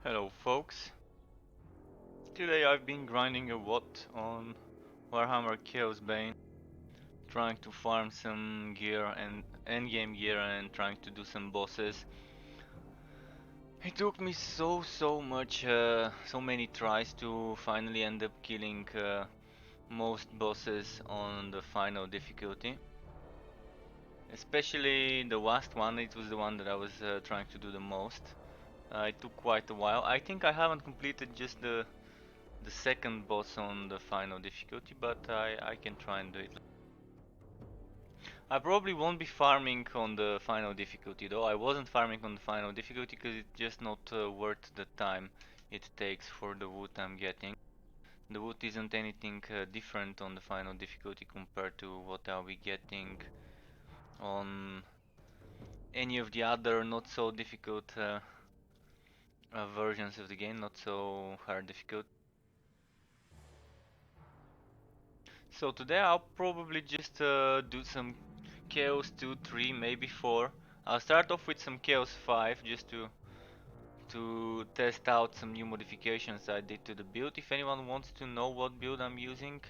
Hello folks, today I've been grinding a lot on Warhammer Chaosbane, trying to farm some gear and endgame gear and trying to do some bosses. It took me so much, so many tries to finally end up killing most bosses on the final difficulty. Especially the last one, it was the one that I was trying to do the most. It took quite a while. I think I haven't completed just the second boss on the final difficulty, but I can try and do it. I probably won't be farming on the final difficulty though. I wasn't farming on the final difficulty because it's just not worth the time it takes for the wood I'm getting. The wood isn't anything different on the final difficulty compared to what I'll be getting on any of the other not so difficult versions of the game, not so hard difficult. So today I'll probably just do some Chaos 2, 3, maybe 4. I'll start off with some Chaos 5 just to test out some new modifications I did to the build. If anyone wants to know what build I'm using,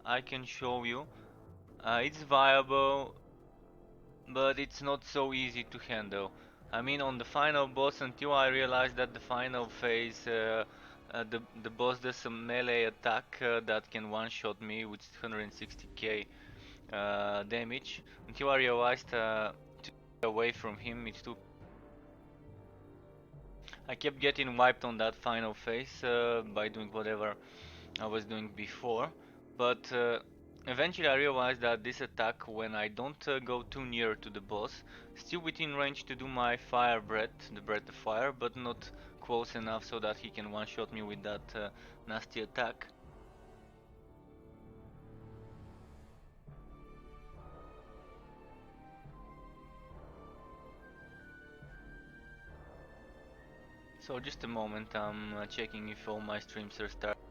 I can show you. It's viable, but it's not so easy to handle. I mean, on the final boss, until I realized that the final phase, the boss does some melee attack that can one-shot me with 160k damage. Until I realized to get away from him, it's too. I kept getting wiped on that final phase by doing whatever I was doing before, but eventually I realized that this attack, when I don't go too near to the boss, still within range to do my fire breath, the breath of fire, but not close enough so that he can one-shot me with that nasty attack. So just a moment, I'm checking if all my streams are starting.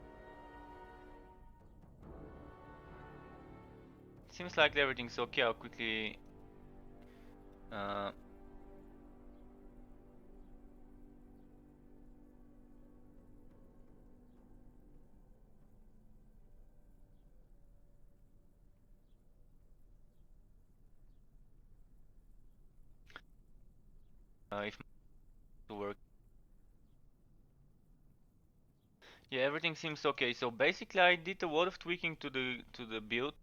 Seems like everything's okay. I'll quickly uh, if to work. Yeah, everything seems okay. So basically, I did a lot of tweaking to the build.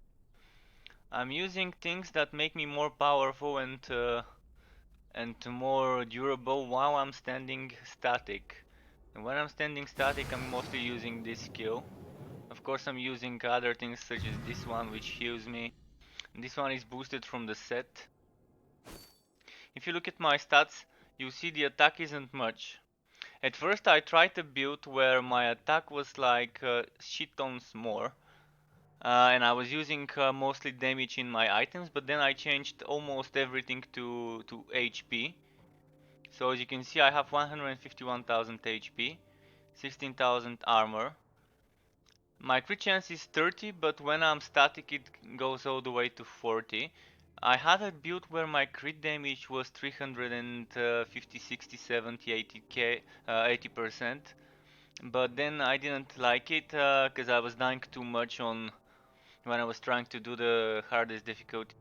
I'm using things that make me more powerful and more durable while I'm standing static. And when I'm standing static, I'm mostly using this skill. Of course, I'm using other things such as this one, which heals me. And this one is boosted from the set. If you look at my stats, you see the attack isn't much. At first I tried a build where my attack was like shit tons more. And I was using mostly damage in my items, but then I changed almost everything to HP. So as you can see, I have 151,000 HP, 16,000 armor. My crit chance is 30, but when I'm static it goes all the way to 40. I had a build where my crit damage was 350, 60, 70, 80k, 80%. But then I didn't like it because I was dying too much on when I was trying to do the hardest difficulty.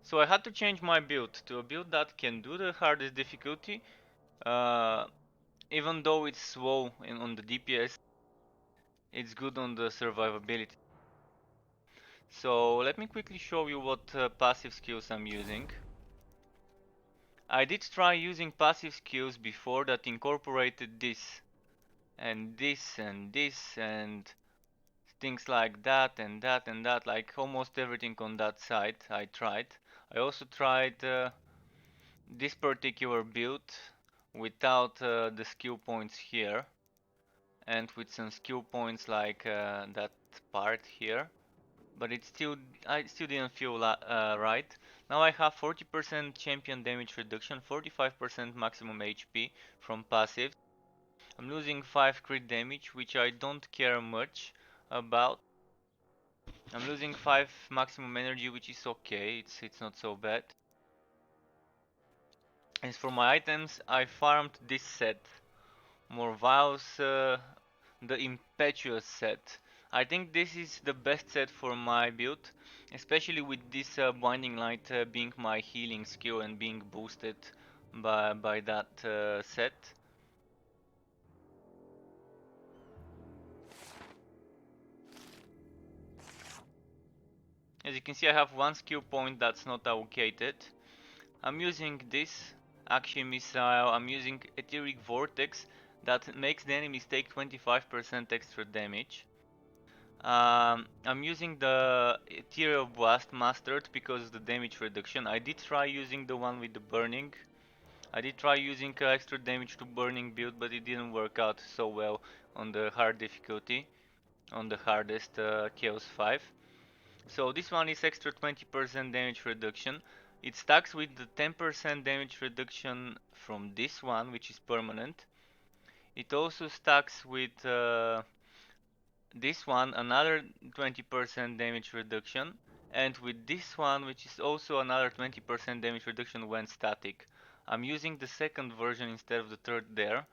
So I had to change my build to a build that can do the hardest difficulty, uh, even though it's slow on the DPS, it's good on the survivability. So let me quickly show you what passive skills I'm using. I did try using passive skills before that incorporated this and this and this and things like that and that and that, like almost everything on that side I tried. I also tried this particular build without the skill points here and with some skill points like that part here, but I still didn't feel right. Now I have 40% champion damage reduction, 45% maximum HP from passive. I'm losing 5 crit damage, which I don't care much about. I'm losing 5 maximum energy, which is okay, it's not so bad. As for my items, I farmed this set. More vials, the impetuous set. I think this is the best set for my build, especially with this binding light being my healing skill and being boosted by that set. As you can see, I have one skill point that's not allocated. I'm using this Action Missile, I'm using Etheric Vortex that makes the enemies take 25% extra damage. I'm using the Ethereal Blast Mastered because of the damage reduction. I did try using the one with the burning. I did try using extra damage to burning build, but it didn't work out so well on the hard difficulty, on the hardest Chaos 5. So this one is extra 20% damage reduction. It stacks with the 10% damage reduction from this one, which is permanent. It also stacks with this one another 20% damage reduction, and with this one, which is also another 20% damage reduction when static. I'm using the second version instead of the third there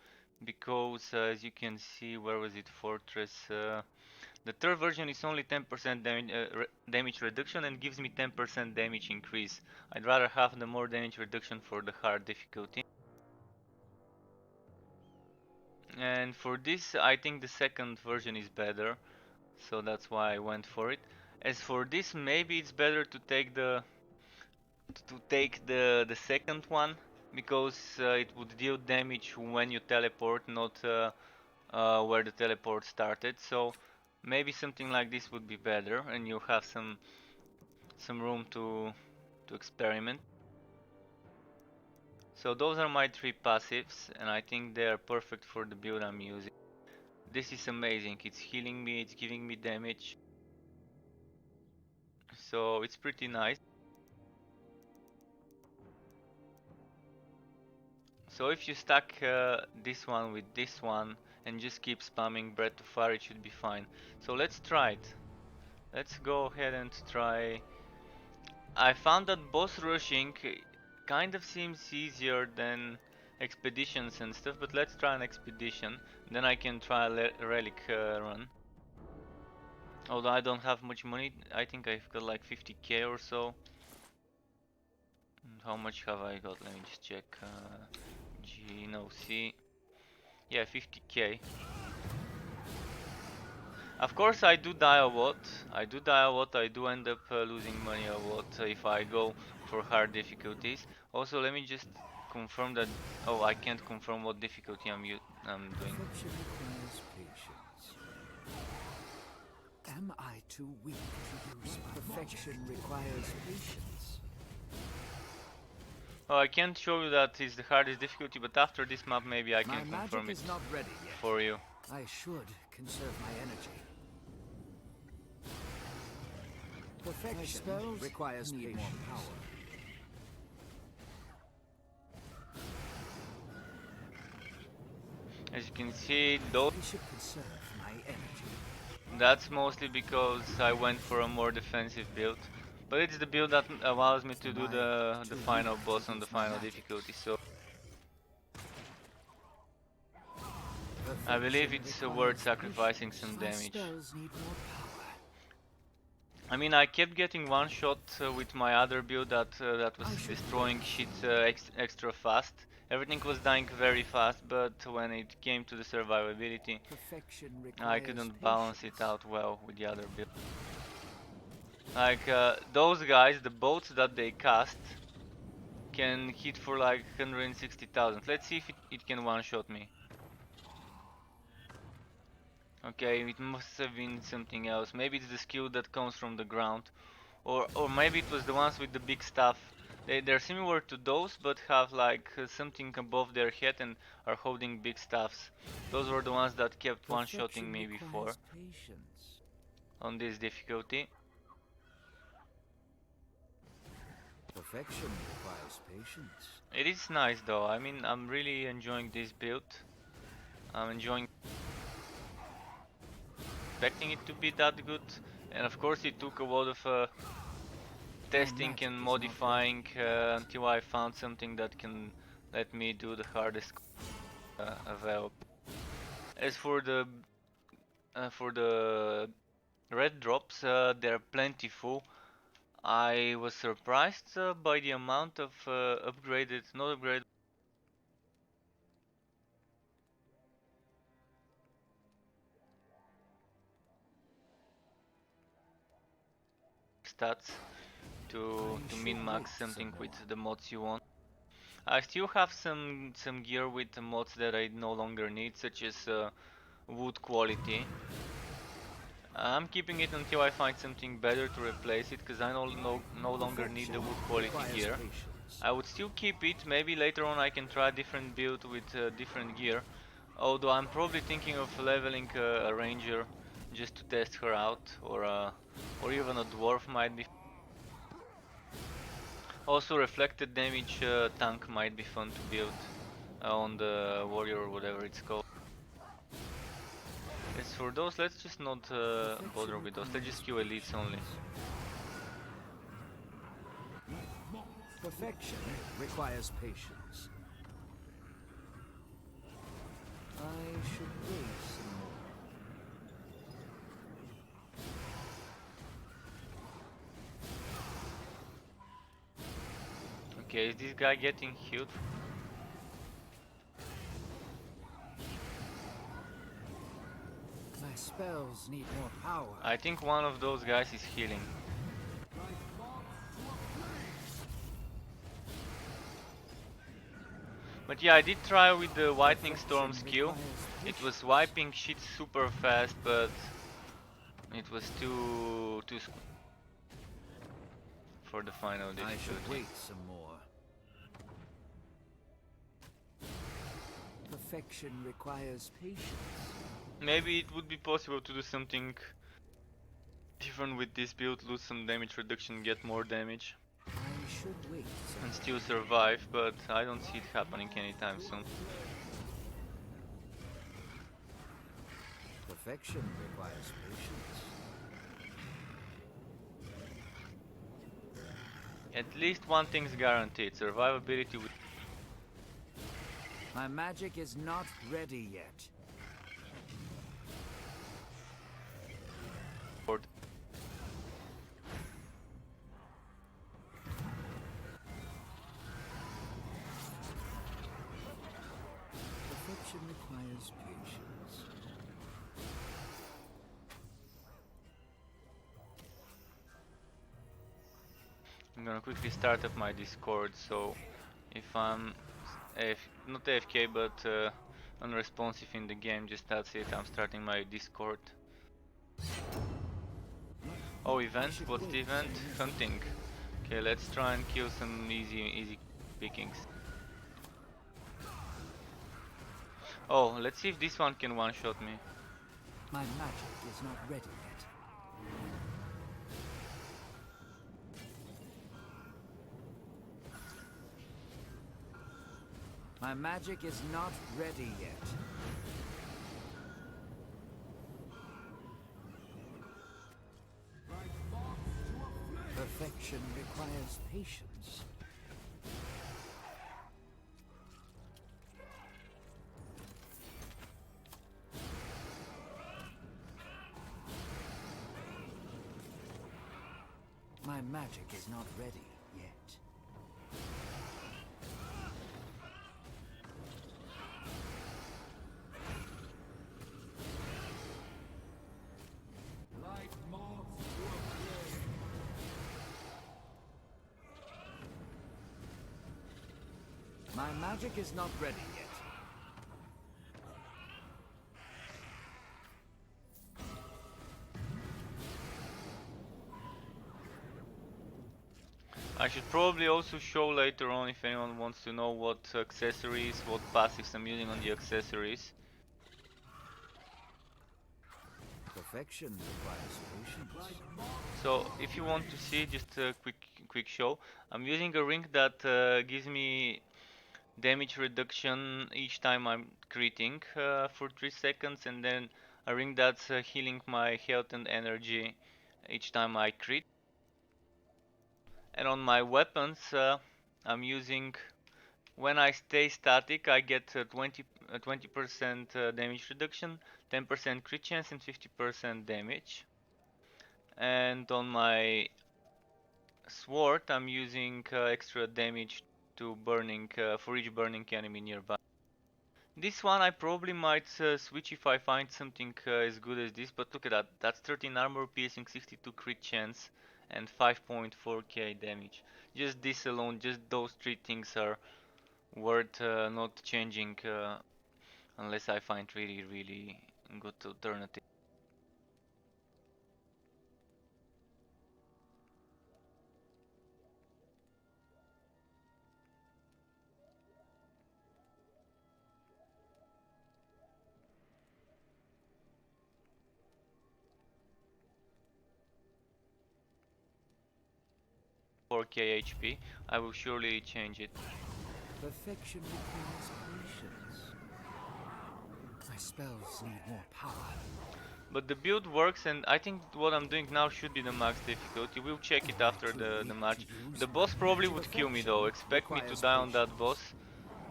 because as you can see, where was it, Fortress, the third version is only 10% damage reduction and gives me 10% damage increase. I'd rather have the more damage reduction for the hard difficulty. And for this, I think the second version is better, so that's why I went for it. As for this, maybe it's better to take the second one because it would deal damage when you teleport, not where the teleport started. So maybe something like this would be better, and you have some room to experiment. So those are my three passives, and I think they are perfect for the build I'm using. This is amazing. It's healing me, it's giving me damage, so it's pretty nice. So if you stack this one with this one and just keep spamming Breath of Fire, it should be fine. So let's try it. Let's go ahead and try. I found that boss rushing kind of seems easier than expeditions and stuff, but let's try an expedition. Then I can try a relic run. Although I don't have much money, I think I've got like 50k or so. How much have I got? Let me just check. G, no, C. Yeah, 50k. Of course I do die a lot. I do end up losing money a lot if I go for hard difficulties. Also, let me just confirm that. Oh, I can't confirm what difficulty I'm doing. Perfection requires patience. Am I too weak to use perfection requires patience? Oh, I can't show you that is the hardest difficulty, but after this map maybe I My can magic confirm it is not ready yet. for you. I should conserve my energy. Perfection requires need more power. As you can see, those. I should conserve my energy. That's mostly because I went for a more defensive build. But it's the build that allows me to do the final boss on the final difficulty, so I believe it's worth sacrificing some damage. I mean, I kept getting one shot with my other build that was destroying shit extra fast. Everything was dying very fast, but when it came to the survivability, I couldn't balance it out well with the other build. Like those guys, the boats that they cast can hit for like 160,000. Let's see if it can one-shot me. Okay, it must have been something else. Maybe it's the skill that comes from the ground. Or maybe it was the ones with the big staff. They're similar to those, but have like something above their head and are holding big staffs. Those were the ones that kept one-shotting me before. On this difficulty. Perfection requires patience. It is nice though. I mean, I'm really enjoying this build. I'm enjoying expecting it to be that good, and of course it took a lot of testing and modifying until I found something that can let me do the hardest available. As for the red drops, they're plentiful. I was surprised by the amount of upgraded, not upgraded stats to I should min-max wait something some with more. the mods you want. I still have some gear with the mods that I no longer need, such as wood quality. I'm keeping it until I find something better to replace it, because I no longer need the Perfection wood quality requires gear. patience. I would still keep it, maybe later on I can try a different build with different gear. Although I'm probably thinking of leveling a ranger just to test her out, or even a dwarf might be. Also, reflected damage tank might be fun to build on the warrior or whatever it's called. As for those, let's just not bother Perfection with those. Let's just requires kill elites only. patience. Perfection requires patience. I should wait some more. Okay, is this guy getting healed? My spells need more power. I think one of those guys is healing. But yeah, I did try with the Whitening Storm Perfection skill. requires It was patience. wiping shit super fast, but it was too for the final I should difficulty. wait some more. Perfection requires patience. Maybe it would be possible to do something different with this build, lose some damage reduction, get more damage, I should wait some and more. still survive, but I don't see it happening anytime soon. Perfection requires patience. At least one thing's guaranteed, survivability with My magic is not ready yet. board. Perfection requires patience. I'm gonna quickly start up my Discord, so if I'm not AFK but unresponsive in the game, just that's it, I'm starting my Discord. Oh, I event? should What's the wait event? some more. Hunting. Okay, let's try and kill some easy pickings. Oh, let's see if this one can one-shot me. My magic is not ready yet. My magic is not ready yet. Perfection requires patience. My magic is not ready yet. My magic is not ready yet. I should probably also show later on if anyone wants to know what accessories, what passives I'm using on the accessories. Perfection requires patience. So if you want to see just a quick show, I'm using a ring that gives me damage reduction each time I'm critting for 3 seconds, and then a ring that's healing my health and energy each time I crit. And on my weapons, I'm using When I stay static, I get 20% damage reduction, 10% crit chance, and 50% damage. And on my sword, I'm using extra damage to burning for each burning enemy nearby. This one I probably might switch if I find something as good as this, but look at that. That's 13 armor piercing, 62 crit chance, and 5.4k damage. Just this alone, just those three things are worth not changing unless I find really, really good alternative. For k HP, I will surely change it. Perfection requires patience. My spells need more power. But the build works, and I think what I'm doing now should be the max difficulty. We'll check it after Too the weak to match. use The my boss probably would kill me perfection though. Expect me to requires die on that boss. patience.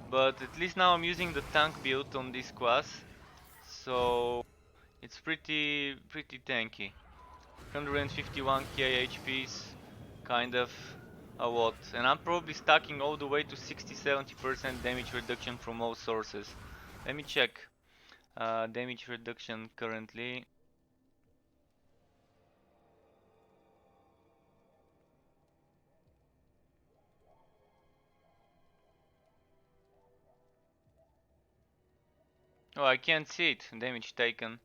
But at least now I'm using the tank build on this class, so it's pretty tanky. 151k HP is kind of a lot, and I'm probably stacking all the way to 60-70% damage reduction from all sources. Let me check. Damage reduction currently. Oh, I can't see it. Damage taken.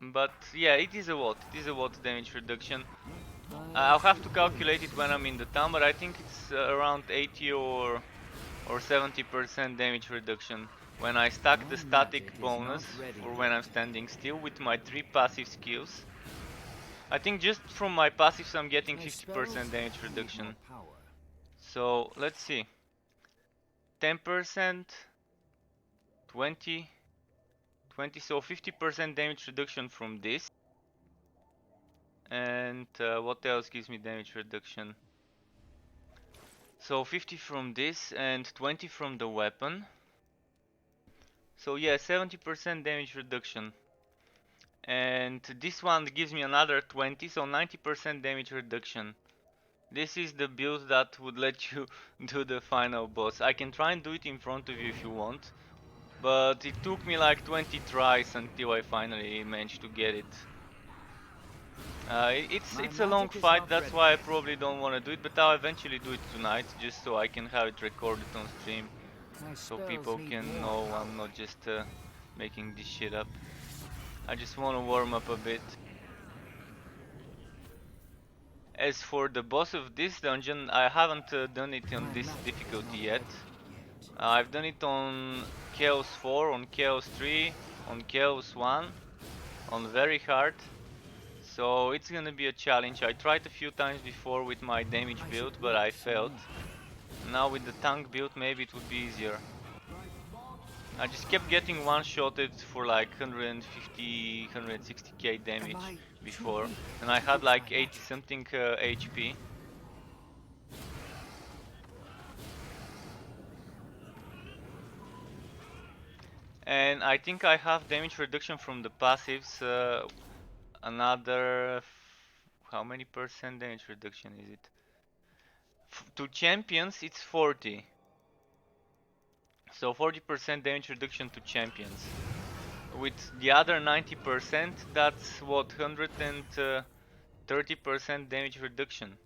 But yeah, it is a lot. It is a lot damage reduction. I'll have to calculate it when I'm in the town, but I think it's around 80 or 70% damage reduction when I stack the My magic static is not bonus ready for when I'm yet. standing still with my 3 passive skills. I think just from my passives I'm getting My 50% spells damage need more reduction. power. So let's see. 10%, 20, 20, so 50% damage reduction from this. And what else gives me damage reduction? So 50 from this and 20 from the weapon. So yeah, 70% damage reduction. And this one gives me another 20, so 90% damage reduction. This is the build that would let you do the final boss. I can try and do it in front of you if you want, but it took me like 20 tries until I finally managed to get it. My It's a long magic is fight, not that's ready why I yet. probably don't want to do it, but I'll eventually do it tonight, just so I can have it recorded on stream, My so spells people need can more know I'm power. not just making this shit up. I just want to warm up a bit. As for the boss of this dungeon, I haven't done it on My this magic is difficulty not yet. ready yet. I've done it on Chaos 4, on Chaos 3, on Chaos 1, on very hard. So it's gonna be a challenge. I tried a few times before with my damage I build, should but wait I some failed. more. Now with the tank build, maybe it would be easier. I just kept getting one-shotted for like 150, 160k Am damage I too before, weak and I to had use my like 80 magic? something HP. And I think I have damage reduction from the passives, another, how many percent damage reduction is it? To champions it's 40. So 40% damage reduction to champions. With the other 90%, that's what, 130% damage reduction.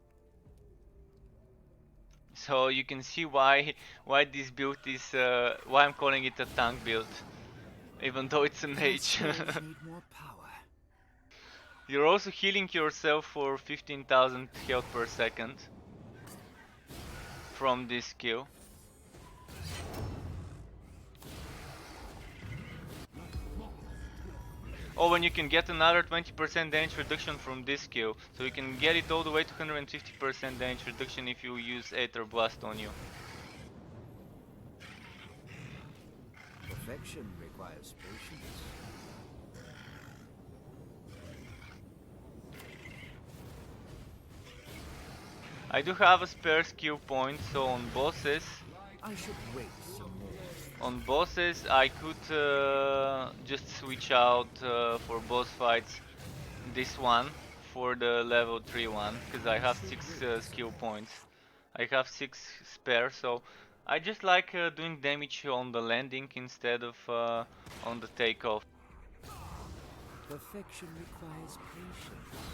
So you can see why this build is why I'm calling it a tank build, even though it's a My mage. spells need more power. You're also healing yourself for 15,000 health per second from this skill. Oh, and you can get another 20% damage reduction from this skill. So you can get it all the way to 150% damage reduction if you use Aether Blast on you. Perfection requires patience. I do have a spare skill point, so I should wait some more. on bosses I could just switch out for boss fights this one for the level 3 one, because I I have should 6 wait some skill more. points. I have 6 spare, so I just like doing damage on the landing instead of on the takeoff. Perfection requires patience.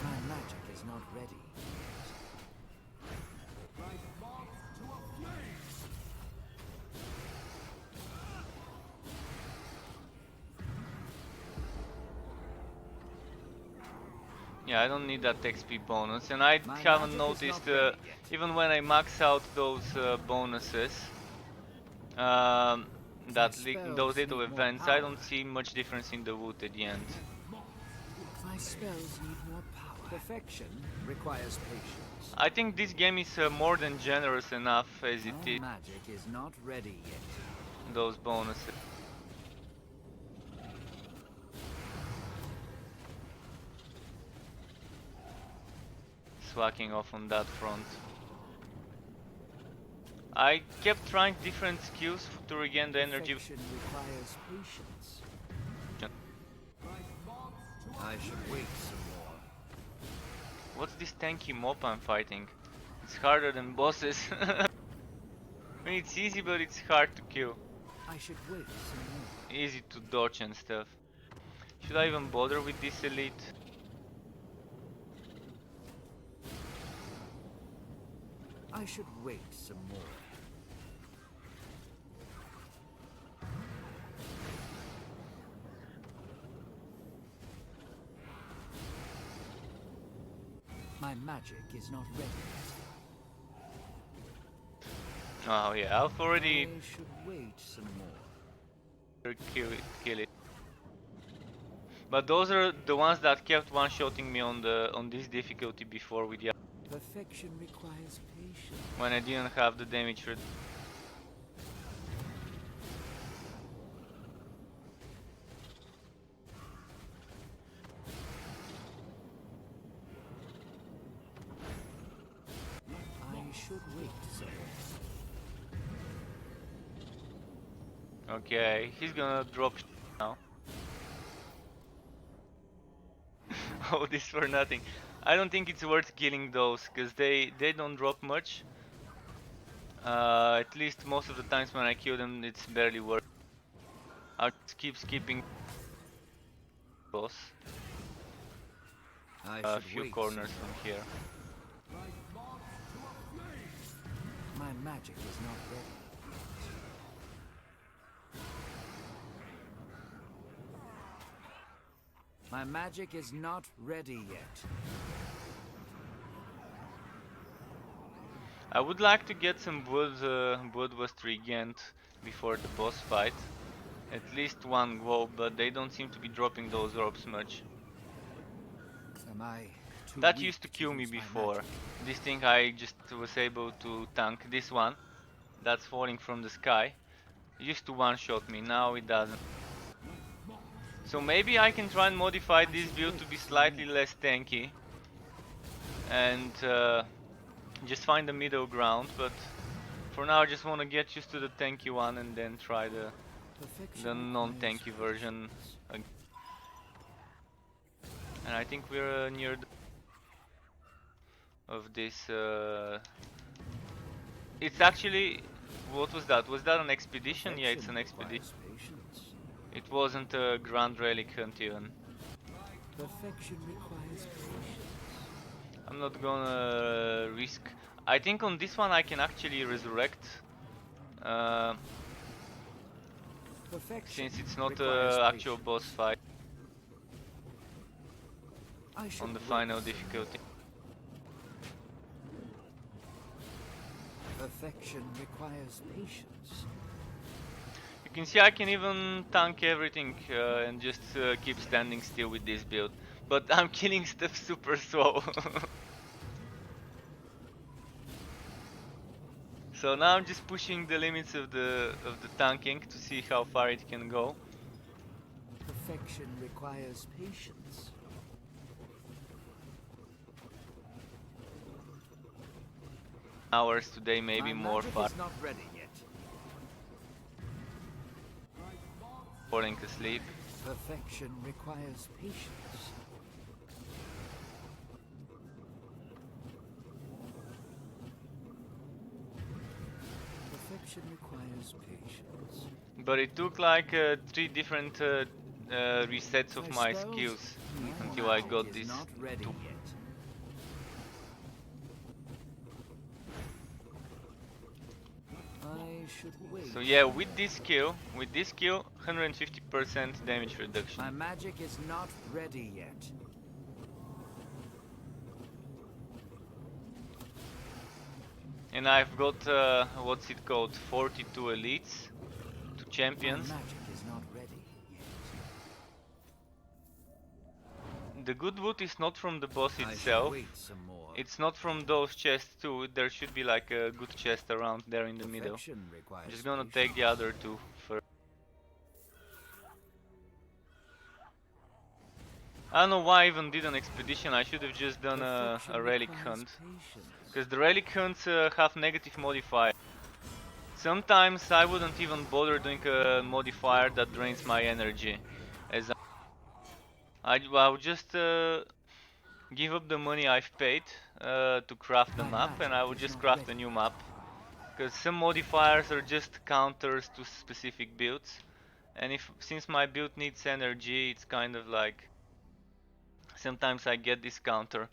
My magic is not ready. Yeah, I don't need that XP bonus, and I My haven't magic is not noticed, ready yet. even when I max out those bonuses, um, My those spells little need more events, I power. don't see much difference in the wood at the end. My spells need more power. Perfection requires patience. I think this game is more than generous enough as it My is, magic is not ready yet. those bonuses. Slacking off on that front. I kept trying different skills to regain the energy. Perfection requires patience. I should wait some more. What's this tanky mob I'm fighting? It's harder than bosses. I mean, it's easy, but it's hard to kill. I should wait some more. Easy to dodge and stuff. Should I even bother with this elite? I should wait some more. My magic is not ready yet. Oh yeah, I've already I should wait some more. kill it. But those are the ones that kept one-shotting me on this difficulty before with the Perfection requires patience. when I didn't have the damage. I should wait some more. Okay, he's gonna drop now. All this for nothing. I don't think it's worth killing those, because they don't drop much. At least most of the times when I kill them, it's barely worth. I'll just keep skipping boss. I A should few wait corners some from more. here. My magic is not ready. My magic is not ready yet. I would like to get some bloodlust regained before the boss fight. At least one globe, but they don't seem to be dropping those orbs much. Am I too That weak used to to kill me use my before. magic? This thing I just was able to tank. This one, that's falling from the sky, used to one-shot me, now it doesn't. So maybe I can try and modify I this should build wait to be some slightly more. less tanky and just find the middle ground, but for now I just want to get used to the tanky one and then try the Perfection requires non-tanky version. patience. And I think we're near the of this. It's actually, what was that? Was that an expedition? Yeah, Perfection it's an expedition. requires patience. It wasn't a Grand Relic hunt even. Perfection requires patience. I'm not gonna risk. I think on this one I can actually resurrect. Uh, Perfection since it's not requires a actual patience. boss fight I should on the wait final some difficulty. more. Perfection requires patience. You can see I can even tank everything and just keep standing still with this build. But I'm killing stuff super slow. So now I'm just pushing the limits of the tanking to see how far it can go. Perfection requires patience. hours today, maybe My more, magic is not ready yet. falling asleep. Perfection requires patience. Perfection requires patience. But it took like 3 different resets of My my spells skills need more until I magic got is this. not ready yet. I should wait. So yeah, with this skill, 150% damage My reduction. magic is not ready yet. And I've got, what's it called, 42 elites, 2 My champions. magic is not ready yet. The good loot is not from the boss I should itself. wait some more. It's not from those chests too. There should be like a good chest around there in the middle. Perfection I'm requires just gonna patience. take the other 2 first. I don't know why I even did an expedition. I should have just done a relic hunt. Because the relic hunts have negative modifier. Sometimes I wouldn't even bother doing a modifier that drains my energy. As I would just give up the money I've paid to craft the My map, and magic I would is just not craft a ready new yet. map. Because some modifiers are just counters to specific builds. And since my build needs energy, it's kind of like sometimes I get this counter.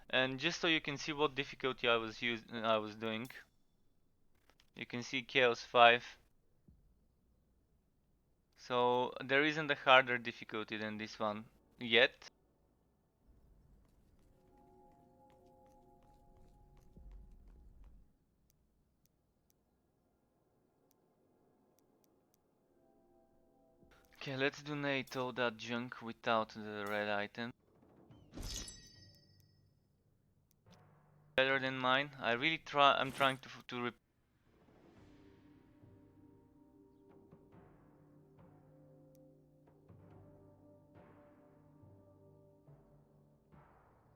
And just so you can see what difficulty I was doing, you can see Chaos 5. So there isn't a harder difficulty than this one yet. Okay, let's donate all that junk without the red item. Better than mine. I'm trying to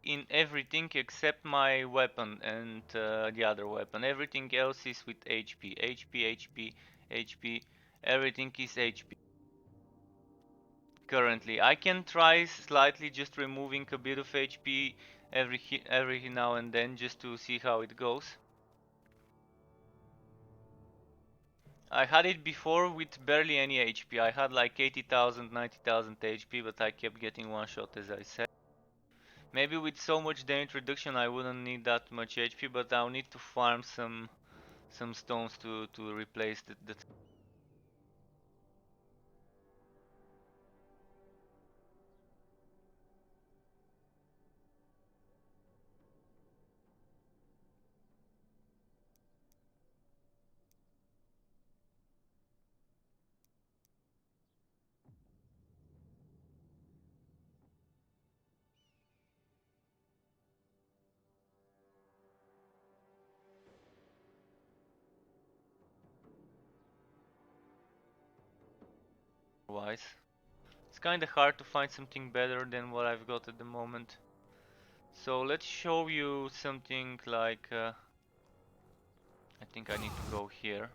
in everything except my weapon and the other weapon. Everything else is with HP. HP, HP, HP. Everything is HP. Currently, I can try slightly just removing a bit of HP every now and then just to see how it goes. I had it before with barely any HP. I had like 80,000, 90,000 HP, but I kept getting one shot as I said. Maybe with so much damage reduction I wouldn't need that much HP, but I'll need to farm some stones to replace the wise. It's kinda hard to find something better than what I've got at the moment. So let's show you something like I think I need to go here.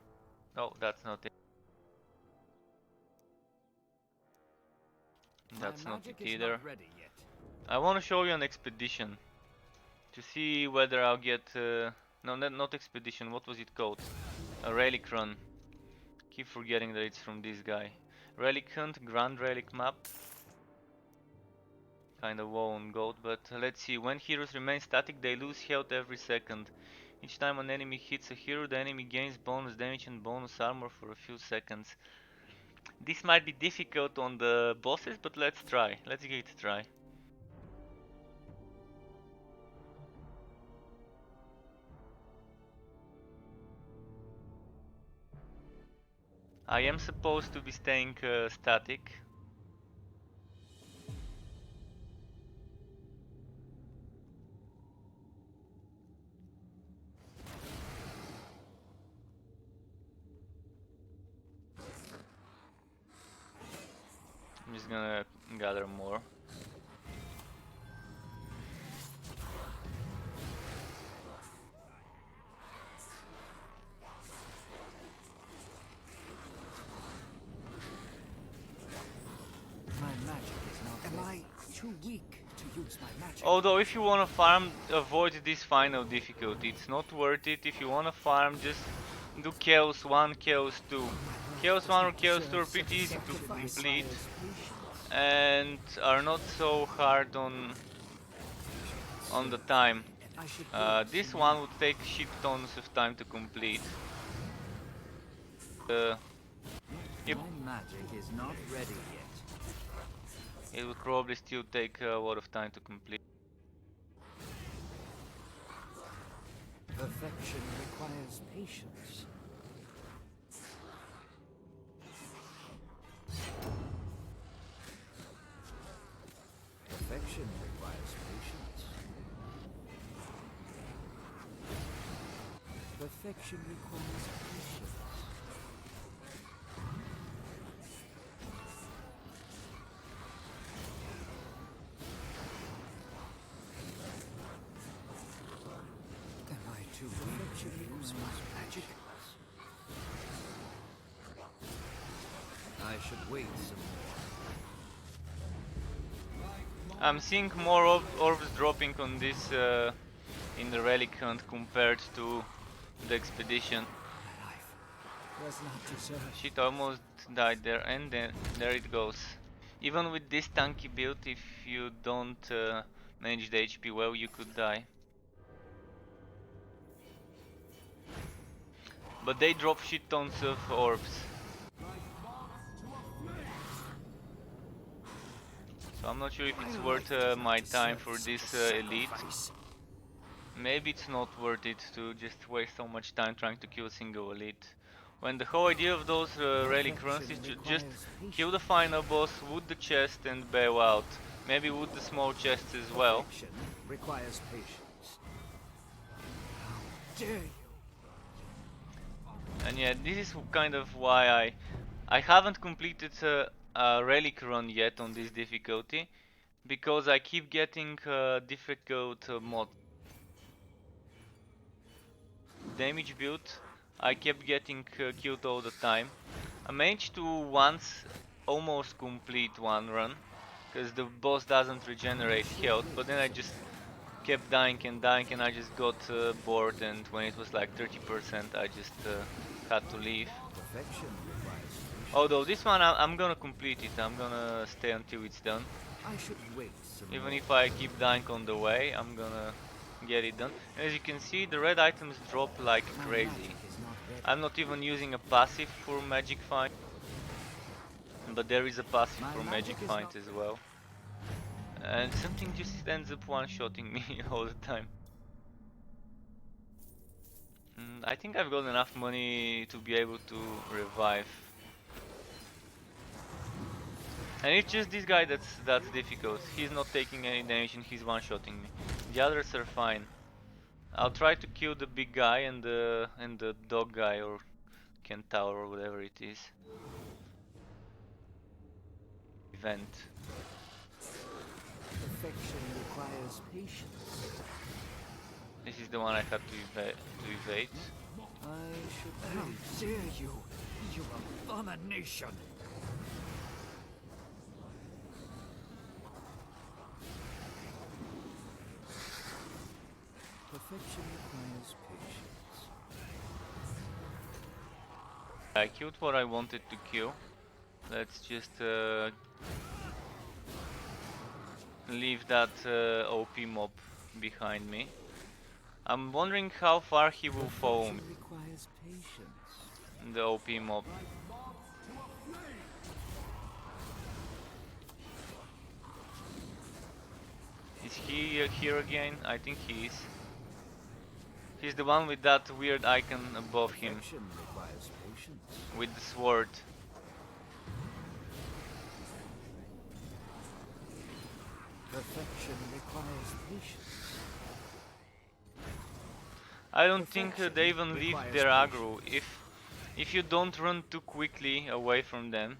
No, that's not it. My That's not it magic is not either. ready yet. I want to show you an expedition to see whether I'll get no, not expedition. What was it called? A relic run. Keep forgetting that it's from this guy. Relic hunt, grand relic map. Kind of low on gold, but let's see. When heroes remain static, they lose health every second. Each time an enemy hits a hero, the enemy gains bonus damage and bonus armor for a few seconds. This might be difficult on the bosses, but let's try. Let's give it a try. I am supposed to be staying static. I'm just gonna gather more. improves my magic. Although if you wanna farm, avoid this final difficulty. It's not worth it. If you wanna farm, just do Chaos 1, Chaos 2. Chaos 1 or Chaos 2 are pretty easy to complete and are not so hard on the time. This one would take shit tons of time to complete. Yep. My magic is not ready yet. It would probably still take a lot of time to complete. Perfection requires patience. Perfection requires patience. Perfection requires patience. Am I too weak to use my magic? I should wait some more. I'm seeing more orbs dropping on this in the relic hunt compared to the expedition. My life was not deserved. Shit, almost died there, and then there it goes. Even with this tanky build, if you don't manage the HP well, you could die. But they drop shit tons of orbs. So I'm not sure if it's worth my time for this elite. Maybe it's not worth it to just waste so much time trying to kill a single elite. When the whole idea of those relic runs is to just kill the final boss, wood the chest and bail out. Maybe wood the small chests as well. Perfection requires patience. How dare you! And yeah, this is kind of why I haven't completed a relic run yet on this difficulty, because I keep getting difficult mods. Damage build, I kept getting killed all the time. I managed to once almost complete one run, because the boss doesn't regenerate health, but then I just kept dying and I just got bored, and when it was like 30% I just had to leave. Perfection requires patience. Although this one I'm gonna complete it, I'm gonna stay until it's done. I should wait some Even more. if I keep dying on the way, I'm gonna get it done. As you can see, the red items drop like My crazy. magic is not ready. I'm not even using a passive for magic find, but there is a passive My for magic magic is find not- as well. And something just ends up one-shotting me all the time. I think I've got enough money to be able to revive. And it's just this guy that's difficult. He's not taking any damage and he's one-shotting me. The others are fine. I'll try to kill the big guy and the dog guy or centaur or whatever it is. Event. Perfection requires patience. This is the one I had to evade. I should. How dare you! You abomination! Perfection requires patience. I killed what I wanted to kill. Let's just leave that OP mob behind me. I'm wondering how far he will follow me, Perfection requires patience. the OP mob. Is he here again? I think he is. He's the one with that weird icon above him, Perfection requires patience. with the sword. Perfection requires patience. I don't think they even leave their aggro. If you don't run too quickly away from them,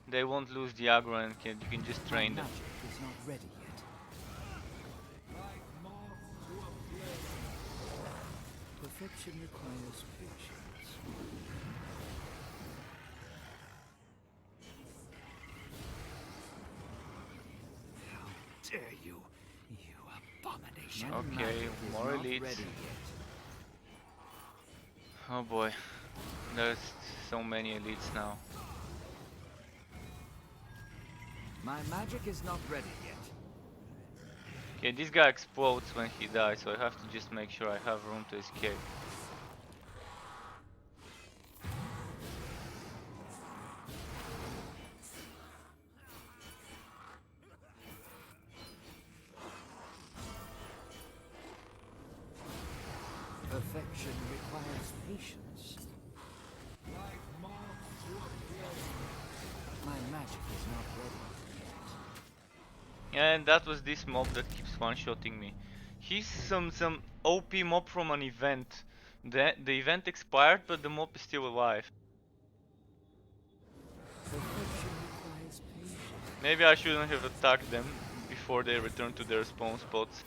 they won't lose the aggro and you can just My train them. magic is not ready yet. Perfection requires patience. How dare you destination. Okay, more elites. Oh boy, there's so many elites now. My magic is not ready yet. Okay, this guy explodes when he dies, so I have to just make sure I have room to escape. Perfection requires patience. My magic is not ready yet. And that was this mob that keeps one-shotting me. He's some OP mob from an event. The event expired, but the mob is still alive. Perfection requires patience. Maybe I shouldn't have attacked them before they return to their spawn spots.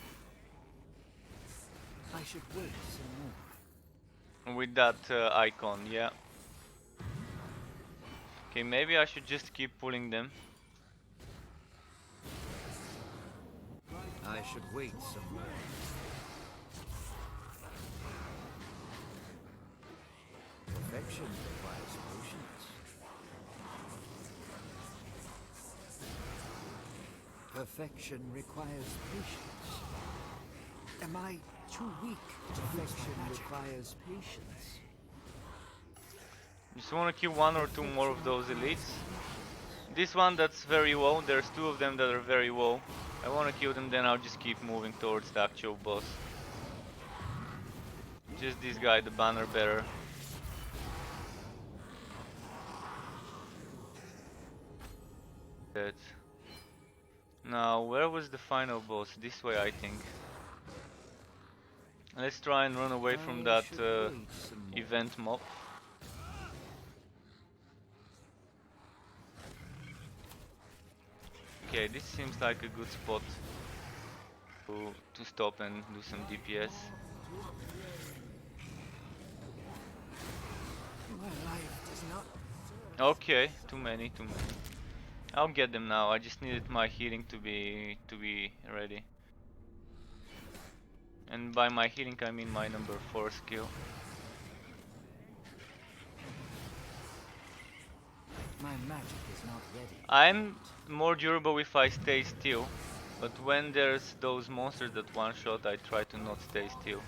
I should wait some more. With that icon, yeah. Okay, maybe I should just keep pulling them. I should wait some more. Perfection requires patience. Perfection requires patience. Am I too weak to Perfection requires patience. Just want to kill one or two more of those elites. This one that's very low, there's two of them that are very low. I want to kill them, then I'll just keep moving towards the actual boss. Just this guy, the banner bearer. That. Now, where was the final boss? This way, I think. Let's try and run away from that event mob. Okay, this seems like a good spot to stop and do some DPS. My life does not. Okay, too many. I'll get them now. I just needed my healing to be ready. And by my healing I mean my number 4 skill. My magic is not ready. I'm more durable if I stay still, but when there's those monsters that one shot, I try to not stay still.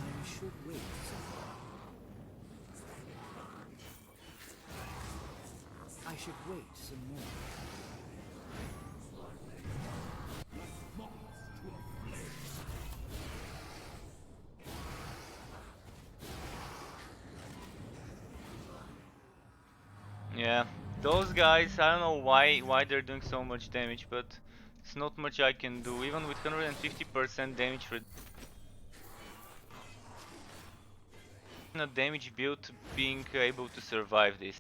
I should wait some more. I should wait some more. Yeah, those guys, I don't know why they're doing so much damage, but it's not much I can do, even with 150% damage reduction. A damage build being able to survive this.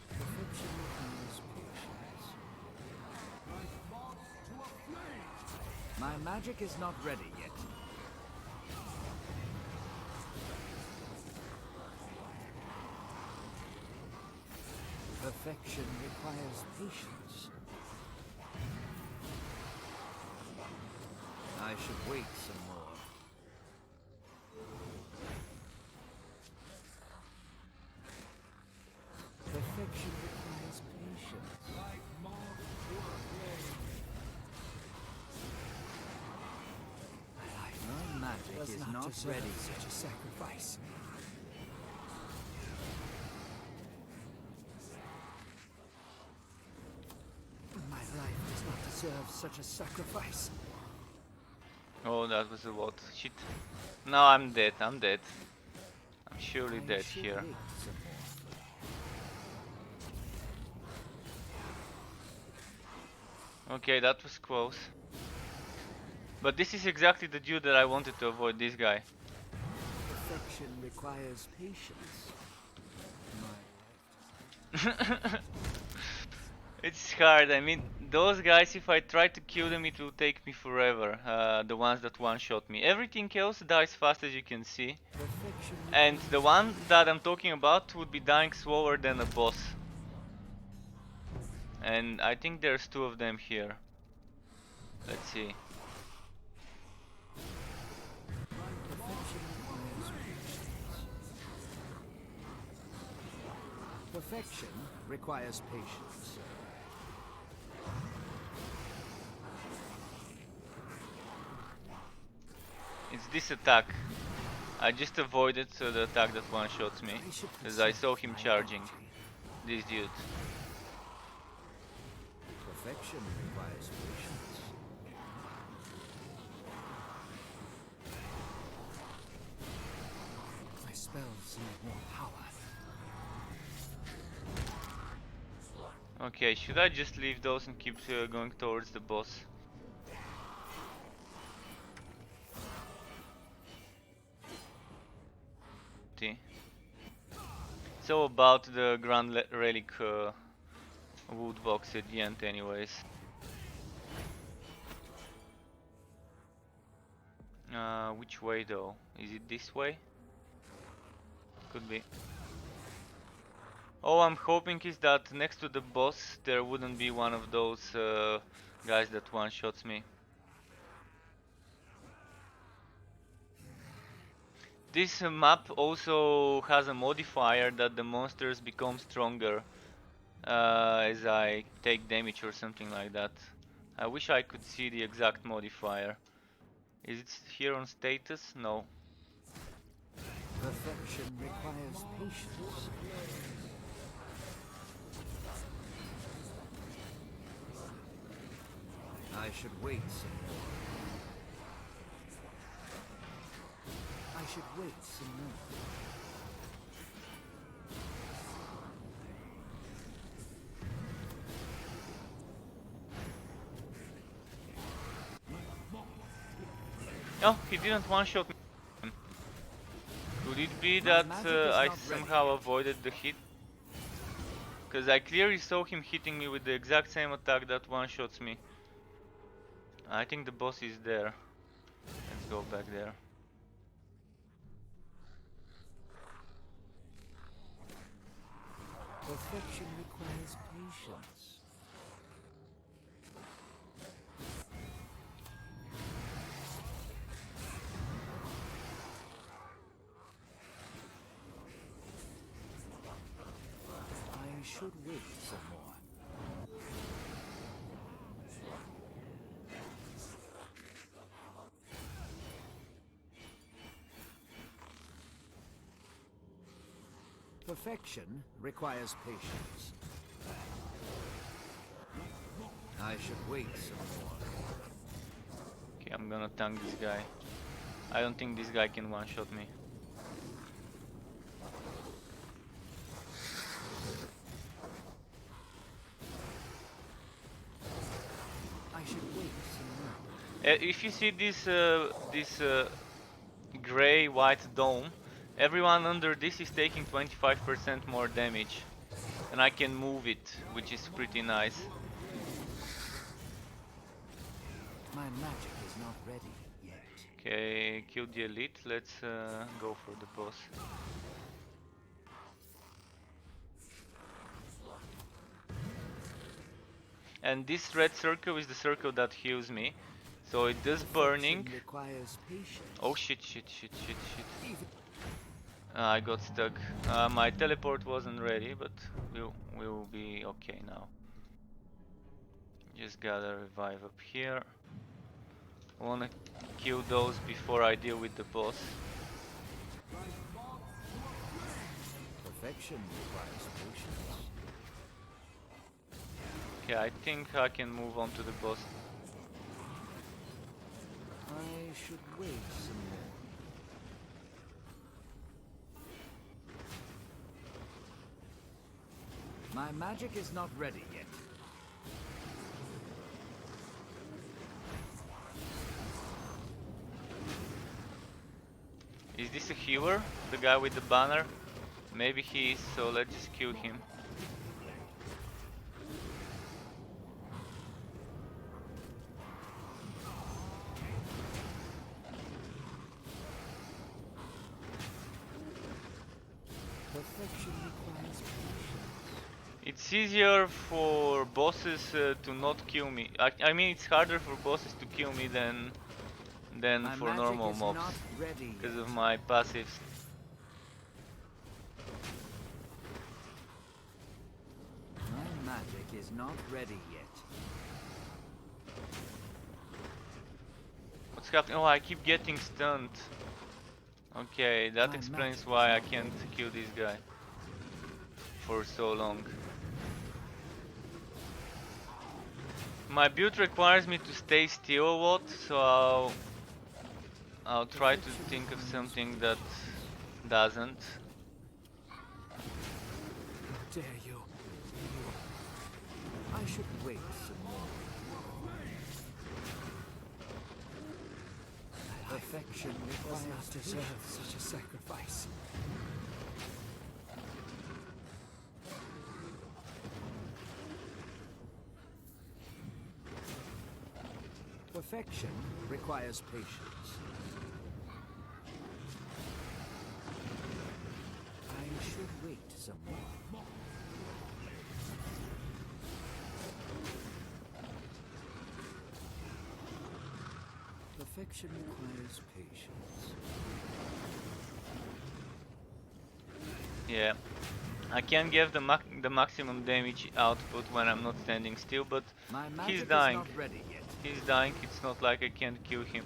Perfection requires patience. My magic is not ready yet. Perfection requires patience. I should wait some more. Perfection requires patience. My magic is not ready. Such a sacrifice. My life does not deserve such a sacrifice. Oh, that was a lot. Shit. No, I'm dead. I'm surely dead here. Okay, that was close. But this is exactly the dude that I wanted to avoid, this guy. Perfection requires patience. It's hard. I mean, those guys, if I try to kill them, it will take me forever. The ones that one-shot me. Everything else dies fast, as you can see. And the one that I'm talking about would be dying slower than a boss. And I think there's two of them here. Let's see. Perfection requires patience. It's this attack. I just avoided the attack that one-shots me, because I saw him charging. This dude. Perfection requires patience. My spells need more power. Okay, should I just leave those and keep going towards the boss? So about the Grand Relic wood box at the end anyways. Which way though? Is it this way? Could be. All I'm hoping is that next to the boss there wouldn't be one of those guys that one-shots me. This map also has a modifier that the monsters become stronger as I take damage or something like that. I wish I could see the exact modifier. Is it here on status? No. Perfection requires patience. I should wait some more. I should wait some more. Oh, he didn't one-shot me. Could it be that I somehow avoided the hit? Because I clearly saw him hitting me with the exact same attack that one-shots me. I think the boss is there. Let's go back there. Perfection requires patience. I should wait some more. Perfection requires patience. I should wait some more. Okay, I'm gonna tank this guy. I don't think this guy can one-shot me. I should wait some more. If you see this gray-white dome, everyone under this is taking 25% more damage. And I can move it, which is pretty nice. My magic is not ready yet. Okay, kill the elite, let's go for the boss. And this red circle is the circle that heals me. So it does burning. Oh shit, shit, shit, shit, shit. I got stuck. My teleport wasn't ready, but we'll be okay now. Just gotta revive up here. I wanna kill those before I deal with the boss. Perfection requires patience. Okay, I think I can move on to the boss. I should wait some more. My magic is not ready yet. Is this a healer? The guy with the banner? Maybe he is, so let's just kill him. Perfection requires patience. It's easier for bosses to not kill me. I mean, it's harder for bosses to kill me than My for magic normal is mobs not ready because yet. of my passives. My magic is not ready yet. What's happening? Oh, I keep getting stunned. Okay, that My explains magic why is I not can't ready. kill this guy for so long. My build requires me to stay still a lot, so I'll try to Perfection think of requires something that patience. doesn't. Dare you? I should wait some more. Perfection does not deserve such a sacrifice. Perfection requires patience. I should wait some more. Perfection requires patience. Yeah, I can give the maximum damage output when I'm not standing still, but My he's magic is dying. not ready yet. He's dying. It's not like I can't kill him.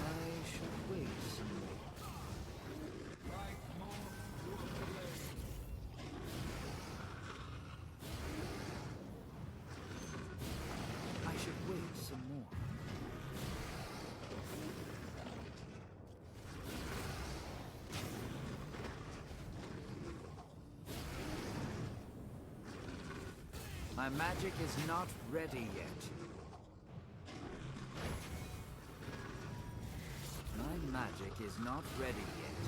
I should wait some more. I should wait some more. My magic is not ready yet. My magic is not ready yet.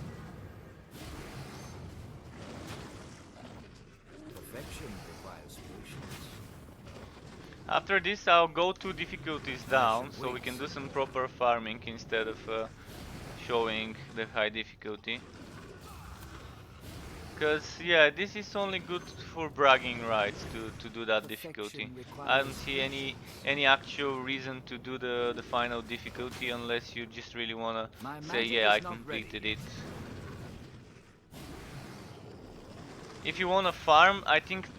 Perfection requires patience. After this, I'll go 2 difficulties I down, should so we wait can do some some more. proper farming instead of showing the high difficulty. Cause yeah, this is only good for bragging rights to do that difficulty. Perfection I don't requires see patience. any actual reason to do the final difficulty unless you just really wanna My say, magic yeah, I is not ready completed yet. it. If you wanna farm, I think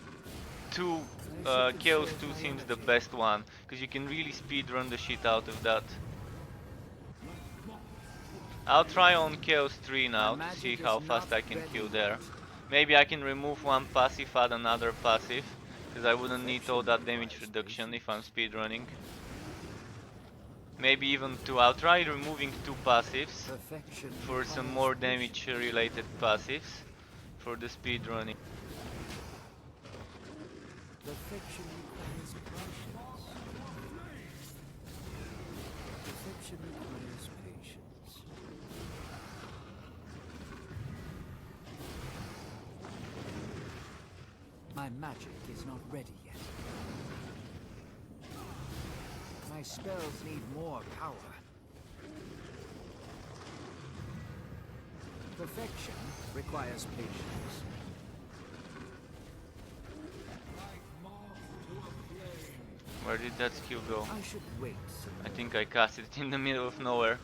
two I should Chaos conserve 2 my seems the energy. best one, cause you can really speed run the shit out of that. I'll try on Chaos 3 My now to see magic is how not fast I can ready kill yet. there. Maybe I can remove one passive, add another passive, because I wouldn't need all Perfection that damage requires reduction if I'm patience. speedrunning. Maybe even 2. I'll try removing 2 passives Perfection for some requires more damage patience. related passives for the speedrunning. Perfection requires patience. Perfection requires patience. My magic is not ready yet. My spells need more power. Perfection requires patience. Where did that skill go? I should wait some I more. think I cast it in the middle of nowhere.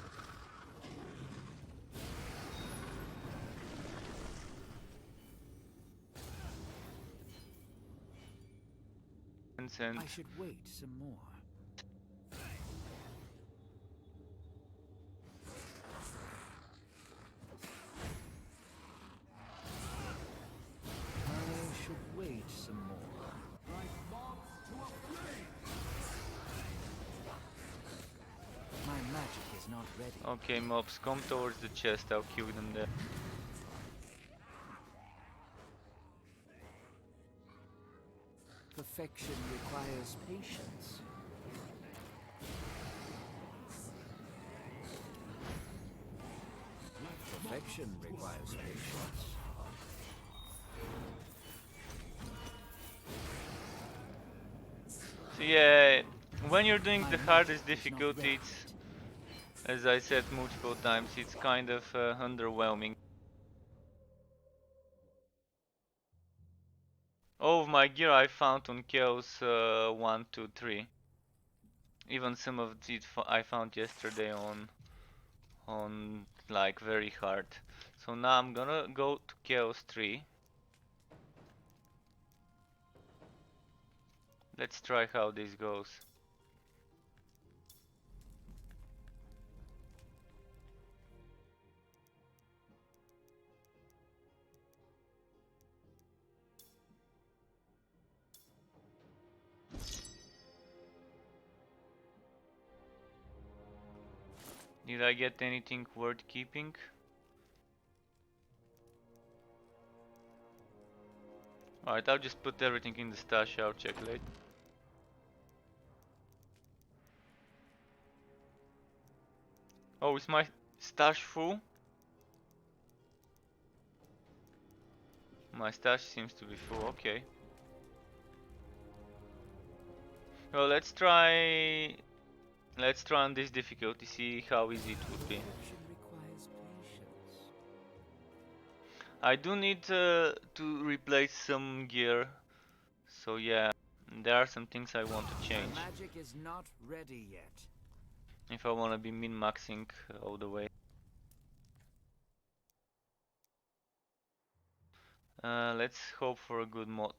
And I should wait some more. I should wait some more. My magic is not ready. okay, mobs, come towards the chest. I'll kill them there. Perfection requires patience. Perfection requires patience. So yeah, when you're doing My the magic hardest is not ready difficulty, yet. As I said multiple times, it's kind of underwhelming. All of my gear I found on Chaos 1, 2, 3. Even some of it I found yesterday on like very hard. So now I'm gonna go to Chaos 3. Let's try how this goes. Did I get anything worth keeping? Alright, I'll just put everything in the stash, I'll check later. Oh, is my stash full? My stash seems to be full, okay. Well, let's try on this difficulty, see how easy it would be. I do need to replace some gear, so yeah, there are some things I want to change. My magic is not ready yet. If I want to be min-maxing all the way. Let's hope for a good mod.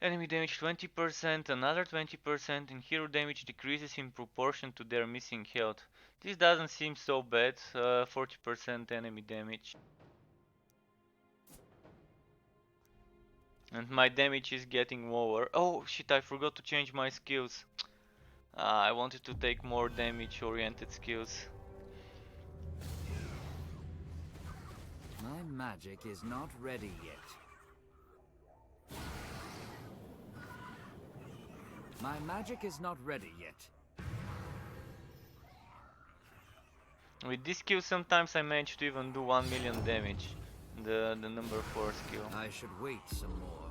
Enemy damage 20%, another 20%, and hero damage decreases in proportion to their missing health. This doesn't seem so bad, 40% enemy damage. And my damage is getting lower. Oh shit, I forgot to change my skills. I wanted to take more damage oriented skills. My magic is not ready yet. My magic is not ready yet. With this skill sometimes I manage to even do 1 million damage. The number 4 skill. I should wait some more.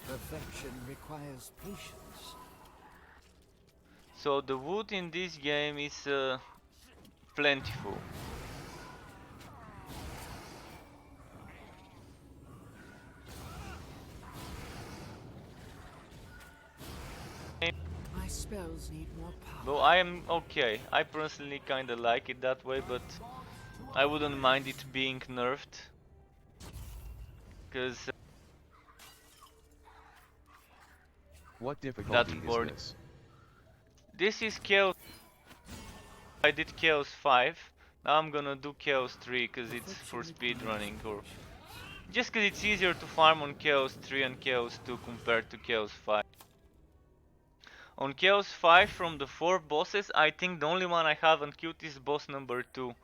Perfection requires patience. So the wood in this game is plentiful. My spells need more power. Though I am okay. I personally kinda like it that way, but I wouldn't mind it being nerfed. Cause What difficulty is board. this? This is Chaos. I did Chaos 5. Now I'm gonna do Chaos 3 cause it's for speedrunning, or just cause it's easier to farm on Chaos 3 and Chaos 2 compared to Chaos 5. On Chaos 5 from the 4 bosses, I think the only one I haven't killed is boss number 2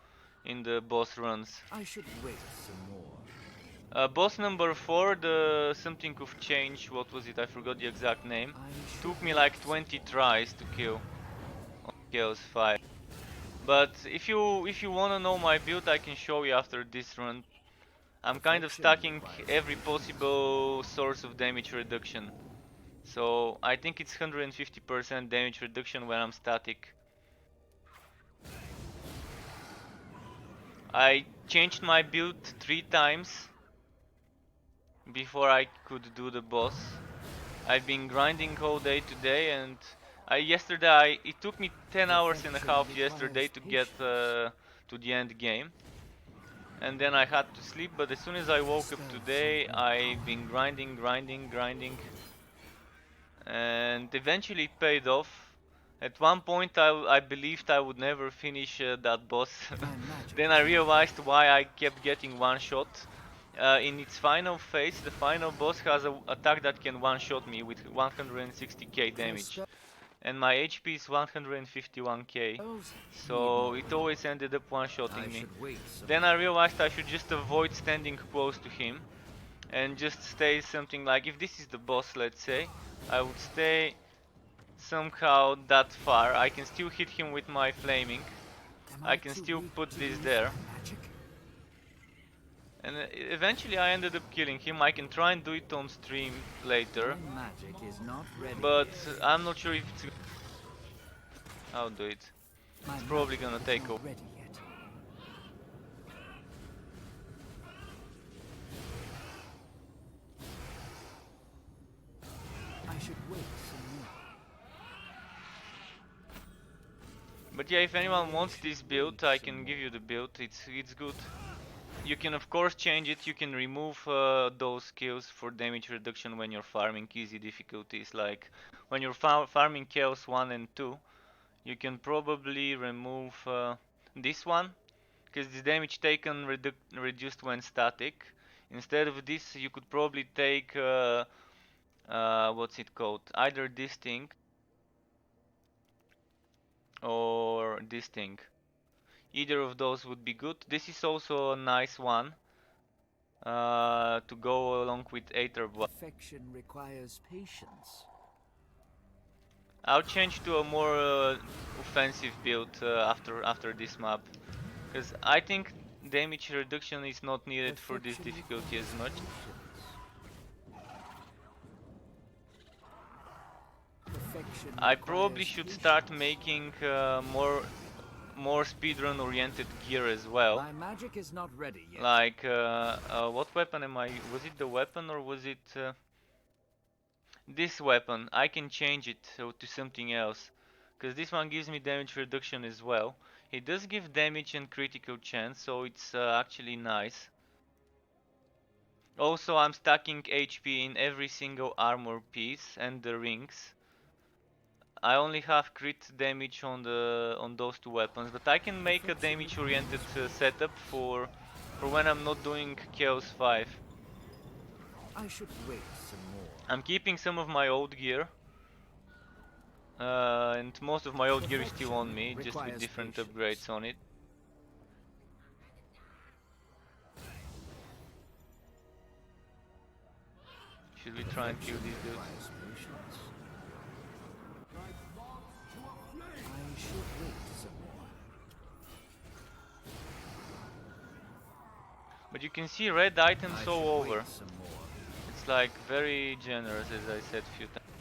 in the boss runs. I should wait some more. Boss number 4, the something of change, what was it? I forgot the exact name. Took me like 20 tries to kill on Chaos 5. But if you wanna know my build, I can show you after this run. I'm kind of stacking every possible source of damage reduction. So I think it's 150% damage reduction when I'm static. I changed my build 3 times before I could do the boss. I've been grinding all day today, and it took me 10 hours and a half yesterday to get to the end game. And then I had to sleep, but as soon as I woke up today, I've been grinding, and eventually it paid off. At one point I believed I would never finish that boss. Then I realized why I kept getting one shot. In its final phase, the final boss has an attack that can one-shot me with 160k damage. And my HP is 151k, so it always ended up one-shotting me. Then I realized I should just avoid standing close to him and just stay something like, if this is the boss, let's say, I would stay somehow that far. I can still hit him with my flaming. I can still put this there. And eventually I ended up killing him. I can try and do it on stream later. My magic is not ready But yet. I'm not sure if it's... I'll do it. My It's probably magic gonna is take a... not ready yet. I should wait some more. But yeah, if anyone wants this build, I can give you the build. It's good. You can of course change it. You can remove those skills for damage reduction when you're farming easy difficulties. Like when you're farming Chaos 1 and 2, you can probably remove this one, because this damage taken reduced when static. Instead of this, you could probably take what's it called? Either this thing or this thing. Either of those would be good. This is also a nice one to go along with Aether. Perfection requires patience. I'll change to a more offensive build after this map, because I think damage reduction is not needed for this Perfection difficulty as requires much. Perfection I probably requires should start patience. making more speedrun oriented gear as well. My magic is not ready yet. Like what weapon am I? Was it the weapon or was it this weapon? I can change it to something else, because this one gives me damage reduction as well. It does give damage and critical chance, so it's actually nice. Also, I'm stacking HP in every single armor piece and the rings. I only have crit damage on those two weapons, but I can make a damage oriented setup for when I'm not doing Chaos 5. I should wait some more. I'm keeping some of my old gear, and most of my old gear is still on me, just with different upgrades on it. Should we try and kill these dudes? I should wait some more. But you can see red items all over. Some more. It's like very generous, as I said a few times.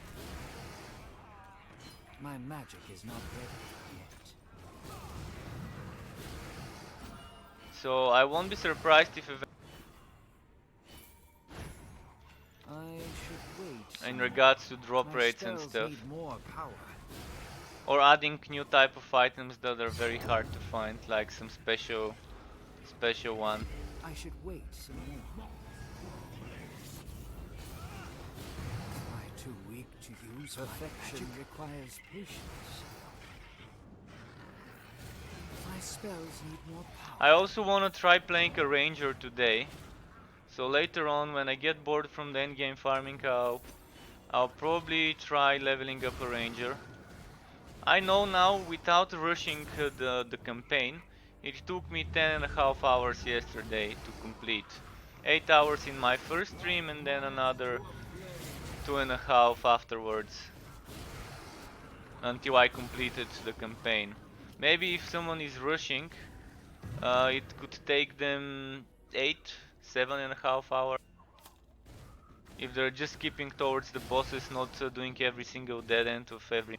My magic is not ready yet. So I won't be surprised if I should wait in regards to drop my rates and spells stuff, need more power. or adding new type of items that are very hard to find, like some special one. I should wait some more. Am I too weak to use perfection? Requires patience. My spells need more power. I also want to try playing a ranger today. So later on, when I get bored from the endgame farming, I'll probably try leveling up a ranger. I know now, without rushing the campaign, it took me 10.5 hours yesterday to complete. 8 hours in my first stream and then another 2.5 afterwards, until I completed the campaign. Maybe if someone is rushing, it could take them 7.5 hours. If they're just skipping towards the bosses, not doing every single dead end of every...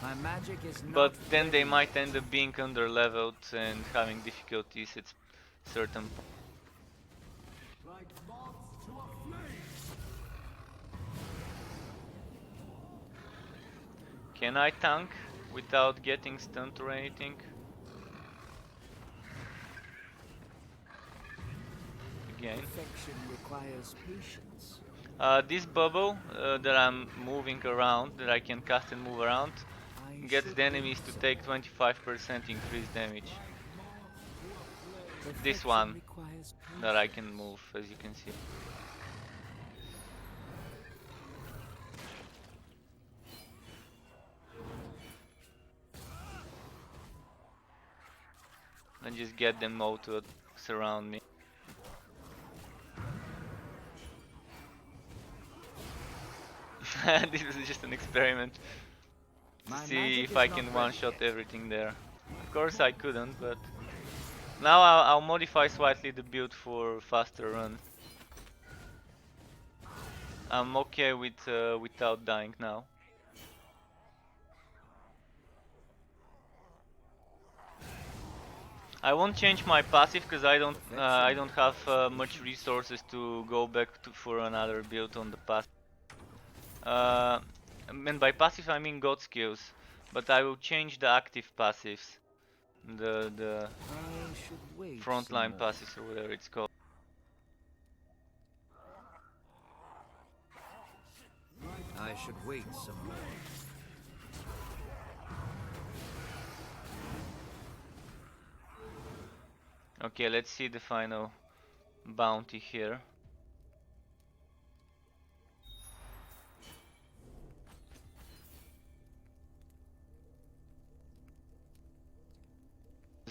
My magic is not But then they ready might yet. end up being under-leveled and having difficulties at certain points. Can I tank without getting stunned or anything? Again. Perfection requires patience. This bubble that I'm moving around, that I can cast and move around, gets the enemies to take 25% increased damage. This one that I can move, as you can see. And just get them all to surround me. This is just an experiment to see if I can one-shot everything there. Of course I couldn't, but Now I'll modify slightly the build for faster run. I'm okay with without dying now. I won't change my passive because I don't have much resources to go back to for another build on the passive. And by passive I mean god skills, but I will change the active passives, the frontline passives or whatever it's called. I should wait some more. Okay, let's see the final bounty here.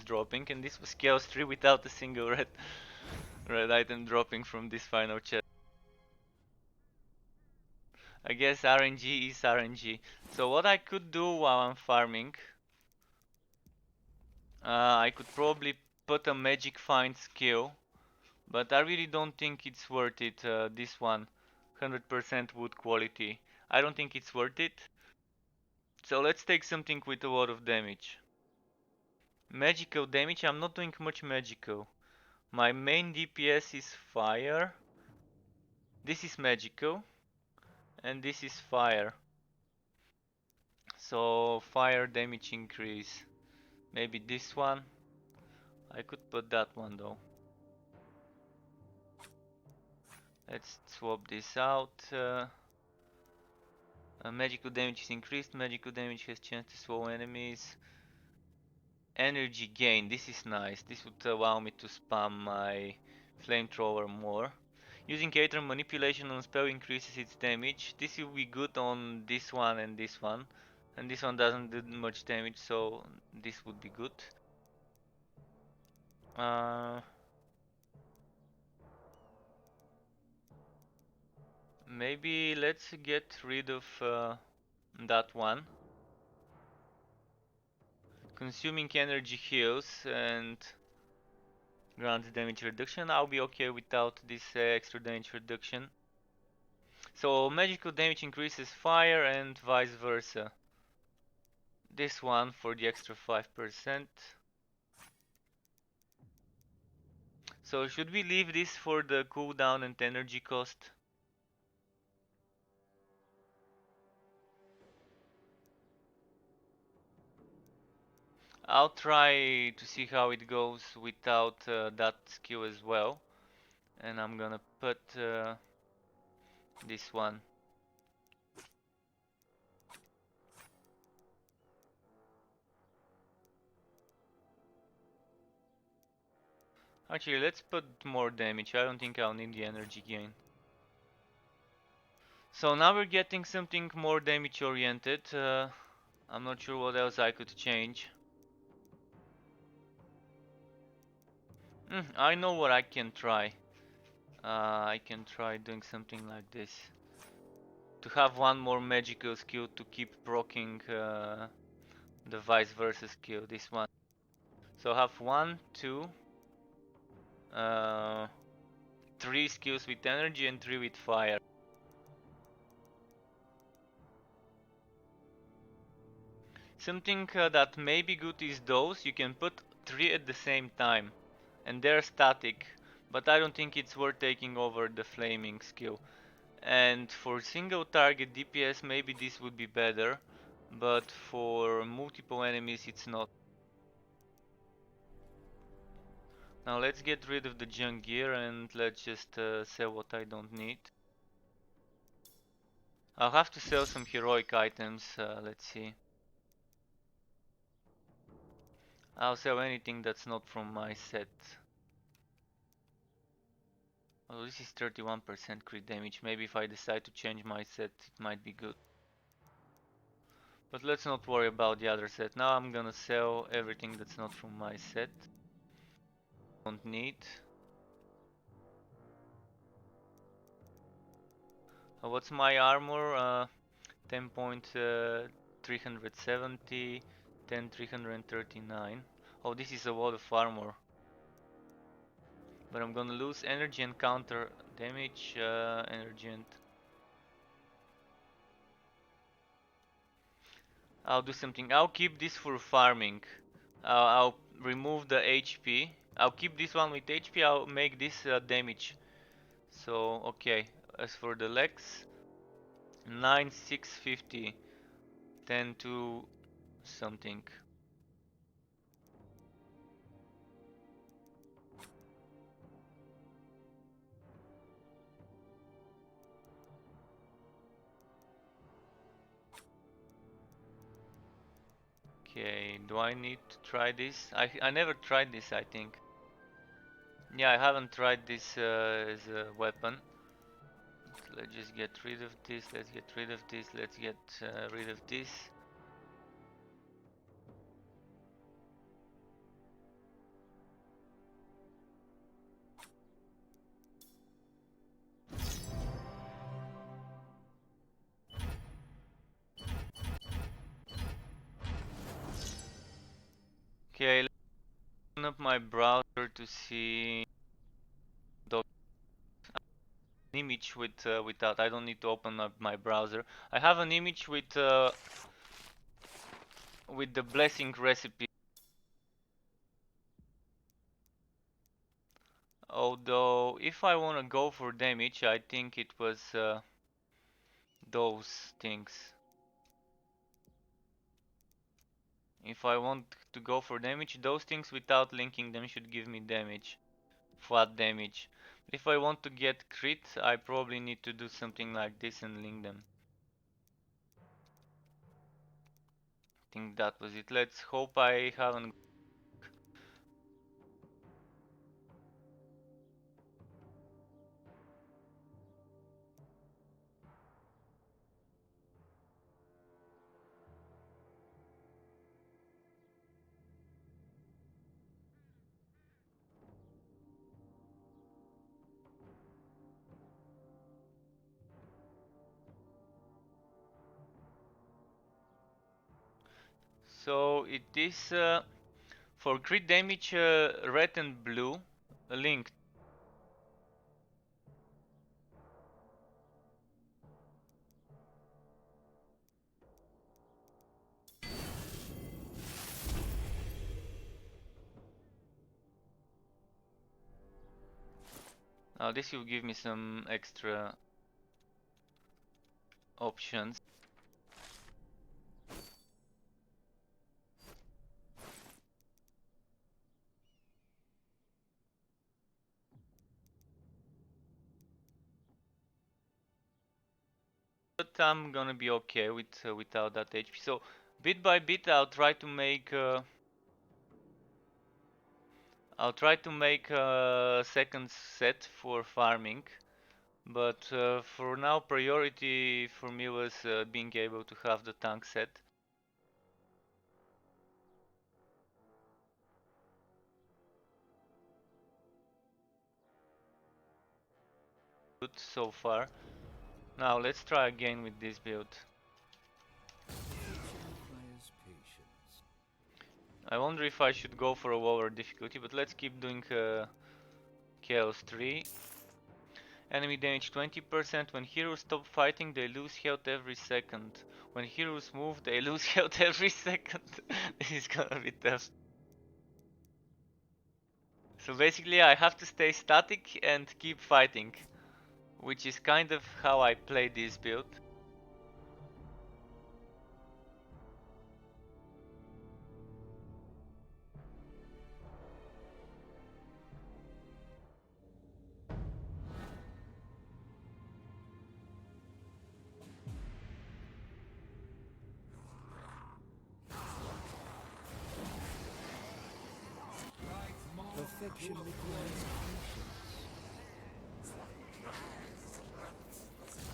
Dropping, and this was Chaos 3 without a single red item dropping from this final chest. I guess RNG is RNG. So what I could do while I'm farming, I could probably put a magic find skill, but I really don't think it's worth it. This one, 100% wood quality. I don't think it's worth it. So let's take something with a lot of damage. Magical damage, I'm not doing much magical. My main DPS is fire. This is magical. And this is fire. So fire damage increase. Maybe this one. I could put that one though. Let's swap this out. Magical damage is increased. Magical damage has chance to slow enemies. Energy gain. This is nice. This would allow me to spam my flamethrower more. Using Aether manipulation on spell increases its damage. This will be good on this one and this one. And this one doesn't do much damage, so this would be good. Maybe let's get rid of that one. Consuming energy heals and grants damage reduction. I'll be okay without this extra damage reduction. So magical damage increases fire and vice versa. This one for the extra 5%. So should we leave this for the cooldown and energy cost? I'll try to see how it goes without that skill as well. And I'm gonna put this one. Actually, let's put more damage. I don't think I'll need the energy gain. So now we're getting something more damage oriented. I'm not sure what else I could change. I know what I can try. I can try doing something like this. To have one more magical skill to keep proccing the vice versa skill, this one. So have 1, 2, 3 skills with energy and 3 with fire. Something that may be good is those. You can put 3 at the same time and they're static, but I don't think it's worth taking over the flaming skill. And for single target DPS maybe this would be better, but for multiple enemies it's not. Now let's get rid of the junk gear and let's just sell what I don't need. I'll have to sell some heroic items, let's see. I'll sell anything that's not from my set. Oh, this is 31% crit damage. Maybe if I decide to change my set, it might be good. But let's not worry about the other set. Now I'm gonna sell everything that's not from my set. Don't need. What's my armor? 10.370, 10.339. Oh, this is a lot of armor. But I'm gonna lose energy and counter damage, energy and... I'll do something. I'll keep this for farming. I'll remove the HP. I'll keep this one with HP. I'll make this damage. So, okay. As for the legs, 9, 6, 50, 10 to something. Okay, do I need to try this? I never tried this, I think. Yeah, I haven't tried this as a weapon. Let's just get rid of this, let's get rid of this, let's get rid of this. Okay, let's open up my browser to see an image with without. I don't need to open up my browser. I have an image with the blessing recipe. Although, if I want to go for damage, I think it was those things. If I want to go for damage, those things without linking them should give me damage. Flat damage. If I want to get crit, I probably need to do something like this and link them. I think that was it. Let's hope I haven't. So it is for crit damage, red and blue linked. Now this will give me some extra options. But I'm gonna be okay with without that HP. So bit by bit, I'll try to make a second set for farming. But for now, priority for me was being able to have the tank set. Good so far. Now let's try again with this build. I wonder if I should go for a lower difficulty, but let's keep doing Chaos 3. Enemy damage 20%. When heroes stop fighting, they lose health every second. When heroes move, they lose health every second. This is gonna be tough. So basically I have to stay static and keep fighting, which is kind of how I play this build. Perfection requires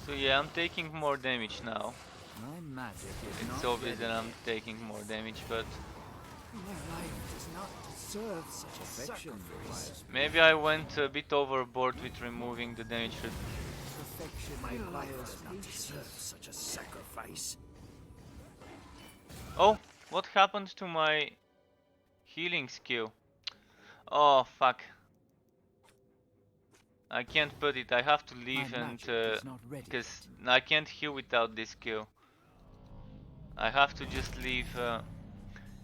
So yeah, I'm taking more damage now. my magic is It's not obvious ready. that I'm taking more damage, but My life does not deserve such a sacrifice. maybe I went a bit overboard with removing the damage. Perfection requires not deserve such a sacrifice. Oh, what happened to my healing skill? Oh, fuck. I can't put it. I have to leave and because I can't heal without this skill. I have to just leave.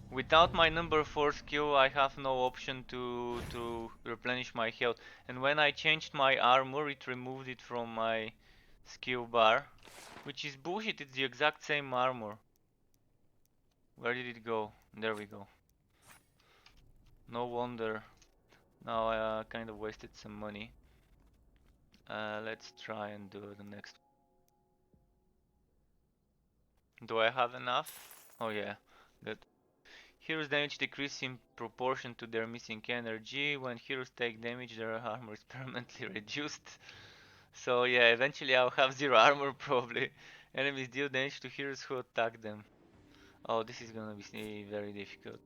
Without my number 4 skill, I have no option to replenish my health. And when I changed my armor, it removed it from my skill bar, which is bullshit. It's the exact same armor. Where did it go? There we go. No wonder. Now I kind of wasted some money. Let's try and do the next. Do I have enough? Oh yeah, good. Heroes damage decrease in proportion to their missing energy. When heroes take damage, their armor is permanently reduced. So yeah, eventually I'll have 0 armor probably. Enemies deal damage to heroes who attack them. Oh, this is gonna be very difficult.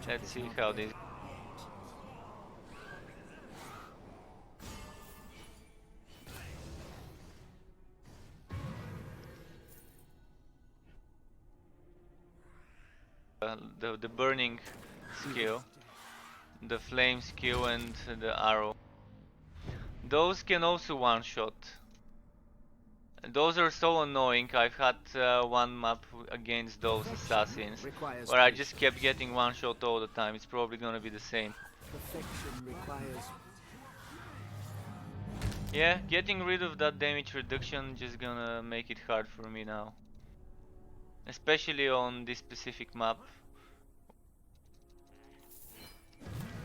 Let's see how this. The burning skill, the flame skill, and the arrow. Those can also one-shot. Those are so annoying. I've had one map against those assassins where I just kept getting one-shot all the time. It's probably gonna be the same. Yeah, getting rid of that damage reduction just gonna make it hard for me now. Especially on this specific map.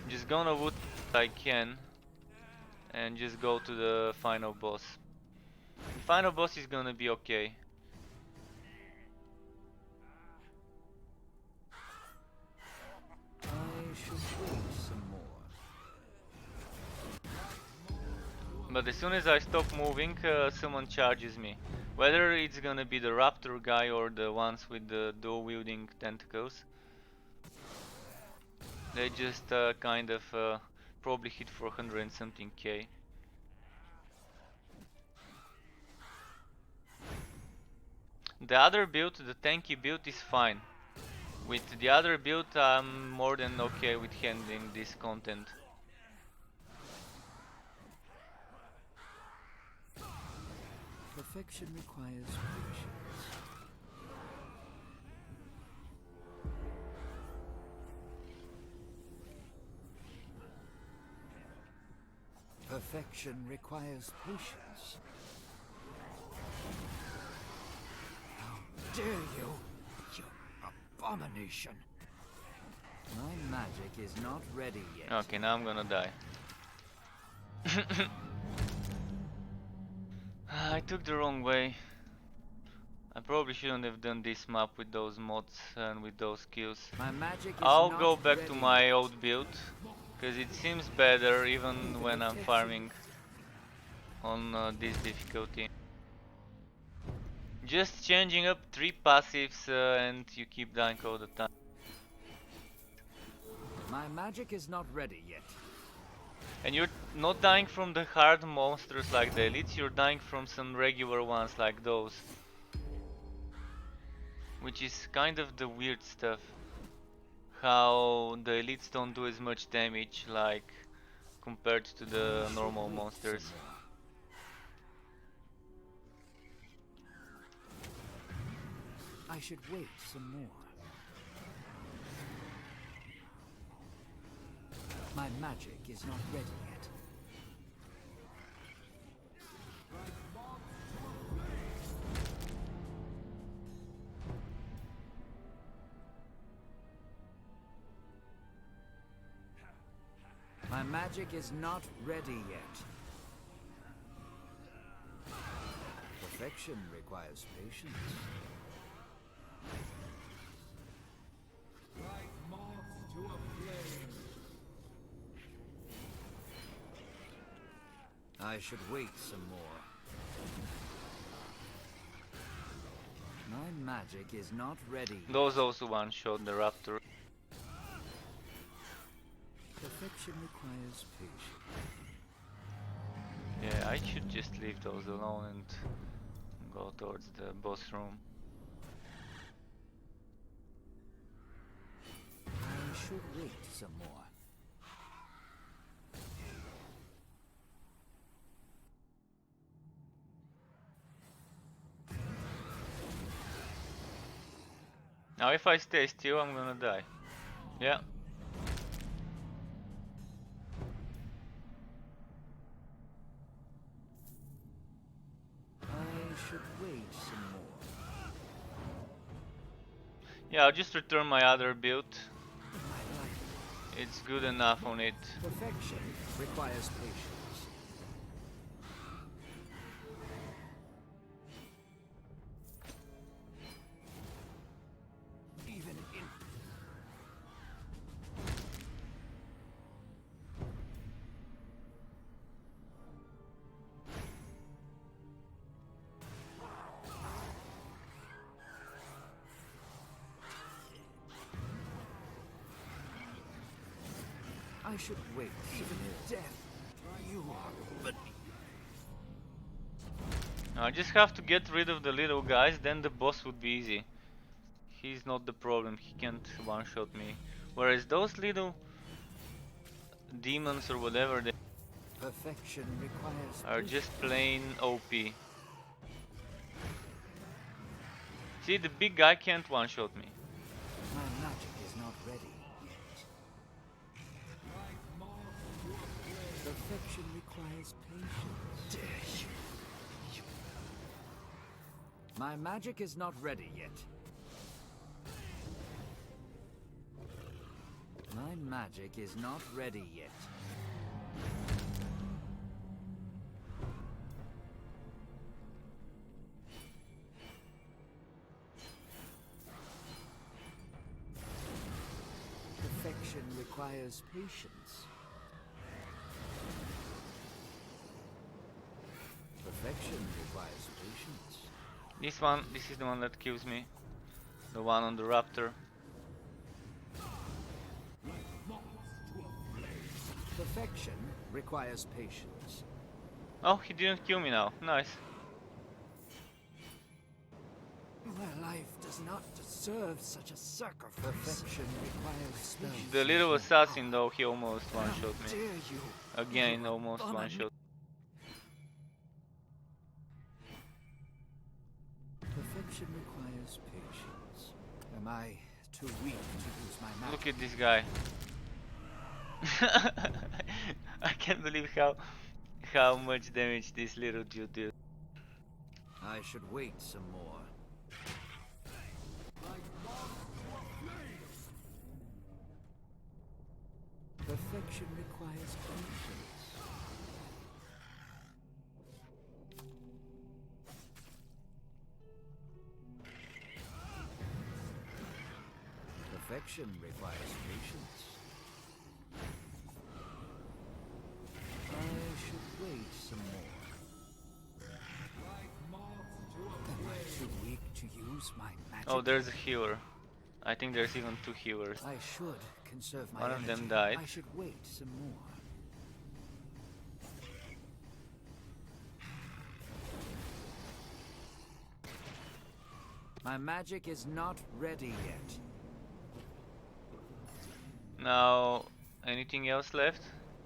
Just gonna wood what I can and just go to the final boss. The final boss is gonna be okay. But as soon as I stop moving, someone charges me. Whether it's gonna be the raptor guy or the ones with the dual wielding tentacles. They just kind of probably hit for 100 and something K. The other build, the tanky build, is fine. With the other build, I'm more than okay with handling this content. Perfection requires patience. Perfection requires patience. How dare you, you abomination! My magic is not ready yet. Okay, now I'm gonna die. I took the wrong way. I probably shouldn't have done this map with those mods and with those skills. I'll go back to my old build, because it seems better even when I'm farming on this difficulty. Just changing up 3 passives and you keep dying all the time. My magic is not ready yet. And you're not dying from the hard monsters like the elites, you're dying from some regular ones like those. Which is kind of the weird stuff. How the elites don't do as much damage like compared to the normal monsters. I should wait some more. My magic is not ready yet. My magic is not ready yet. Perfection requires patience. Like moths to a flame. I should wait some more. My magic is not ready yet. Those also one-shot the raptor. Perfection Perfection requires patience. Yeah, I should just leave those alone and go towards the boss room. I should wait some more. Now if I stay still, I'm gonna die. Yeah. I should wait some more. Yeah, I'll just return my other build. My life. It's good enough on it. Perfection requires patience. Even in I should wait. Even in death, you are but I just have to get rid of the little guys, then the boss would be easy. He's not the problem, he can't one-shot me. Whereas those little demons or whatever, they perfection requires are patience. just plain OP. See, the big guy can't one-shot me. My magic is not ready yet. Perfection requires patience. Dare you? My magic is not ready yet. My magic is not ready yet. Perfection requires patience. Perfection requires patience. This is the one that kills me. The one on the raptor. Perfection requires patience. Oh, he didn't kill me now. Nice. My life does not deserve such a sacrifice. Perfection requires patience. The little assassin though, he almost one-shot How me. dare you? Again, You almost abomination. one-shot. Perfection requires patience. Am I too weak to use my magic? Look at this guy. I can't believe how much damage this little dude did. I should wait some more. Perfection requires patience. Perfection requires patience. I should wait some more. Am I too weak to use my magic? Oh, there's a healer. I think there's even two healers. I should conserve my One of energy. them died. I should wait some more. My magic is not ready yet. Now, anything else left?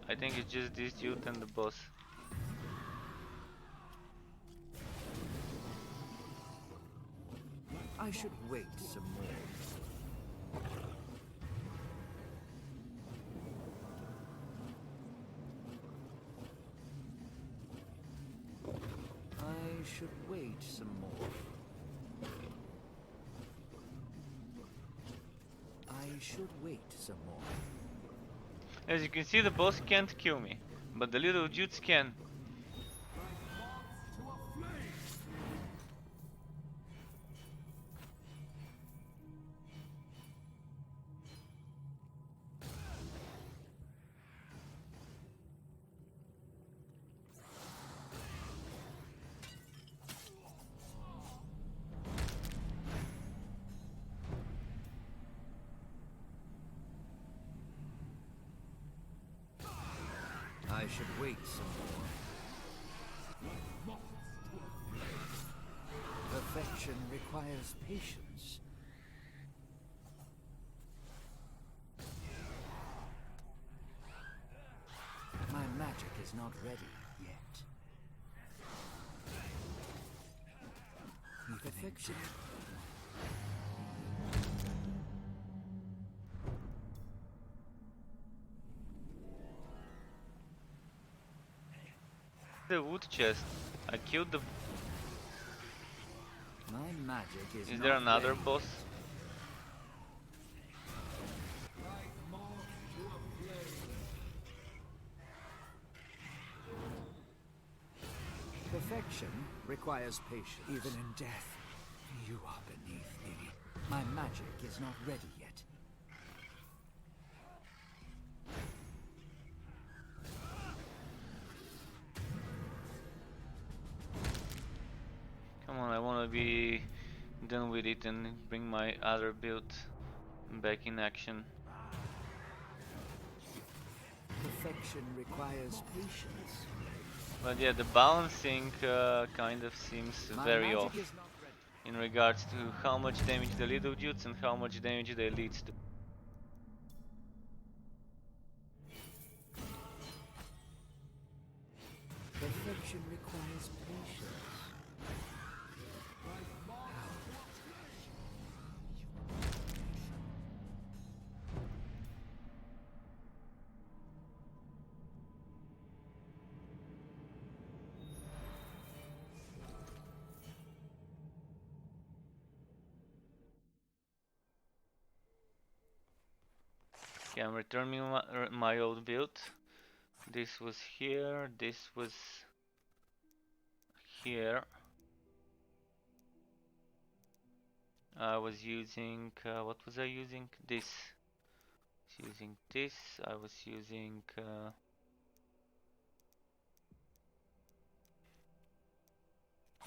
I think it's just this dude and the boss. I should wait some more. I should wait some more. I should wait some more. As you can see, the boss can't kill me, but the little dudes can. should wait some more. Perfection requires patience. My magic is not ready yet. Perfection. The wood chest. I killed the... My magic is there not another ready boss? yet. Perfection requires patience. Even in death, you are beneath me. My magic is not ready yet. Come on, I wanna be done with it and bring my other build back in action. Perfection requires patience. But yeah, the balancing kind of seems very off in regards to how much damage the little dudes and how much damage the elites do. Perfection requires patience. Okay, I'm returning my old build. This was here, this was here. I was using, what was I using? This. I was using this, I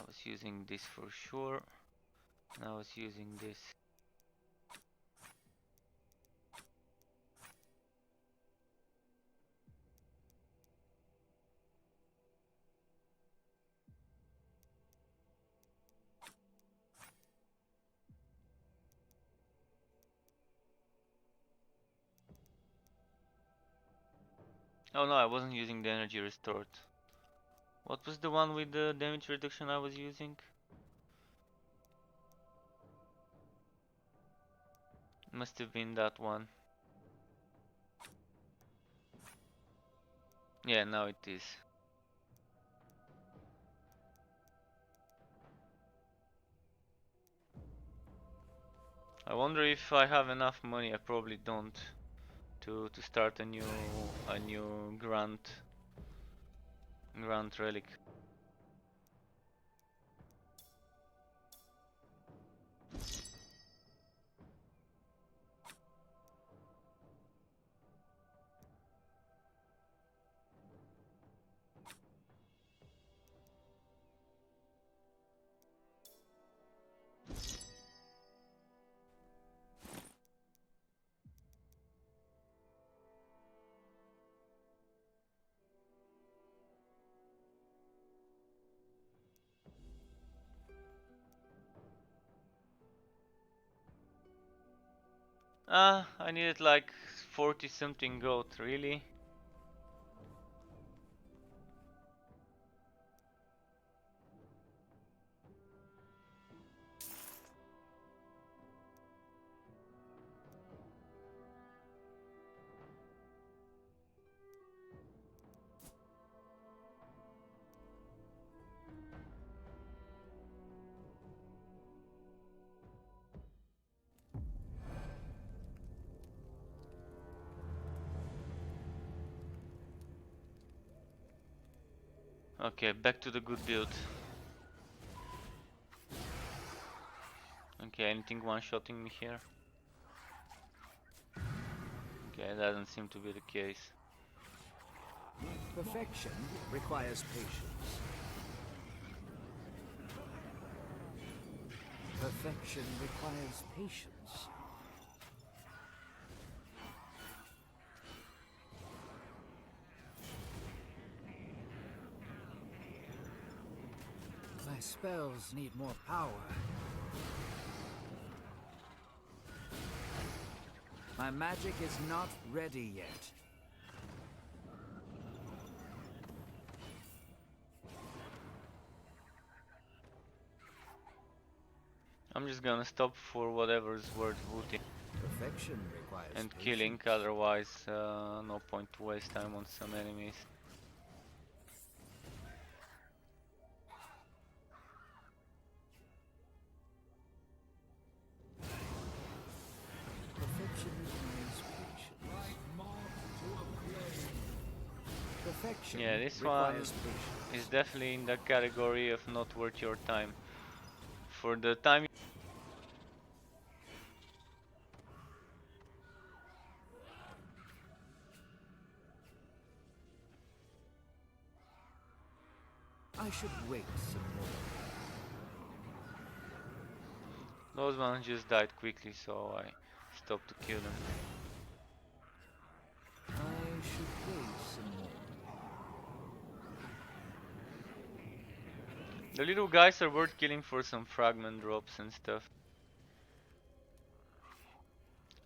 was using this for sure, and I was using this. Oh no, I wasn't using the energy restored. What was the one with the damage reduction I was using? Must have been that one. Yeah, now it is. I wonder if I have enough money. I probably don't to start a new Grand relic. I needed like 40 something gold, really? Okay, back to the good build. Okay, anything one-shotting me here? Okay, that doesn't seem to be the case. Perfection requires patience. Perfection requires patience. spells need more power. My magic is not ready yet. I'm just gonna stop for whatever's worth looting Perfection requires and patience. killing, otherwise no point to waste time on some enemies. Perfection requires patience. Perfection Yeah, this one requires patience. is definitely in the category of not worth your time. For the time I should wait some more. those ones just died quickly, so I stopped to kill them. I should wait some more. The little guys are worth killing for some fragment drops and stuff.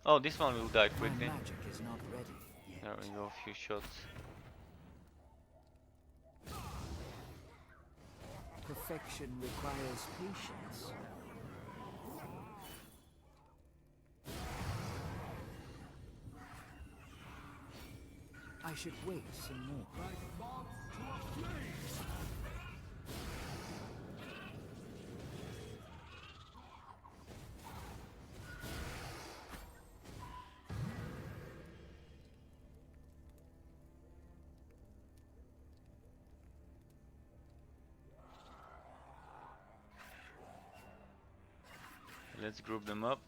Oh, this one will die My quickly. magic is not ready yet. There we go, a few shots. Perfection requires patience. I should wait some more. Let's group them up.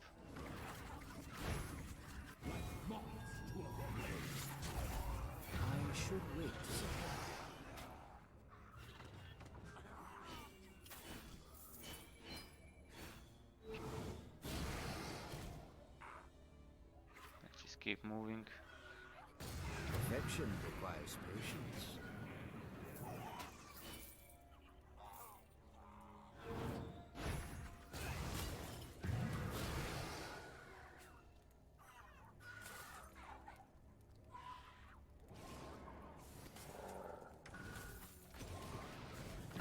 I should wait some more. Let's just keep moving. Perfection requires patience.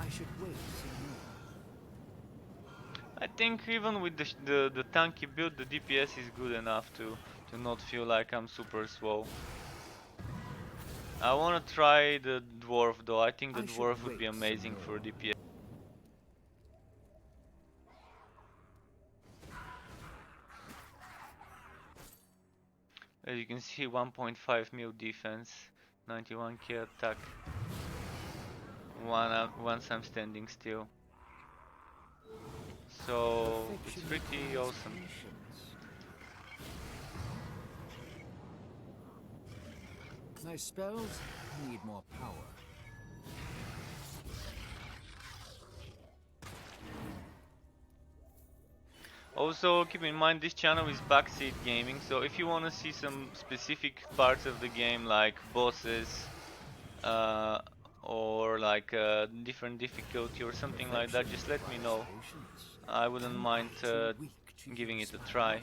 I should wait some more. I think even with the tanky build, the DPS is good enough to not feel like I'm super slow. I wanna try the dwarf though. I think the dwarf would be amazing for DPS. As you can see, 1.5 mil defense, 91k attack. Once I'm standing still. So it's pretty awesome. My spells need more power. Also, keep in mind this channel is backseat gaming, so if you want to see some specific parts of the game like bosses or like different difficulty or something like that, just let me know. I wouldn't mind giving it a try.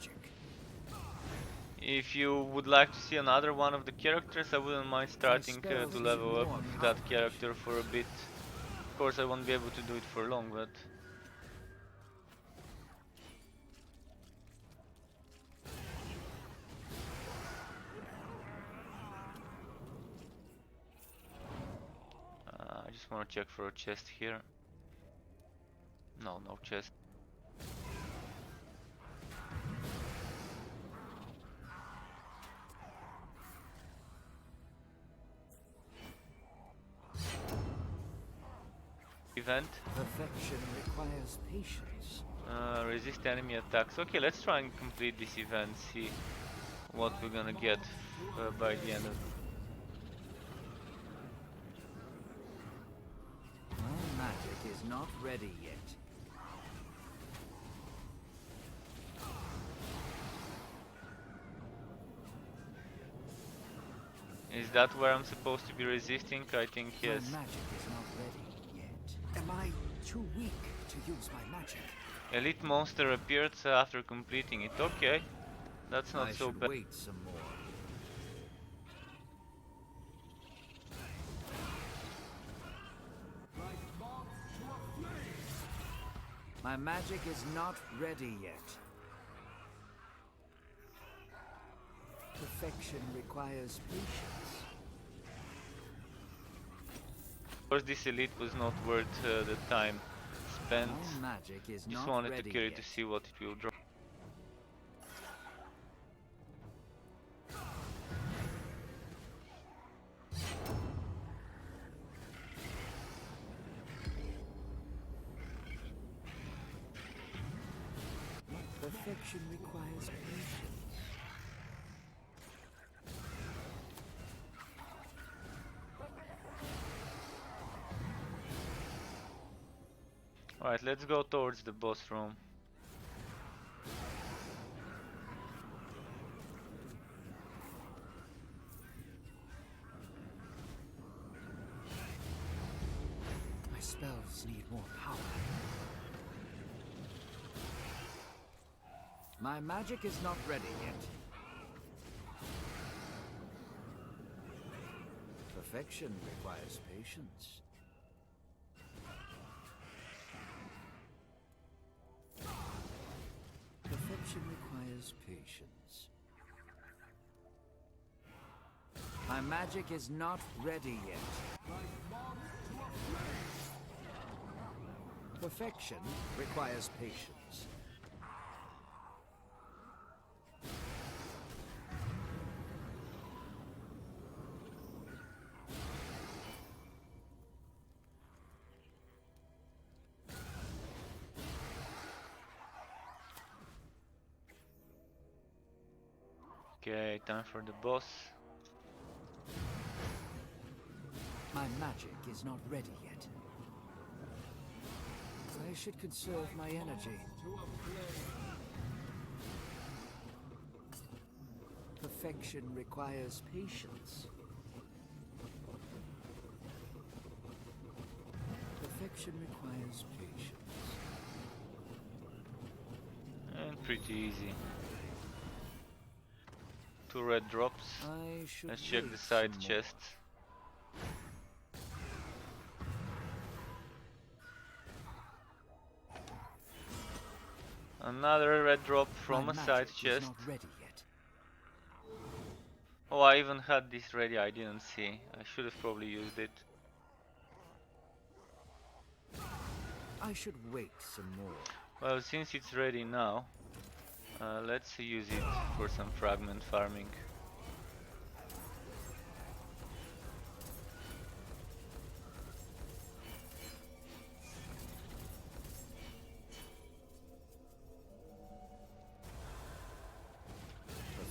If you would like to see another one of the characters, I wouldn't mind starting to level up that character for a bit. Of course, I won't be able to do it for long, but... I just want to check for a chest here. No, no chest. Event. Perfection requires patience. Resist enemy attacks. Okay, let's try and complete this event, see what we're gonna get by the end of it. My magic is not ready yet. Is that where I'm supposed to be resisting? I think yes. My magic is not ready yet. Am I too weak to use my magic. Elite monster appeared after completing it. Okay, that's not so bad. I should wait some more. My magic is not ready yet. Perfection requires patience. Of course, this elite was not worth the time spent. My magic is Just not wanted to ready kill it yet. to see what it will drop. Perfection requires patience. Alright, let's go towards the boss room. My spells need more power. My magic is not ready yet. Perfection requires patience. Perfection requires patience. My magic is not ready yet. Perfection requires patience. Okay, time for the boss. My magic is not ready yet. I should conserve my energy. Perfection requires patience. Perfection requires patience. And pretty easy. 2 red drops. Let's check the side chests. Another red drop from a side chest. Oh, I even had this ready, I didn't see. I should have probably used it. I should wait some more. Well, since it's ready now, let's use it for some fragment farming.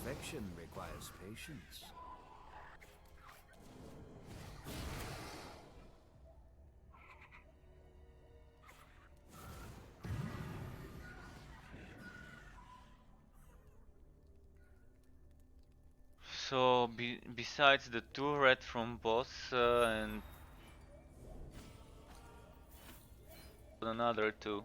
Perfection requires patience. So, besides the 2 red from boss and another 2.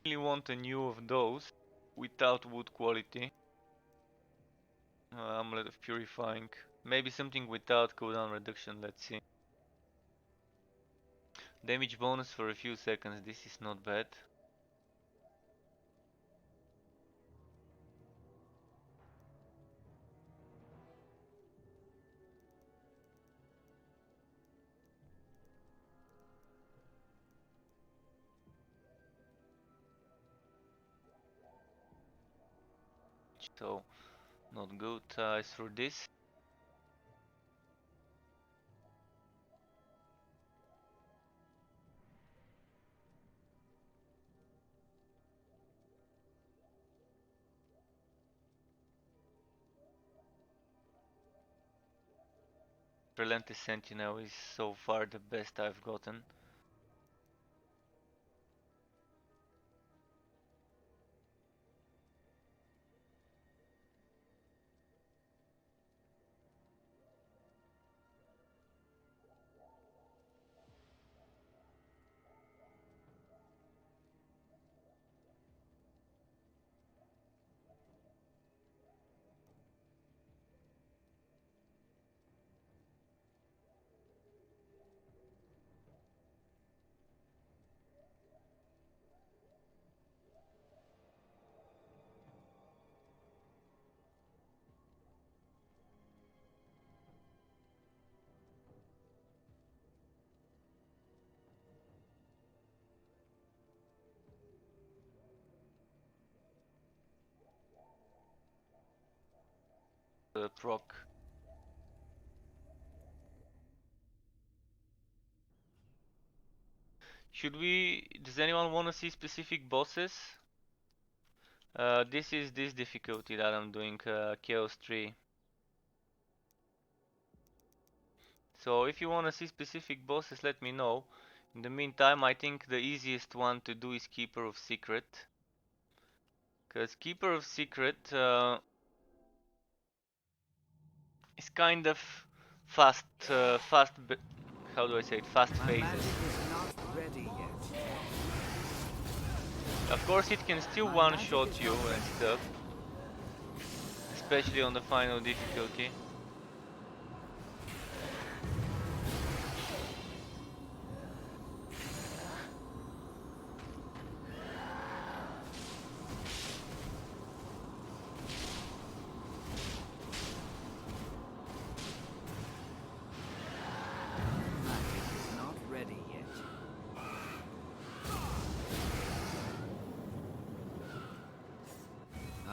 Really want a new of those without wood quality. Amulet of Purifying. Maybe something without cooldown reduction, let's see. Damage bonus for a few seconds, this is not bad. So, not good. As for this, Relentless Sentinel is so far the best I've gotten. Proc. Does anyone want to see specific bosses? This is this difficulty that I'm doing, Chaos 3. So if you want to see specific bosses, let me know. In the meantime, I think the easiest one to do is Keeper of Secret. Because Keeper of Secret is kind of fast, how do I say it? Fast phases. Of course, it can still one-shot you and stuff, especially on the final difficulty.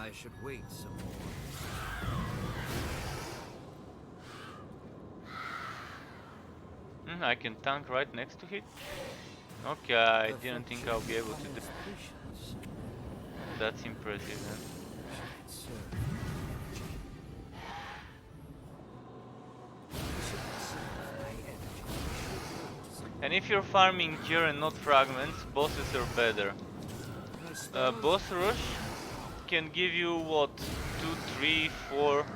I should wait some more. I can tank right next to it. Okay, I didn't think I'll be able to do. That's impressive, then. And if you're farming gear and not fragments, bosses are better. Boss rush can give you what, 2, 3, 4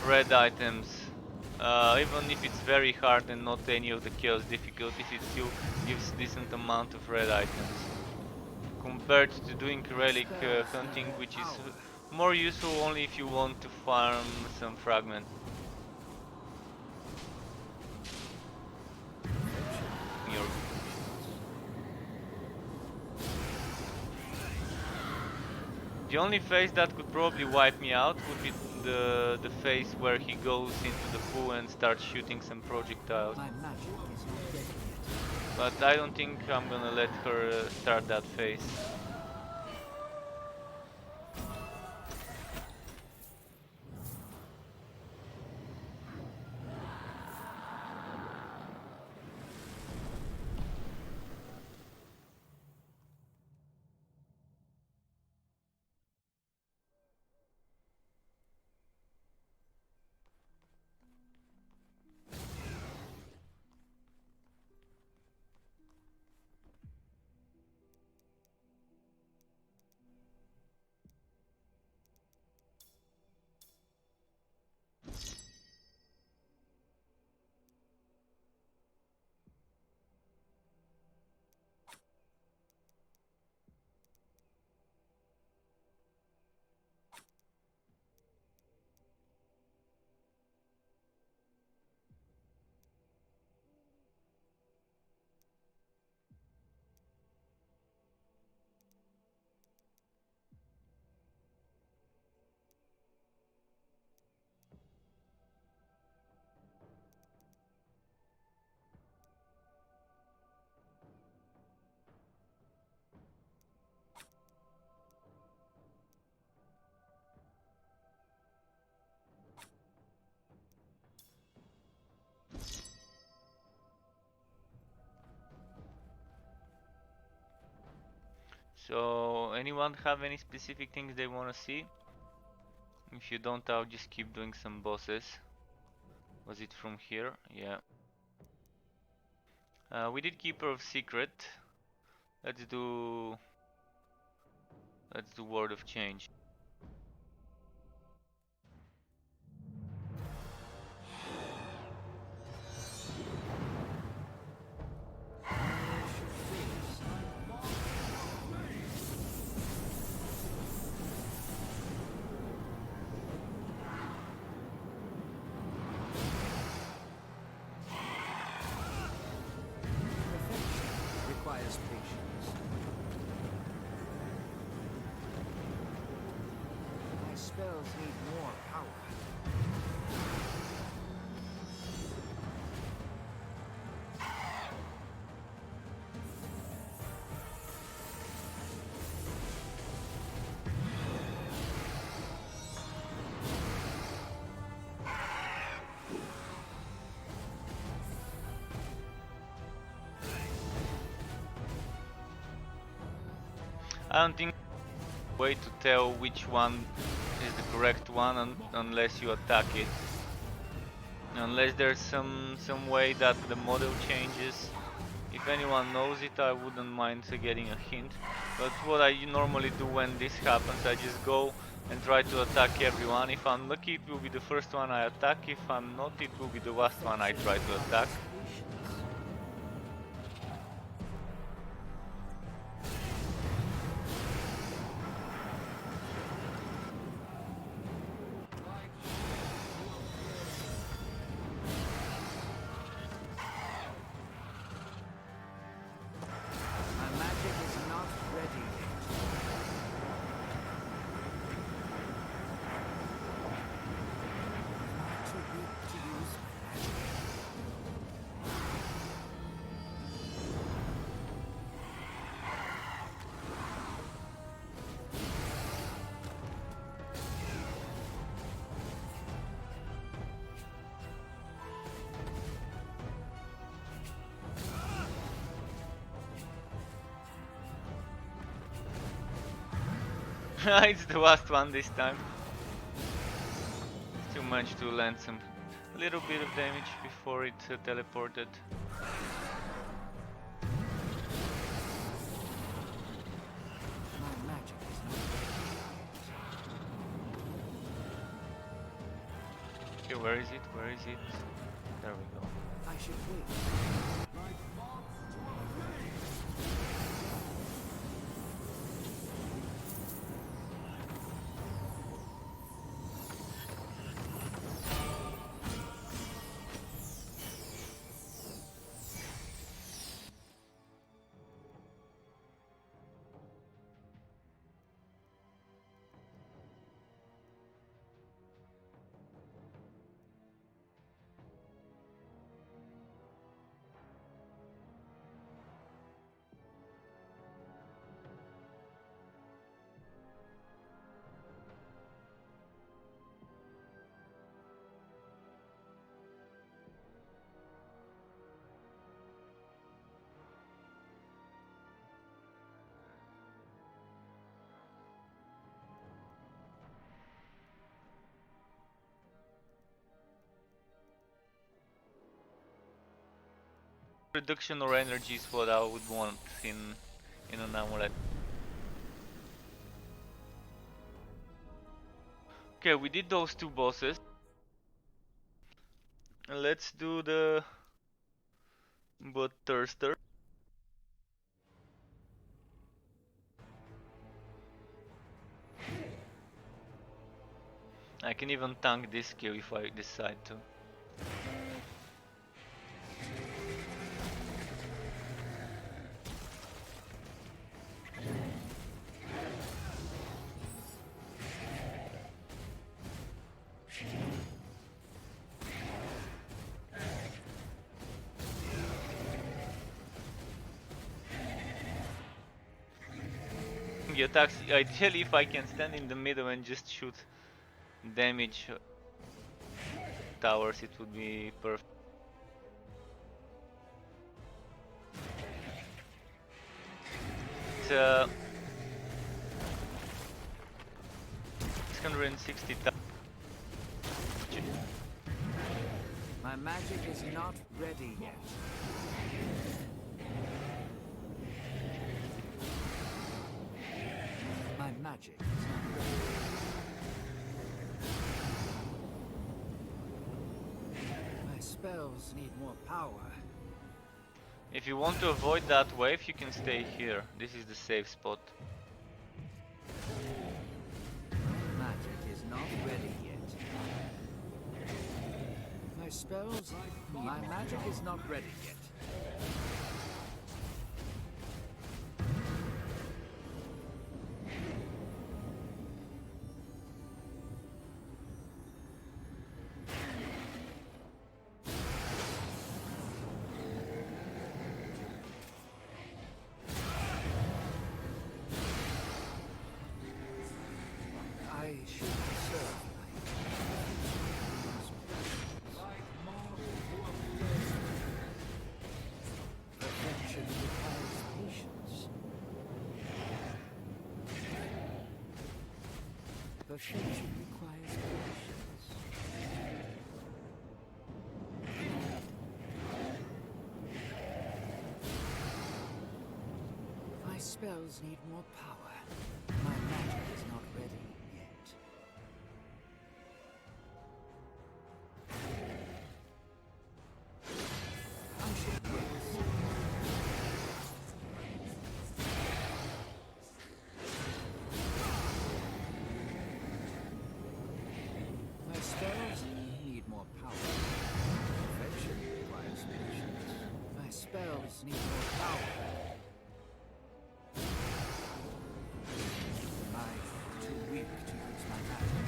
red items. Even if it's very hard and not any of the chaos difficulties, it still gives decent amount of red items. Compared to doing relic hunting, which is more useful only if you want to farm some fragments. The only phase that could probably wipe me out would be the phase where he goes into the pool and starts shooting some projectiles. But I don't think I'm gonna let her start that phase. So, anyone have any specific things they want to see? If you don't, I'll just keep doing some bosses. Was it from here? Yeah. We did Keeper of Secret. Let's do Word of Change. Requires patience. My spells need more power. I don't think there's a way to tell which one is the correct one unless you attack it. Unless there's some way that the model changes. If anyone knows it, I wouldn't mind getting a hint. But what I normally do when this happens, I just go and try to attack everyone. If I'm lucky, it will be the first one I attack. If I'm not, it will be the last one I try to attack. It's the last one this time. Too much to land some little bit of damage before it teleported. Okay, where is it? Where is it? There we go. I should wait. Reduction or energy is what I would want in an amulet. Okay, we did those two bosses. Let's do the Bloodthirster. I can even tank this skill if I decide to. The attacks, ideally if I can stand in the middle and just shoot damage towers, it would be perfect. It's 660,000. magic is not ready yet. My magic is not ready. My spells need more power. If you want to avoid that wave, you can stay here. This is the safe spot. My magic is not ready yet. My spells... My magic is not ready yet. I should serve perfection requires patience. Perfection requires patience. My spells need more power. My magic is not ready yet. I should rest. My spells need more power. Perfection requires patience. My spells need more power. Am I too weak to use my magic?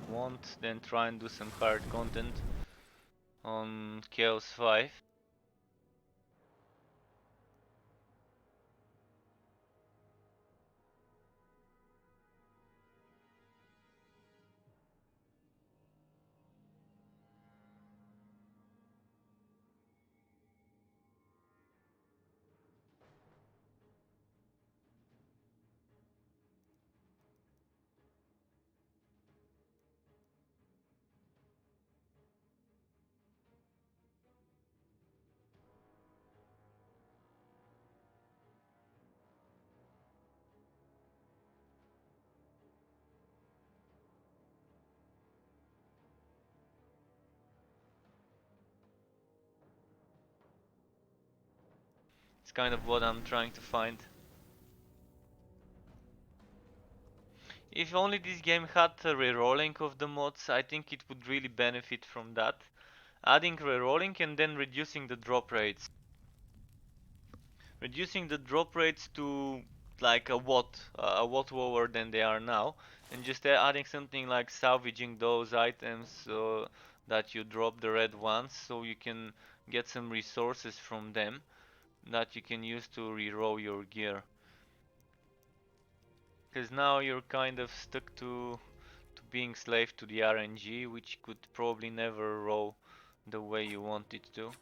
Want, then try and do some hard content on Chaos 5. It's kind of what I'm trying to find. If only this game had a rerolling of the mods, I think it would really benefit from that. Adding rerolling and then reducing the drop rates. Reducing the drop rates to like a watt lower than they are now, and just adding something like salvaging those items so that you drop the red ones, so you can get some resources from them that you can use to reroll your gear. Because now you're kind of stuck to being slave to the RNG, which could probably never roll the way you want it to.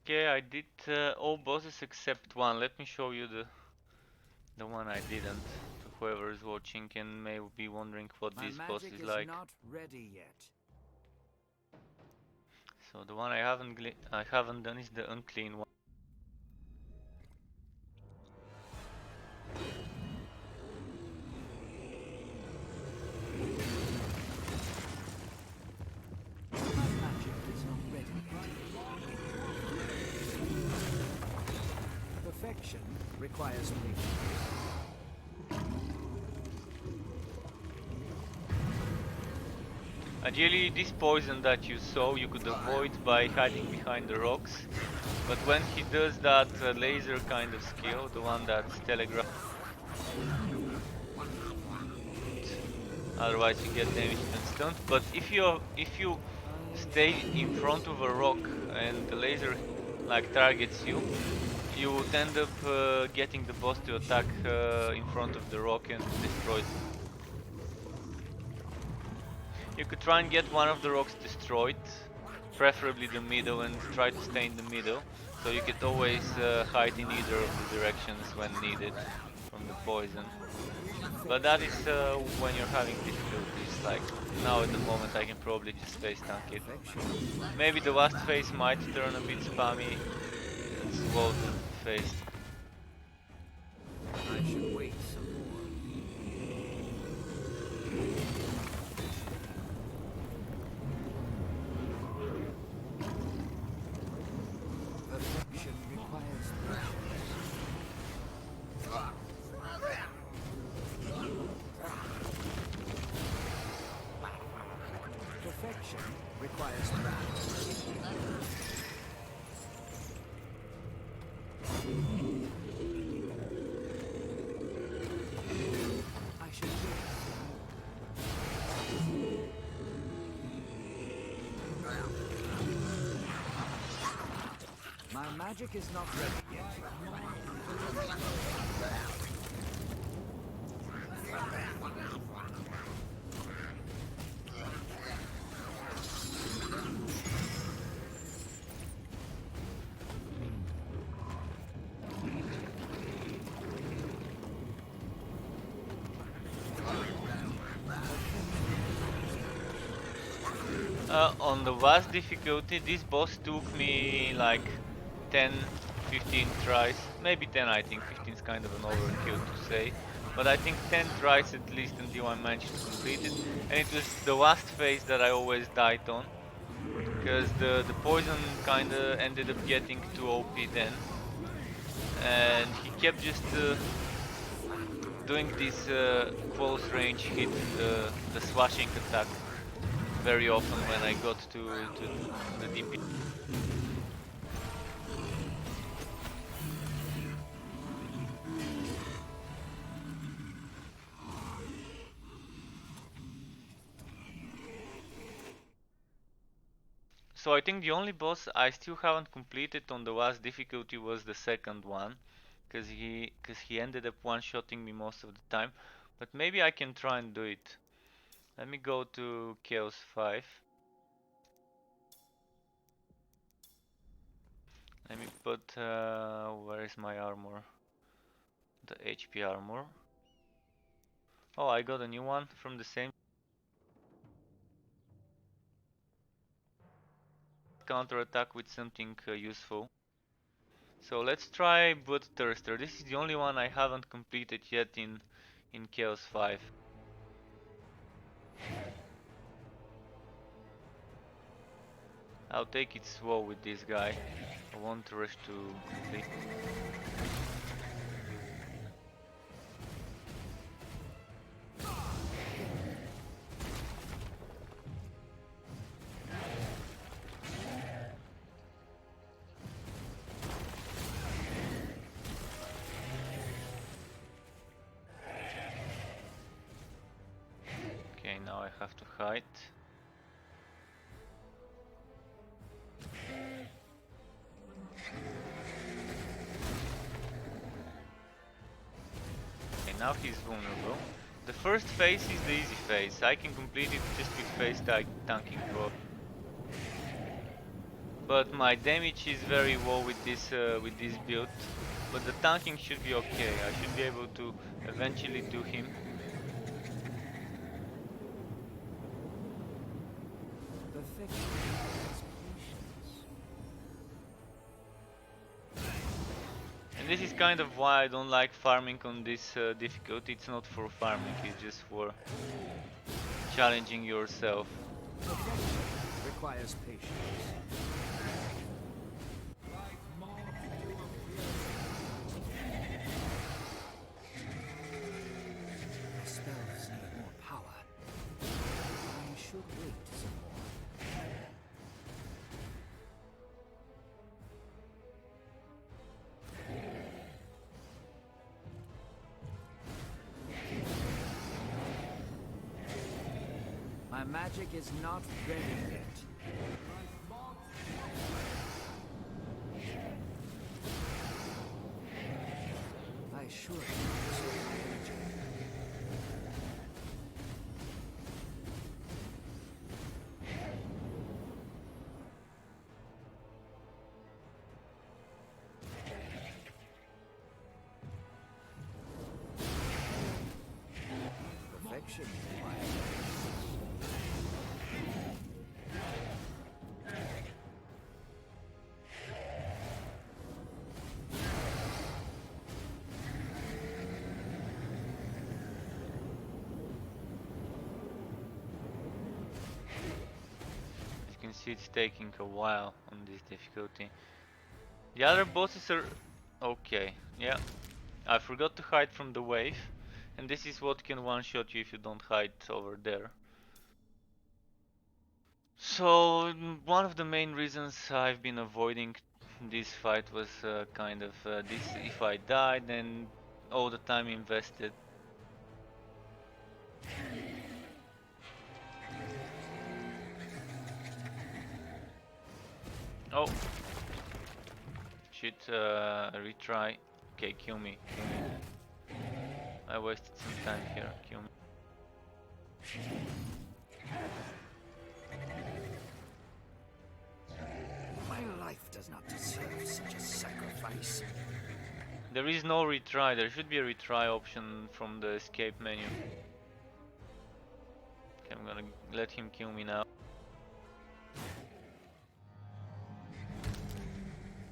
Okay, I did all bosses except one. Let me show you the one I didn't. To whoever is watching and may be wondering what My this boss magic is is like. not ready yet. So the one I haven't done is the unclean one. Perfection requires patience. Ideally, this poison that you saw you could avoid by hiding behind the rocks, but when he does that laser kind of skill, the one that's telegraphed, otherwise you get damaged and stunned. But if you stay in front of a rock and the laser like targets you, you would end up getting the boss to attack in front of the rock and destroy. You could try and get one of the rocks destroyed, preferably the middle, and try to stay in the middle, so you could always hide in either of the directions when needed from the poison. But that is when you're having difficulties, like now at the moment I can probably just face tank it. Maybe the last phase might turn a bit spammy and slow the phase. I should wait some more. Perfection requires patience. Perfection requires practice. I should wait. My magic is not ready yet. On the last difficulty, this boss took me like 10, 15 tries, maybe 10 I think, 15 is kind of an overkill to say, but I think 10 tries at least until I managed to complete it, and it was the last phase that I always died on, because the poison kinda ended up getting too OP then, and he kept just doing this close range hit, the slashing attack very often when I got to the DP. So I think the only boss I still haven't completed on the last difficulty was the second one, cause he ended up one-shotting me most of the time. But maybe I can try and do it. Let me go to Chaos 5. Let me put where is my armor? The HP armor. Oh, I got a new one from the same counter attack with something useful. So let's try Bloodthirster. This is the only one I haven't completed yet in Chaos 5. I'll take it slow with this guy. I won't rush to complete. Okay, now I have to hide. Okay, now he's vulnerable. The first phase is the easy phase. I can complete it just with phase tanking bro. But my damage is very low with this build. But the tanking should be okay. I should be able to eventually do him. Perfection requires patience. And this is kind of why I don't like farming on this difficulty. It's not for farming, it's just for challenging yourself. Perfection requires patience. magic is not ready yet. I assure you, conserve my energy. Perfection. You can see it's taking a while on this difficulty. The other bosses are okay. Yeah, I forgot to hide from the wave, and this is what can one-shot you if you don't hide over there. So one of the main reasons I've been avoiding this fight was kind of this: if I die, then all the time invested. Oh shit! Retry. Okay, kill me. Kill me. I wasted some time here. Kill me. My life does not deserve such a sacrifice. There is no retry. There should be a retry option from the escape menu. Okay, I'm gonna let him kill me now.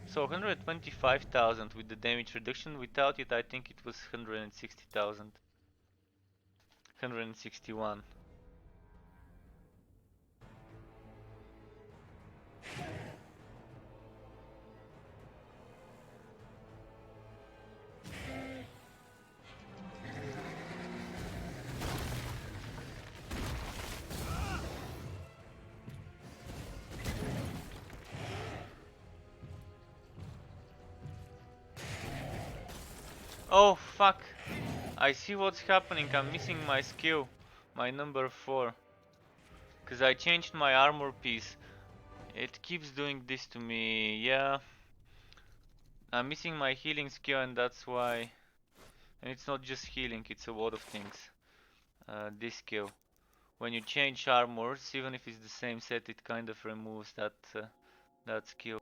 So 125,000 with the damage reduction. Without it, I think it was 160,000. 161. Oh fuck! I see what's happening. I'm missing my skill, my number 4. Cause I changed my armor piece. It keeps doing this to me. Yeah. I'm missing my healing skill, and that's why. And it's not just healing, it's a lot of things. This skill. When you change armors, even if it's the same set, it kind of removes that skill.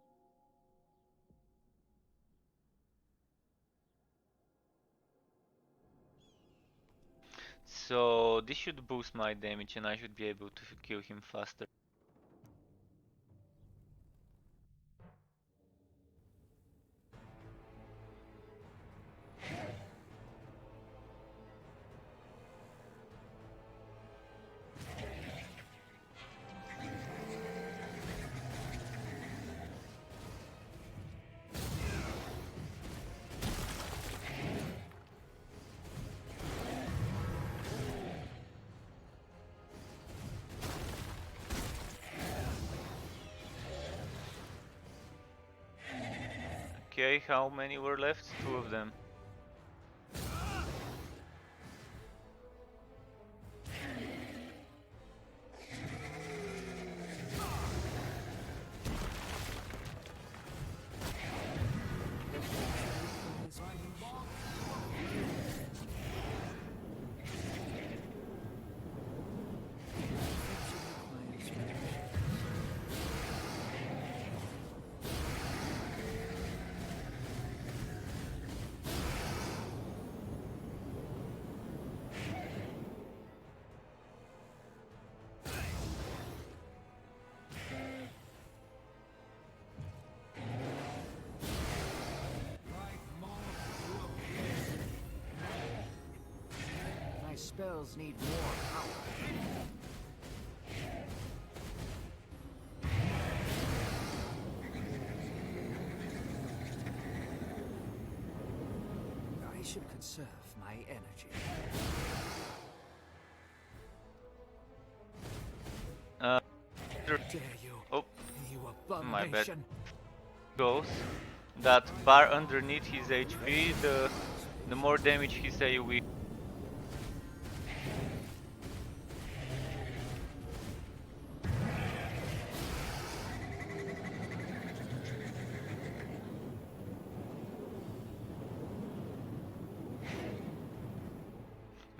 So this should boost my damage, and I should be able to kill him faster. Okay, how many were left? 2 of them. My spells need more power. I should conserve my energy. Dare you? Oh, You my bad. abomination! Goes that bar underneath his HP, the more damage his AoE.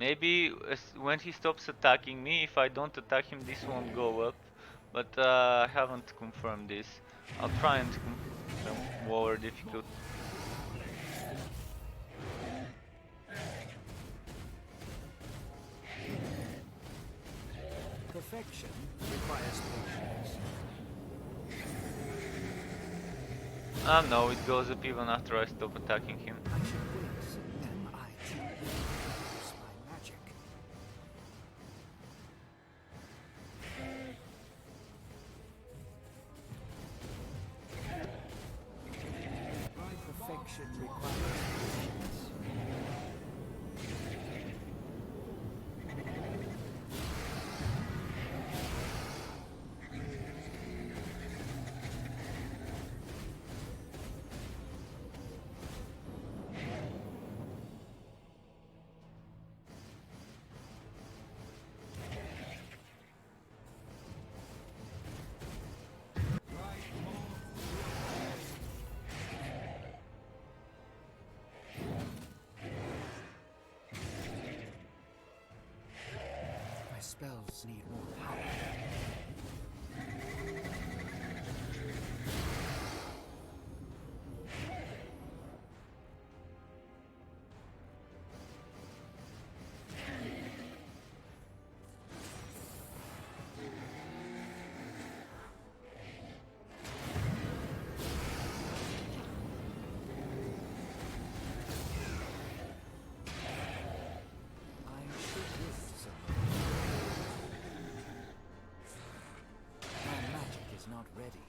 Maybe when he stops attacking me, if I don't attack him, this won't go up. But I haven't confirmed this. I'll try and lower difficulty. Perfection requires patience. No, it goes up even after I stop attacking him. I should wait, then I too use my magic. Perfection requires patience. My spells need more power. I should wait some more. My magic is not ready.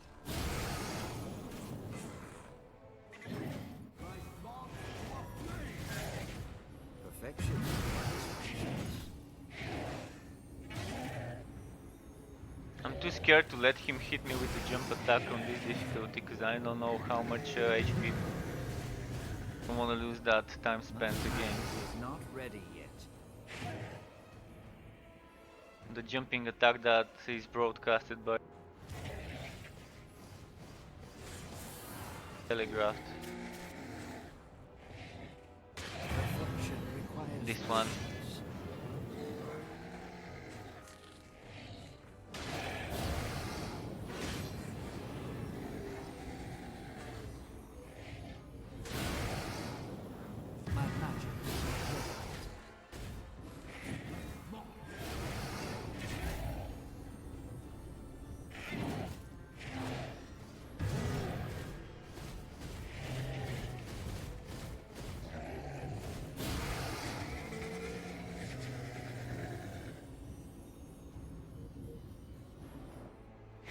Perfection requires patience. I'm too scared to let him hit me with the jump attack on this difficulty because I don't know how much HP. I don't want to lose that time spent again. Is not ready yet. The jumping attack that is broadcasted by telegraphed. Perfection requires This one. patience. My magic is not ready yet.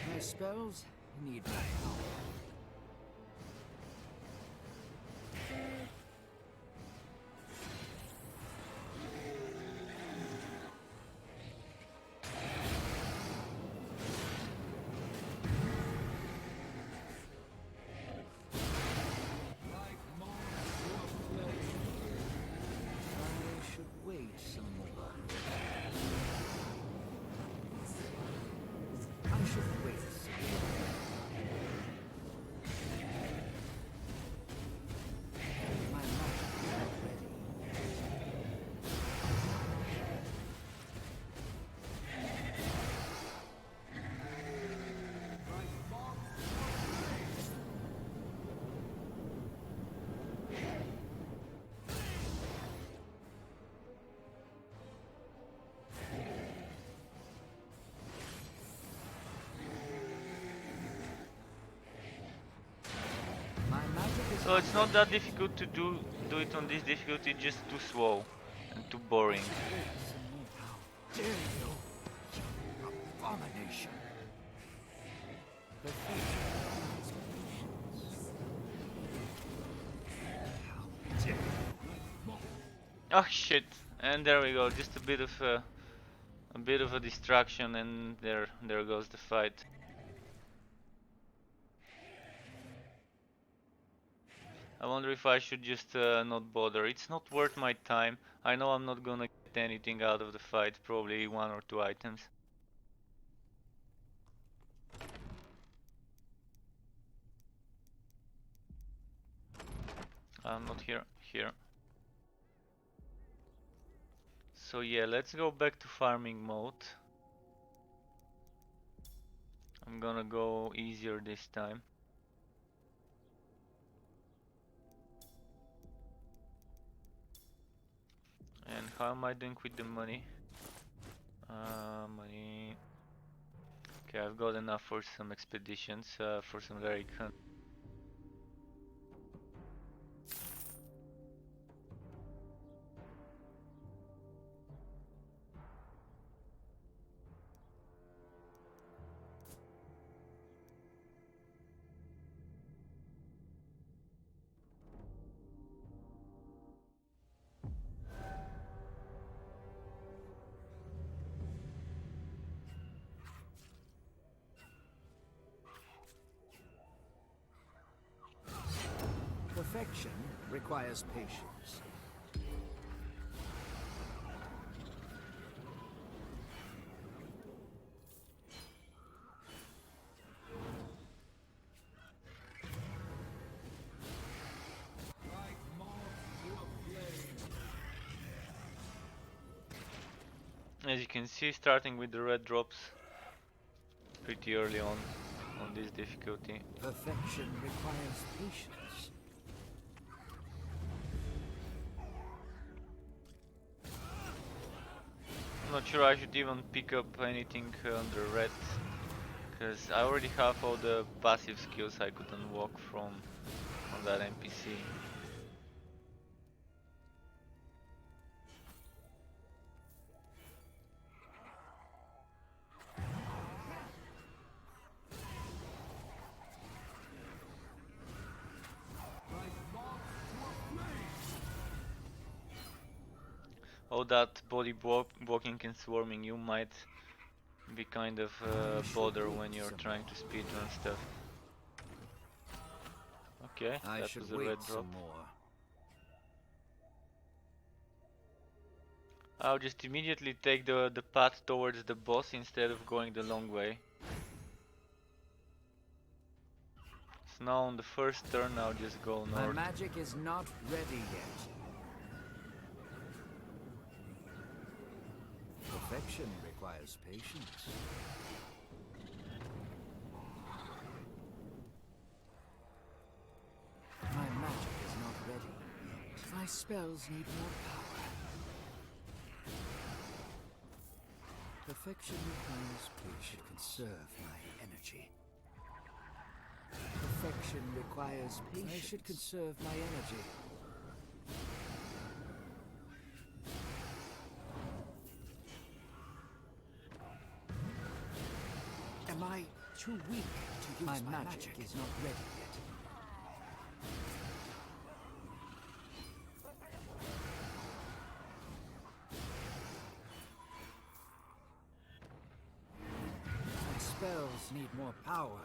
My spells need my power. I should wait some more. I should wait some more. My magic is not ready. My magic is So it's not that difficult to do it on this difficulty, just too slow and too boring. How dare you, you abomination! Perfection requires patience. How dare you! Oh shit! And there we go. Just a bit of a distraction, and there goes the fight. I wonder if I should just not bother. It's not worth my time. I know I'm not gonna get anything out of the fight. Probably 1 or 2 items. I'm not here. Here. So yeah, let's go back to farming mode. I'm gonna go easier this time. And how am I doing with the money? Money. Okay, I've got enough for some expeditions, for some lyric hunt. Perfection requires patience. As you can see, starting with the red drops pretty early on this difficulty. Perfection requires patience. I'm not sure I should even pick up anything under red, because I already have all the passive skills I could unlock from on that NPC. All that body blocking and swarming, you might be kind of bother when you're trying to speedrun stuff. Okay, that was a red drop. I'll just immediately take the path towards the boss instead of going the long way. So now on the first turn I'll just go north. My magic is not ready yet. Perfection requires patience. My magic is not ready yet. My spells need more power. Perfection requires patience. Conserve my energy. Perfection requires patience. I should conserve my energy. Am I too weak to use my magic? Is not ready yet. My spells need more power.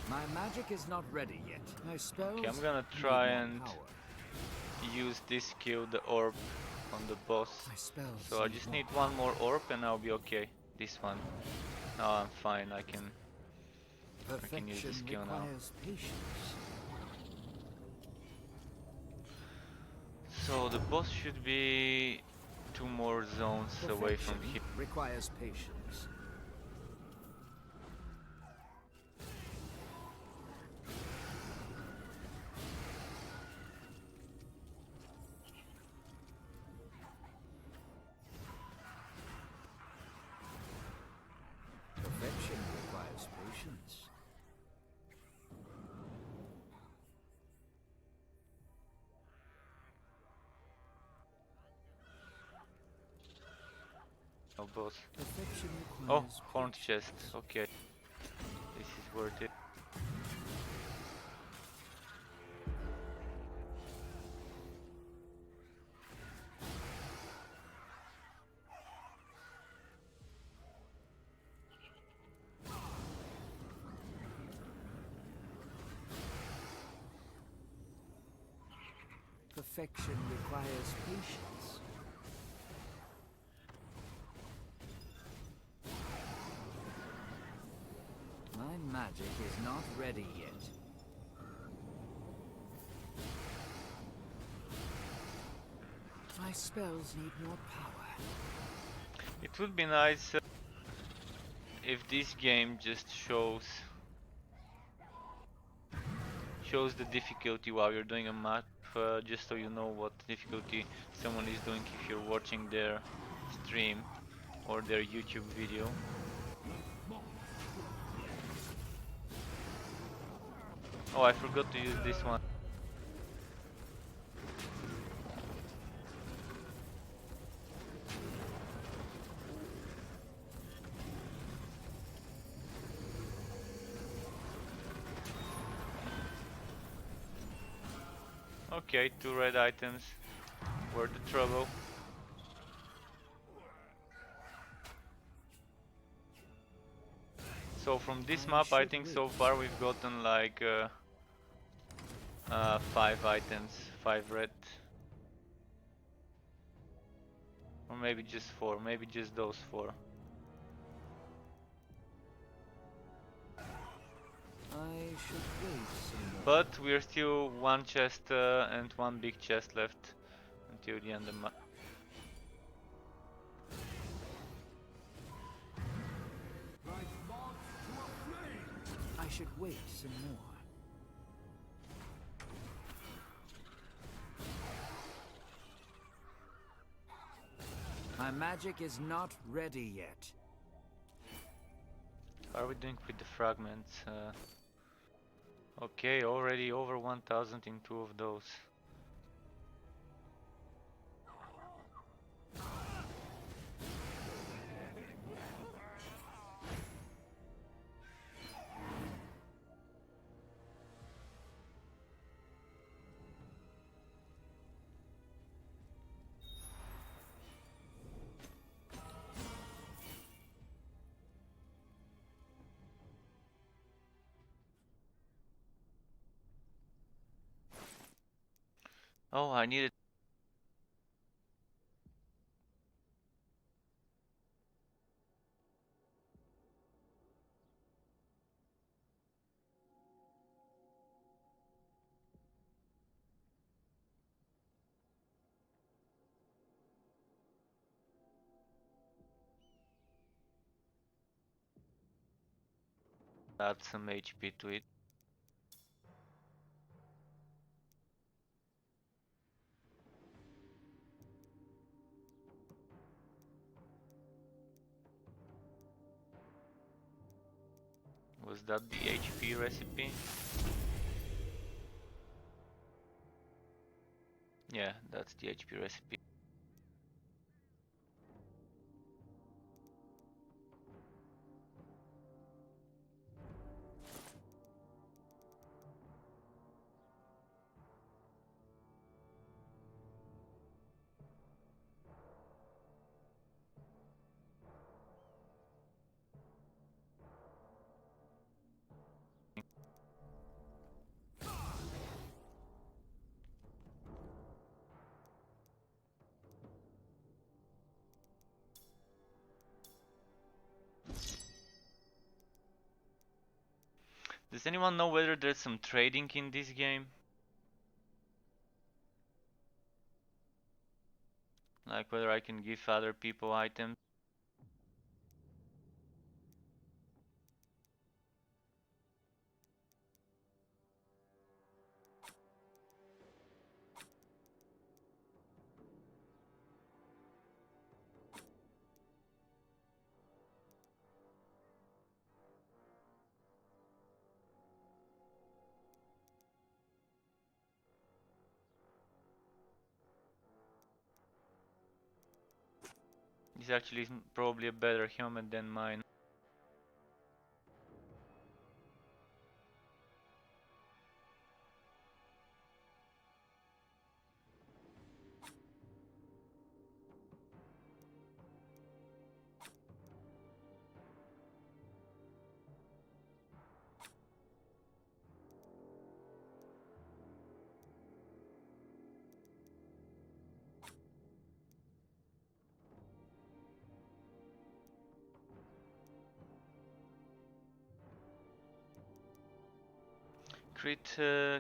My magic is not ready yet. My spells. Okay, I'm gonna try and use this skill, the orb, on the boss. So I just need one more orb and I'll be okay. This one. Now I'm fine. I can use the skill now. So the boss should be 2 more zones away from here. Requires patience. Perfection requires patience. Oh, boss. Perfection Oh, requires horned chest. Okay. This is worth it. Perfection requires patience. My magic is not ready yet. My spells need more power. It would be nice if this game just shows the difficulty while you're doing a map, just so you know what difficulty someone is doing if you're watching their stream or their YouTube video. Oh, I forgot to use this one. Okay, 2 red items. Worth the trouble. So from this map, I think so far we've gotten like 5 items, 5 red. Or maybe just 4, maybe just those 4. I should wait some more. But we're still 1 chest and 1 big chest left until the end of the map. I should wait some more. My magic is not ready yet. How are we doing with the fragments? Okay, already over 1000 in 2 of those. Oh, I needed. Add some HP to it. Was that the HP recipe? Yeah, that's the HP recipe. Does anyone know whether there's some trading in this game? Like whether I can give other people items? This actually is probably a better helmet than mine.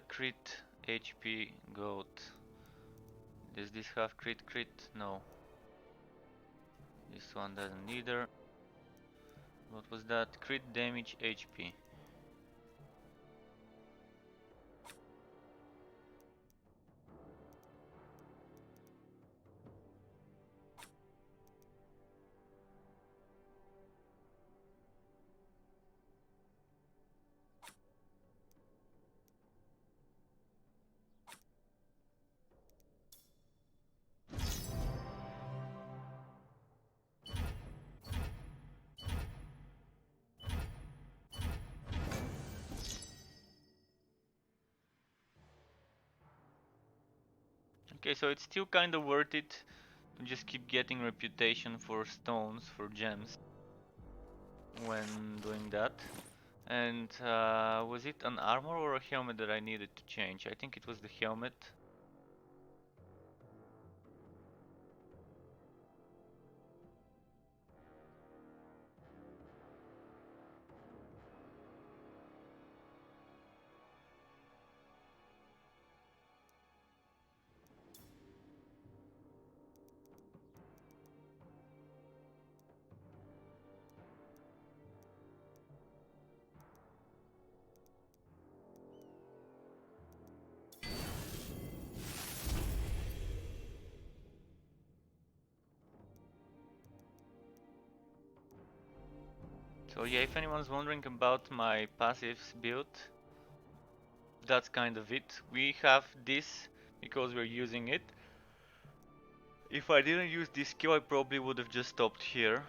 Crit HP goat. Does this have crit crit? No. This one doesn't either. What was that? Crit damage HP. Okay, so it's still kind of worth it to just keep getting reputation for stones, for gems, when doing that. And was it an armor or a helmet that I needed to change? I think it was the helmet. So yeah, if anyone's wondering about my passives build, that's kind of it. We have this because we're using it. If I didn't use this skill, I probably would have just stopped here.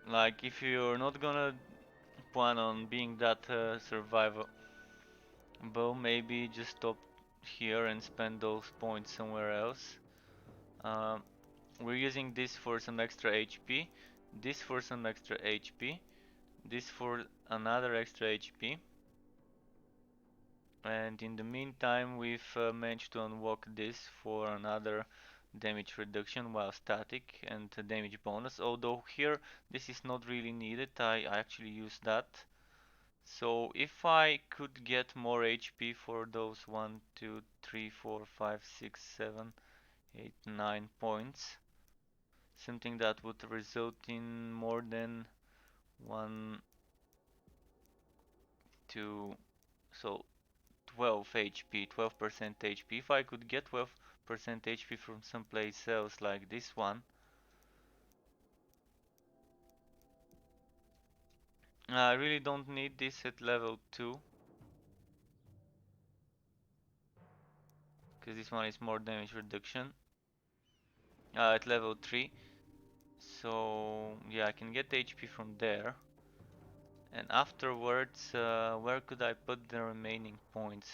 Like, if you're not gonna plan on being that survivable, maybe just stop here and spend those points somewhere else. Um, we're using this for some extra HP, this for some extra HP, this for another extra HP. And in the meantime, we've managed to unlock this for another damage reduction while static and a damage bonus. Although here this is not really needed, I actually use that. So if I could get more HP for those 1, 2, 3, 4, 5, 6, 7, 8, 9 points, something that would result in more than 1, 2, so 12 HP, 12% HP. If I could get 12% HP from someplace else like this one, I really don't need this at level 2, because this one is more damage reduction at level 3. So yeah, I can get HP from there. And afterwards, where could I put the remaining points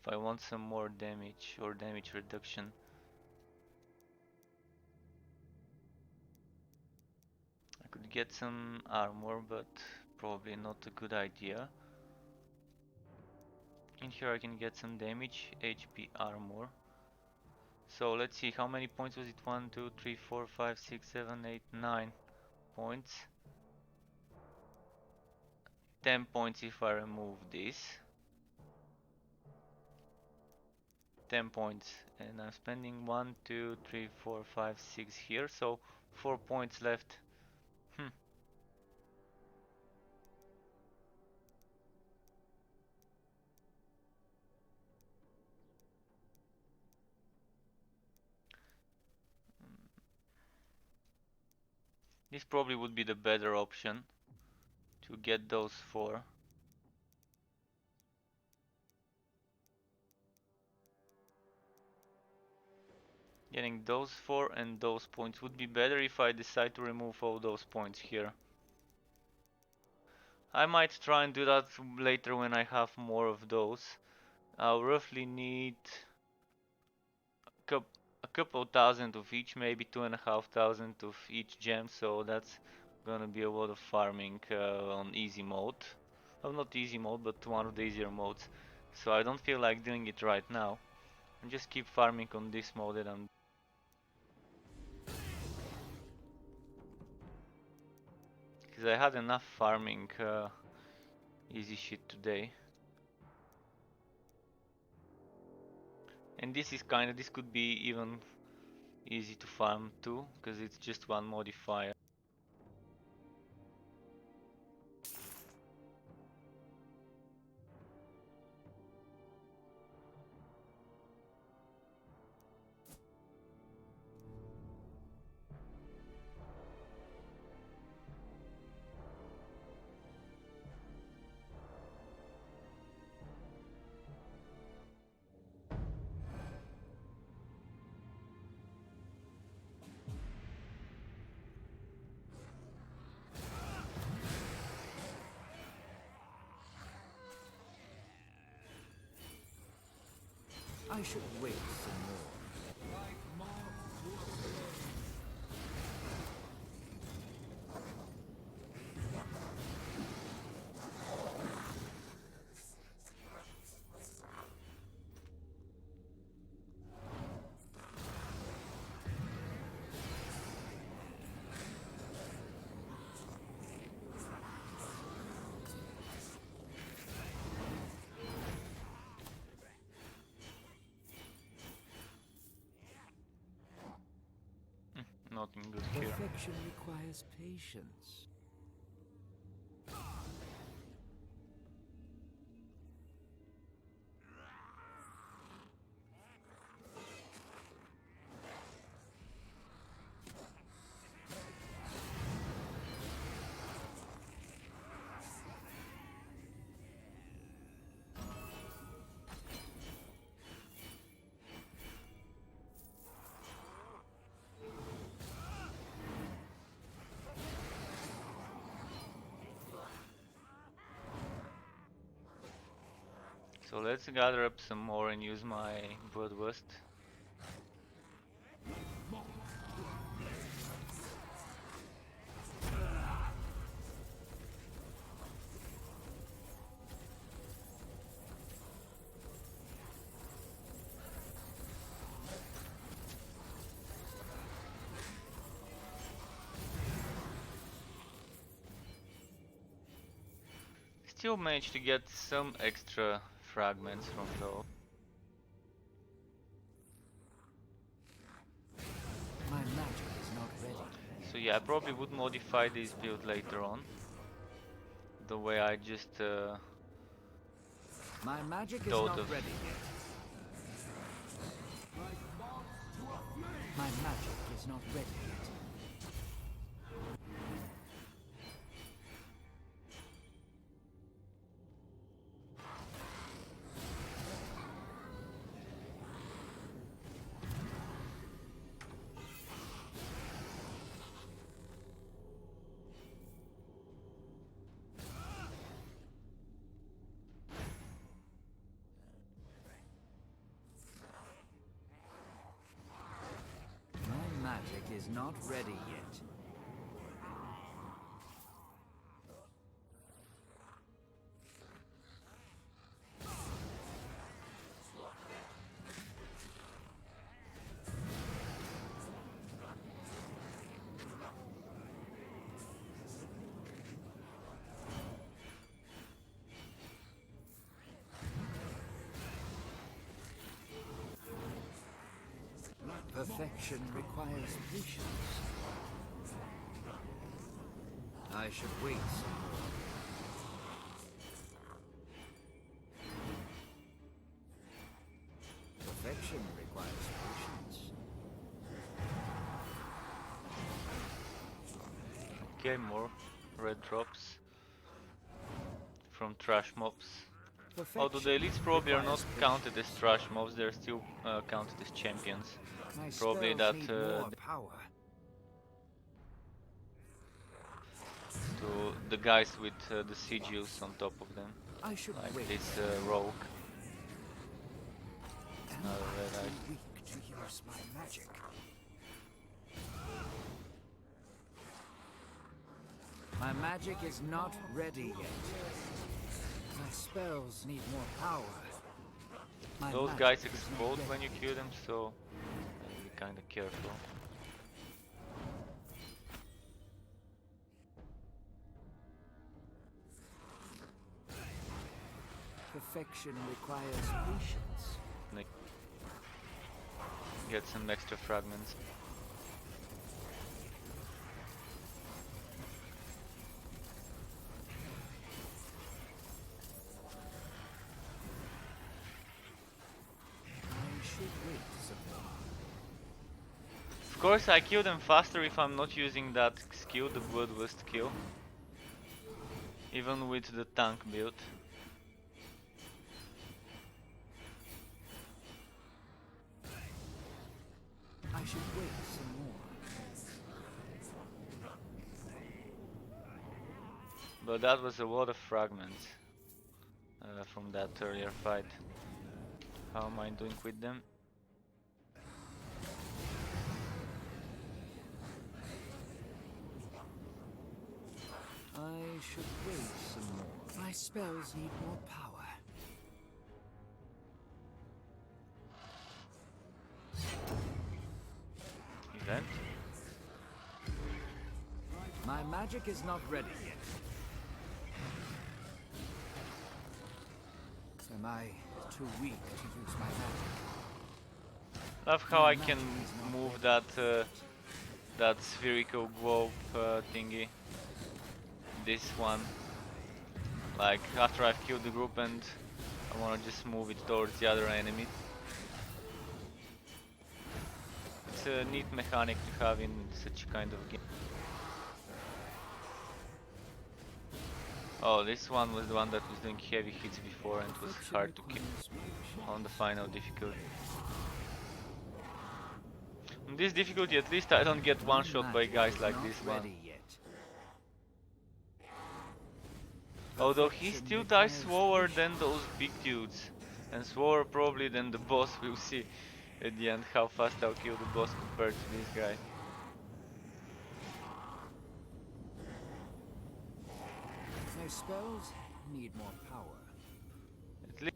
if I want some more damage or damage reduction? I could get some armor, but probably not a good idea. In here I can get some damage, HP, armor. So let's see, how many points was it? 1, 2, 3, 4, 5, 6, 7, 8, 9 points. 10 points if I remove this. 10 points, and I'm spending 1, 2, 3, 4, 5, 6 here, so 4 points left. This probably would be the better option to get those 4. Getting those 4 and those points would be better if I decide to remove all those points here. I might try and do that later when I have more of those. I'll roughly need a couple thousand of each, maybe 2,500 of each gem, so that's gonna be a lot of farming on easy mode. Well, not easy mode, but one of the easier modes. So I don't feel like doing it right now. And just keep farming on this mode that I'm. Because I had enough farming easy shit today. And this could be even easy to farm too, because it's just one modifier. I should wait some more. Like moths to a flame. Nothing good here. Perfection requires patience. So let's gather up some more and use my Bloodlust. Still managed to get some extra fragments from those. My magic is not ready. So yeah, I probably would modify this build later on. The way I just My magic is thought not of. ready yet. Like moths to a flame. My magic is not ready yet. My magic is not ready yet. Perfection requires patience. I should wait some more. Perfection requires patience. Okay, more red drops from trash mobs. Although the elites probably are not counted as trash mobs, they're still counted as champions. My Probably spells that need more power. to the guys with the sigils on top of them, I should like wait. this rogue. Am Another I red too eye. weak to use my magic? My magic is not ready yet. My spells need more power. My Those magic guys is not explode ready when you yet. kill them, so be kinda careful. Perfection requires patience. get some extra fragments. Of course, I kill them faster if I'm not using that skill, the Bloodlust skill. Even with the tank build. I should wait some more. But that was a lot of fragments from that earlier fight. How am I doing with them? I should wait some more. My spells need more power. Event? My magic is not ready yet. Am I too weak to use my magic? Love how I can move that that spherical globe thingy. This one. Like after I've killed the group and I wanna just move it towards the other enemy. It's a neat mechanic to have in such a kind of game. Oh, this one was the one that was doing heavy hits before and was hard to kill on the final difficulty. On this difficulty at least I don't get one shot by guys like this one. Although he still dies slower than those big dudes. And slower probably than the boss. We'll see at the end how fast I'll kill the boss compared to this guy. My spells need more power. At least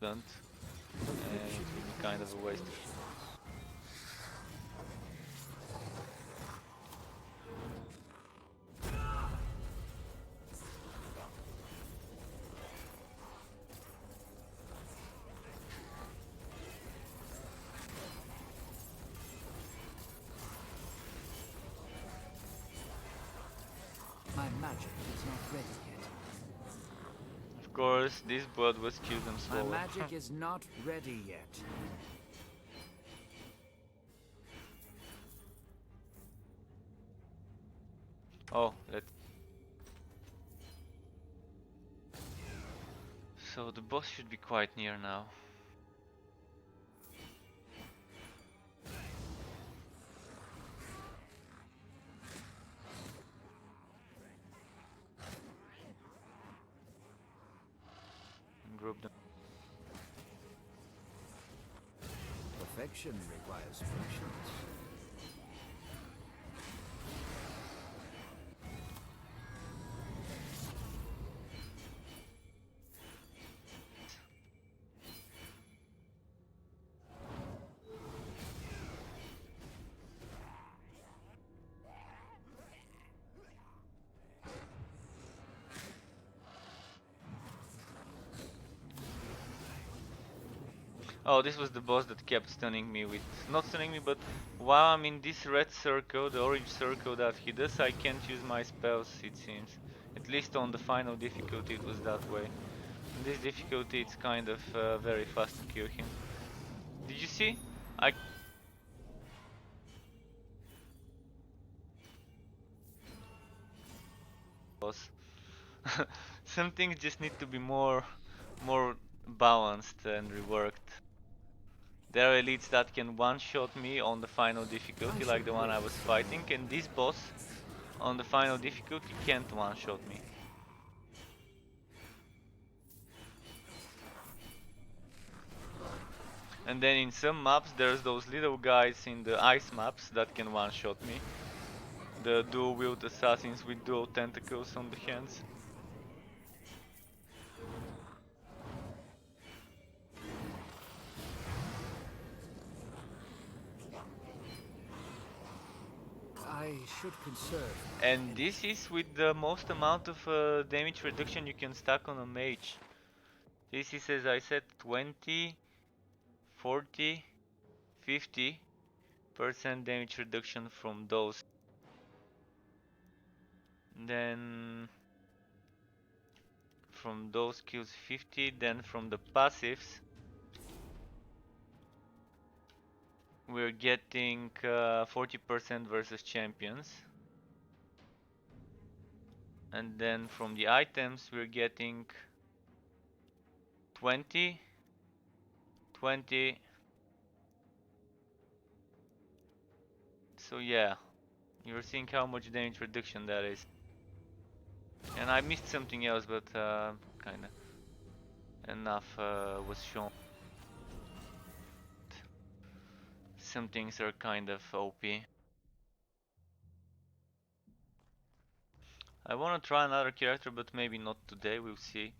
don't. And it will be kind of a waste. My magic is not ready yet. Of course, this blood was killed them slower. My magic is not ready yet. Oh, so the boss should be quite near now. Group them. Perfection requires patience. Oh, this was the boss that kept stunning me with... Not stunning me, but while I'm in this red circle, the orange circle that he does, I can't use my spells, it seems. At least on the final difficulty it was that way. In this difficulty it's kind of very fast to kill him. Did you see? Boss. Some things just need to be more balanced and reworked. There are elites that can one-shot me on the final difficulty, like the one I was fighting, and this boss on the final difficulty can't one-shot me. And then in some maps there's those little guys in the ice maps that can one-shot me. The dual-wield assassins with dual tentacles on the hands. I should conserve. And this is with the most amount of damage reduction you can stack on a mage. This is, as I said, 20, 40, 50% damage reduction from those. Then from those skills 50, then from the passives we're getting 40% versus champions. And then from the items we're getting 20, 20. So yeah, you're seeing how much damage reduction that is. And I missed something else, but kinda enough was shown. Some things are kind of OP. I wanna try another character, but maybe not today, we'll see.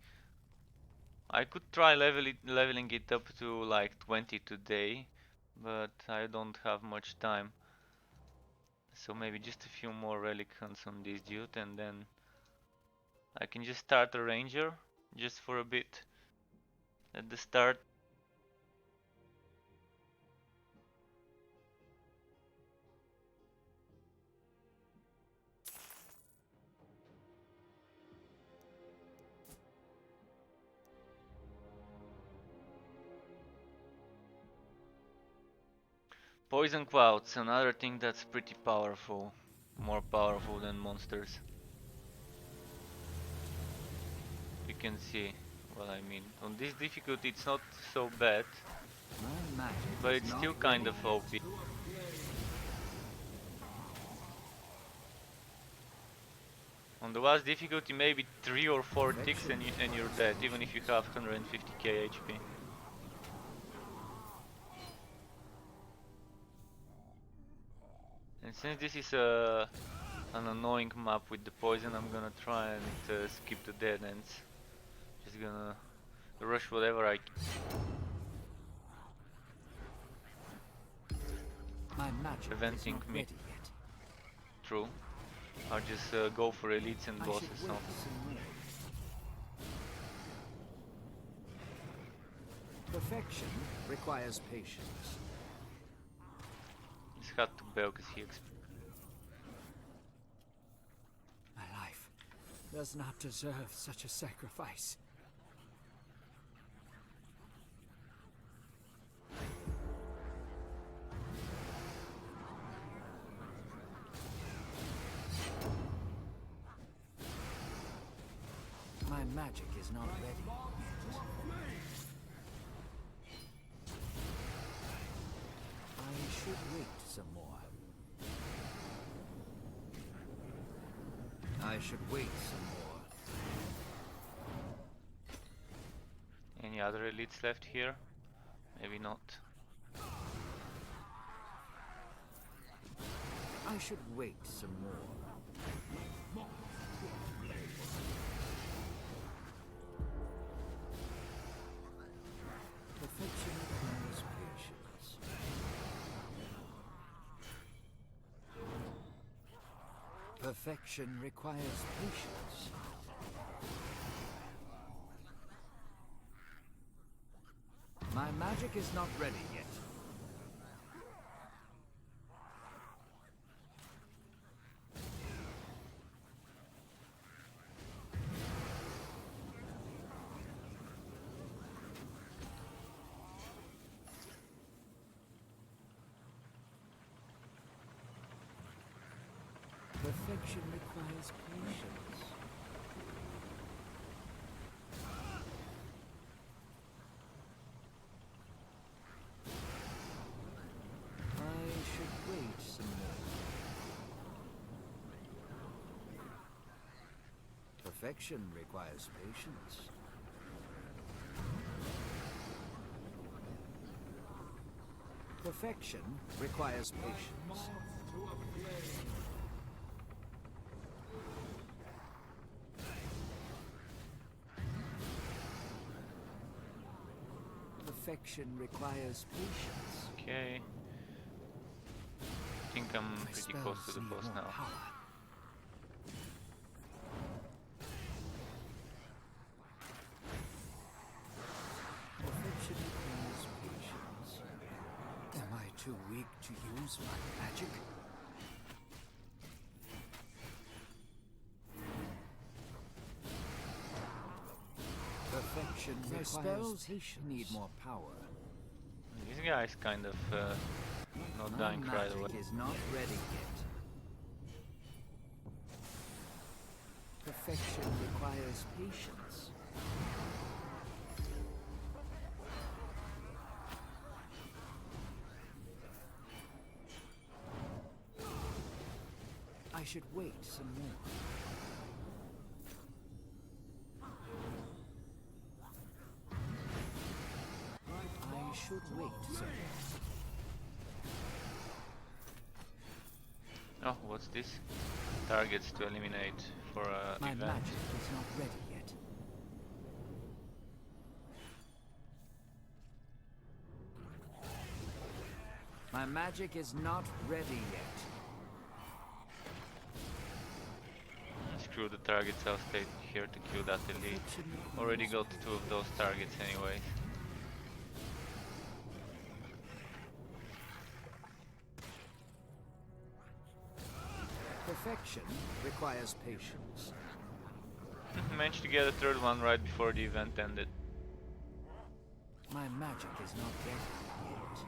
I could try leveling it up to like 20 today, but I don't have much time. So maybe just a few more relic hunts on this dude, and then I can just start a ranger just for a bit at the start. Poison clouds, another thing that's pretty powerful, more powerful than monsters. You can see what I mean. On this difficulty it's not so bad, but it's still kind of OP. On the last difficulty maybe 3 or 4 ticks and you're dead, even if you have 150k HP. And since this is an annoying map with the poison, I'm gonna try and skip the dead ends. Just gonna rush whatever I can. My magic Preventing is not me. ready yet. True. I'll just go for elites and bosses now. Perfection requires patience. Just had to bail because he My life does not deserve such a sacrifice. My magic is not ready yet. I should wait some more. I should wait some more. Any other elites left here? Maybe not. I should wait some more. Perfection requires patience. Perfection requires patience. My magic is not ready yet. Perfection requires patience. I should wait some more. Perfection requires patience. Perfection requires patience. Perfection requires patience. Okay. I think I'm pretty close to the boss now. to use my magic? Perfection requires patience. Need more power. This guy's kind of not dying right away. My magic is not ready yet. Perfection requires patience. I should wait some more. I should wait some more. Oh, what's this? Targets to eliminate for a My event. magic is not ready yet. My magic is not ready yet. Screw the targets, I'll stay here to kill that elite. Already got 2 of those targets anyways. Perfection requires patience. Managed to get a 3rd one right before the event ended. My magic is not ready yet.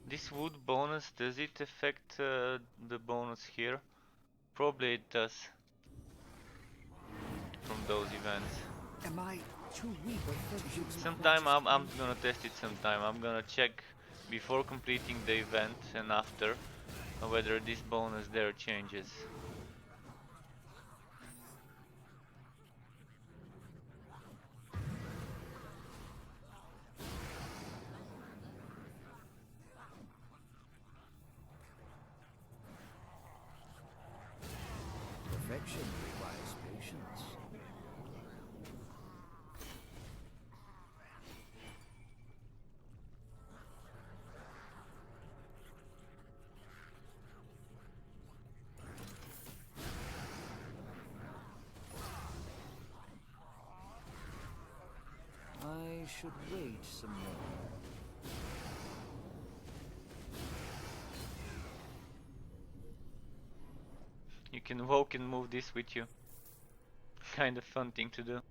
This wood bonus, does it affect the bonus here? Probably it does. From those events. Am I too weak to use my Sometime I'm magic? gonna test it sometime. I'm gonna check before completing the event and after whether this bonus there changes. Perfection requires patience. I should wait some more. You can walk and move this with you. Kind of fun thing to do.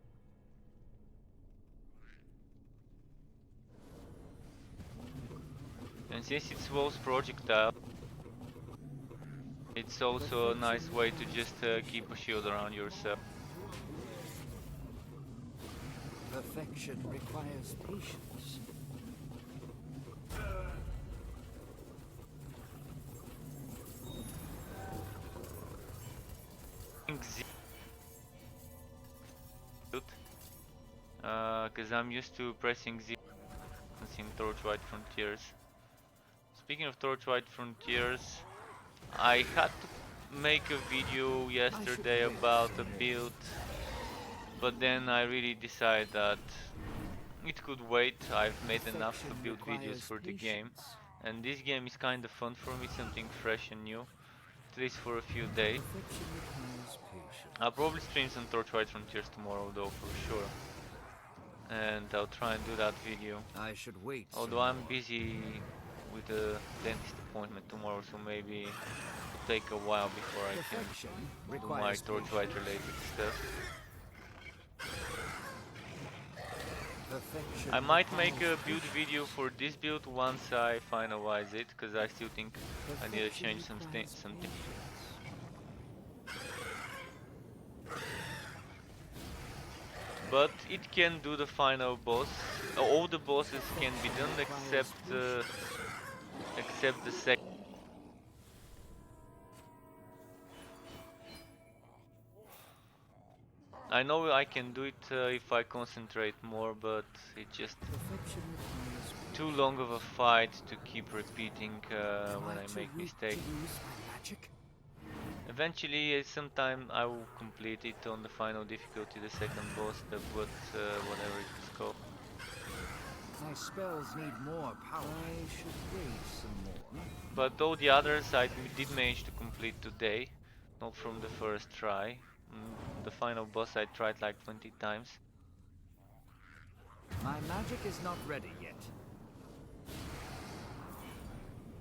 And since it's Wolf's projectile, it's also a nice way to just keep a shield around yourself. Perfection requires patience. Because I'm used to pressing Z in Torchlight Frontiers. Speaking of Torchlight Frontiers, I had to make a video yesterday about a build, but then I really decided that it could wait. I've made enough build videos for the game, and this game is kind of fun for me, something fresh and new, at least for a few days. I'll probably stream some Torchlight Frontiers tomorrow though, for sure. And I'll try and do that video. I should wait. Although I'm busy with a dentist appointment tomorrow, so maybe it'll take a while before I can do my Torchlight related stuff. I might make a build video for this build once I finalize it, because I still think I need to change some things. But it can do the final boss. All the bosses can be done except the second. I know I can do it if I concentrate more, but it's just too long of a fight to keep repeating when I make mistakes. Eventually, sometime I will complete it on the final difficulty, the second boss, whatever it is called. My spells need more power. I should wait some more. But all the others I did manage to complete today, not from the first try. The final boss I tried like 20 times. My magic is not ready yet.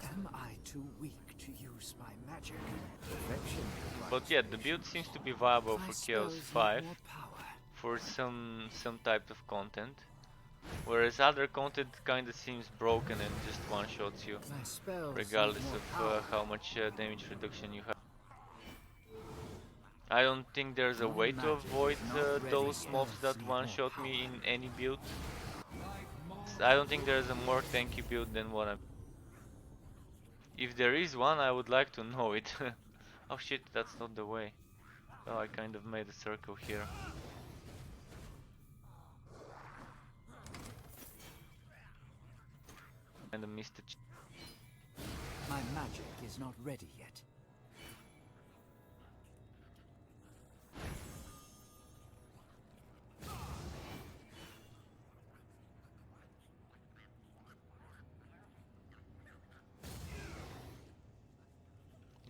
Am I too weak to use my magic? Perfection But requires yeah, the build patience. seems to be viable My for Chaos spells need 5 more power. for some type of content, whereas other content kinda seems broken and just one-shots you, My spells need regardless more of power. how much damage reduction you have. I don't think there's a My way to magic avoid is not ready those yet. mobs Spells that need more one-shot me power. in any build. I don't think there's a more tanky build than what I'm. If there is one, I would like to know it. Oh shit, that's not the way. Oh, I kind of made a circle here. And I missed it. My magic is not ready yet.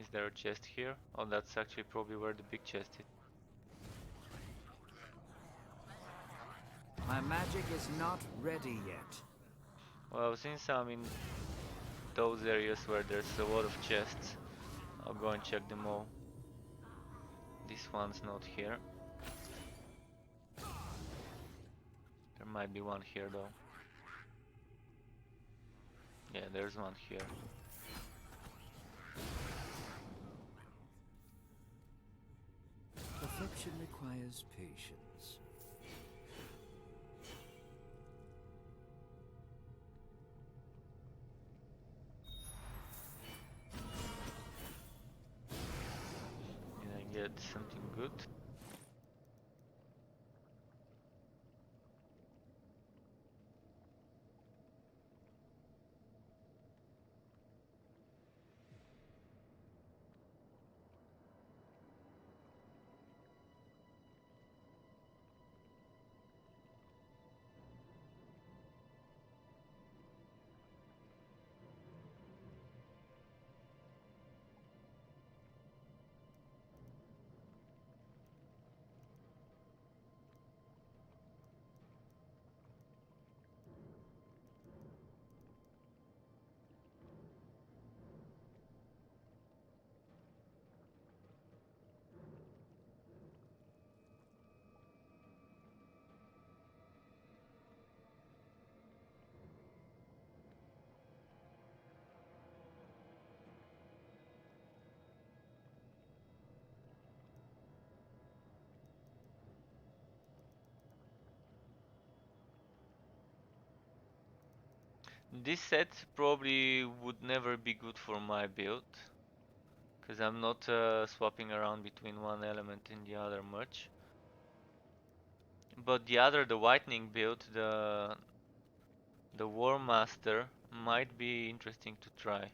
Is there a chest here? Oh, that's actually probably where the big chest is. My magic is not ready yet. Well, since I'm in those areas where there's a lot of chests, I'll go and check them all. This one's not here. There might be one here though. Yeah, there's one here. Perfection requires patience. Did I get something good? This set probably would never be good for my build, because I'm not swapping around between one element and the other much. But the other, the whitening build, the War Master, might be interesting to try.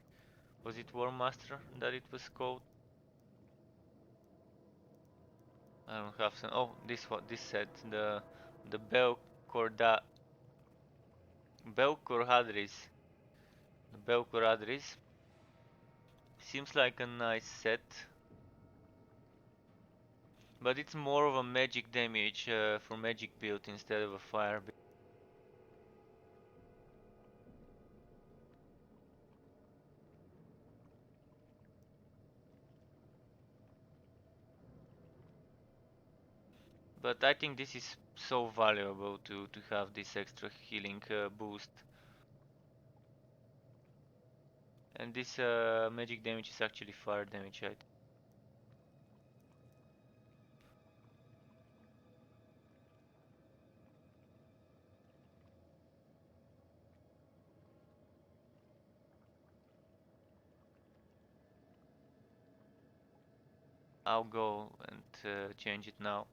Was it War Master that it was called? I don't have some. Oh, this set, the Belcorhadris. The Belcorhadris seems like a nice set, but it's more of a magic damage for magic build instead of a fire build. But I think this is so valuable to have this extra healing boost. And this magic damage is actually fire damage, I think. I'll go and change it now.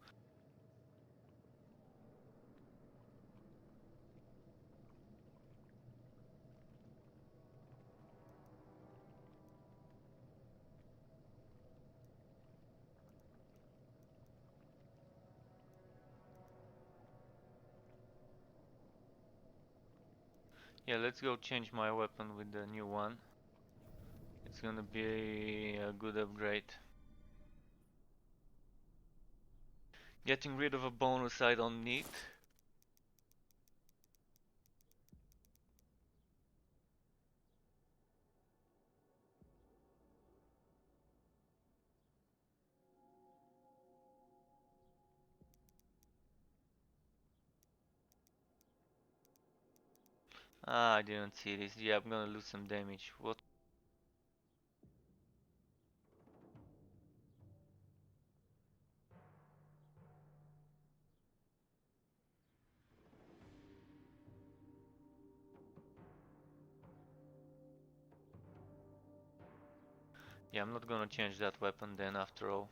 Yeah, let's go change my weapon with the new one. It's gonna be a good upgrade. Getting rid of a bonus I don't need. Ah, I didn't see this. Yeah, I'm gonna lose some damage. What? Yeah, I'm not gonna change that weapon then after all.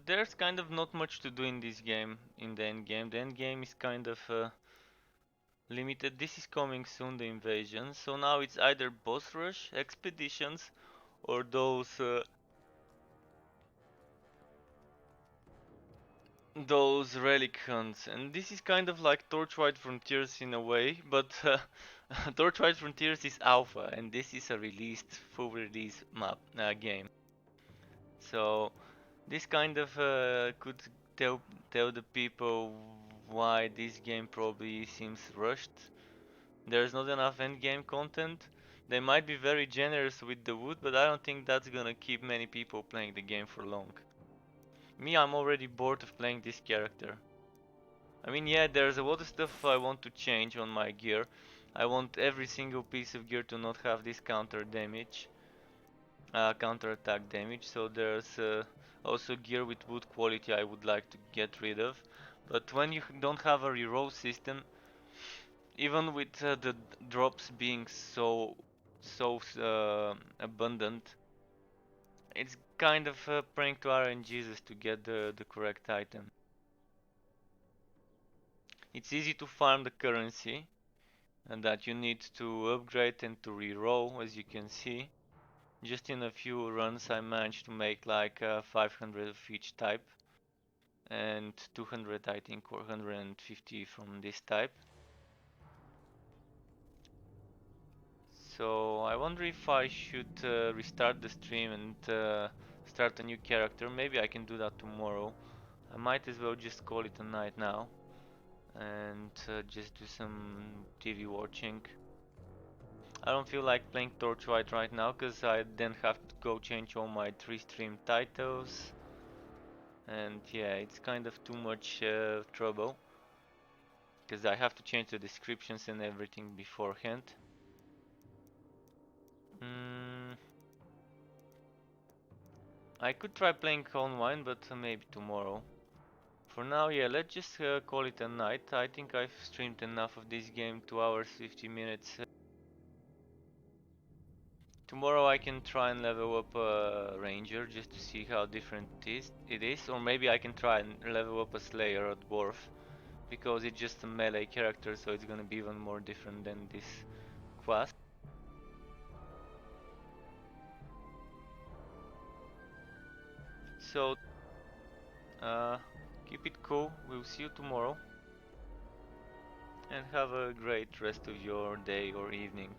There's kind of not much to do in this game, in the end game. The end game is kind of limited. This is coming soon, the invasion. So now it's either boss rush, expeditions, or those relic hunts. And this is kind of like Torchlight Frontiers in a way, but Torchlight Frontiers is alpha, and this is a released, full release map game. So this kind of could tell the people why this game probably seems rushed. There's not enough endgame content. They might be very generous with the wood, but I don't think that's gonna keep many people playing the game for long. Me, I'm already bored of playing this character. I mean, yeah, there's a lot of stuff I want to change on my gear. I want every single piece of gear to not have this counter attack damage. So there's also gear with wood quality I would like to get rid of. But when you don't have a reroll system, even with the drops being so abundant, it's kind of praying to RNGs to get the correct item. It's easy to farm the currency, and that you need to upgrade and to reroll, as you can see. Just in a few runs I managed to make like 500 of each type, and 200 I think, or 150 from this type. So I wonder if I should restart the stream and start a new character. Maybe I can do that tomorrow. I might as well just call it a night now and just do some TV watching. I don't feel like playing Torchlight right now because I then have to go change all my 3 stream titles. And yeah, it's kind of too much trouble because I have to change the descriptions and everything beforehand. Mm, I could try playing online, but maybe tomorrow. For now, yeah, let's just call it a night. I think I've streamed enough of this game, 2 hours, 50 minutes. Tomorrow I can try and level up a Ranger just to see how different it is. Or maybe I can try and level up a Slayer or Dwarf, because it's just a melee character, so it's gonna be even more different than this class. So, uh, keep it cool. We'll see you tomorrow. And have a great rest of your day or evening.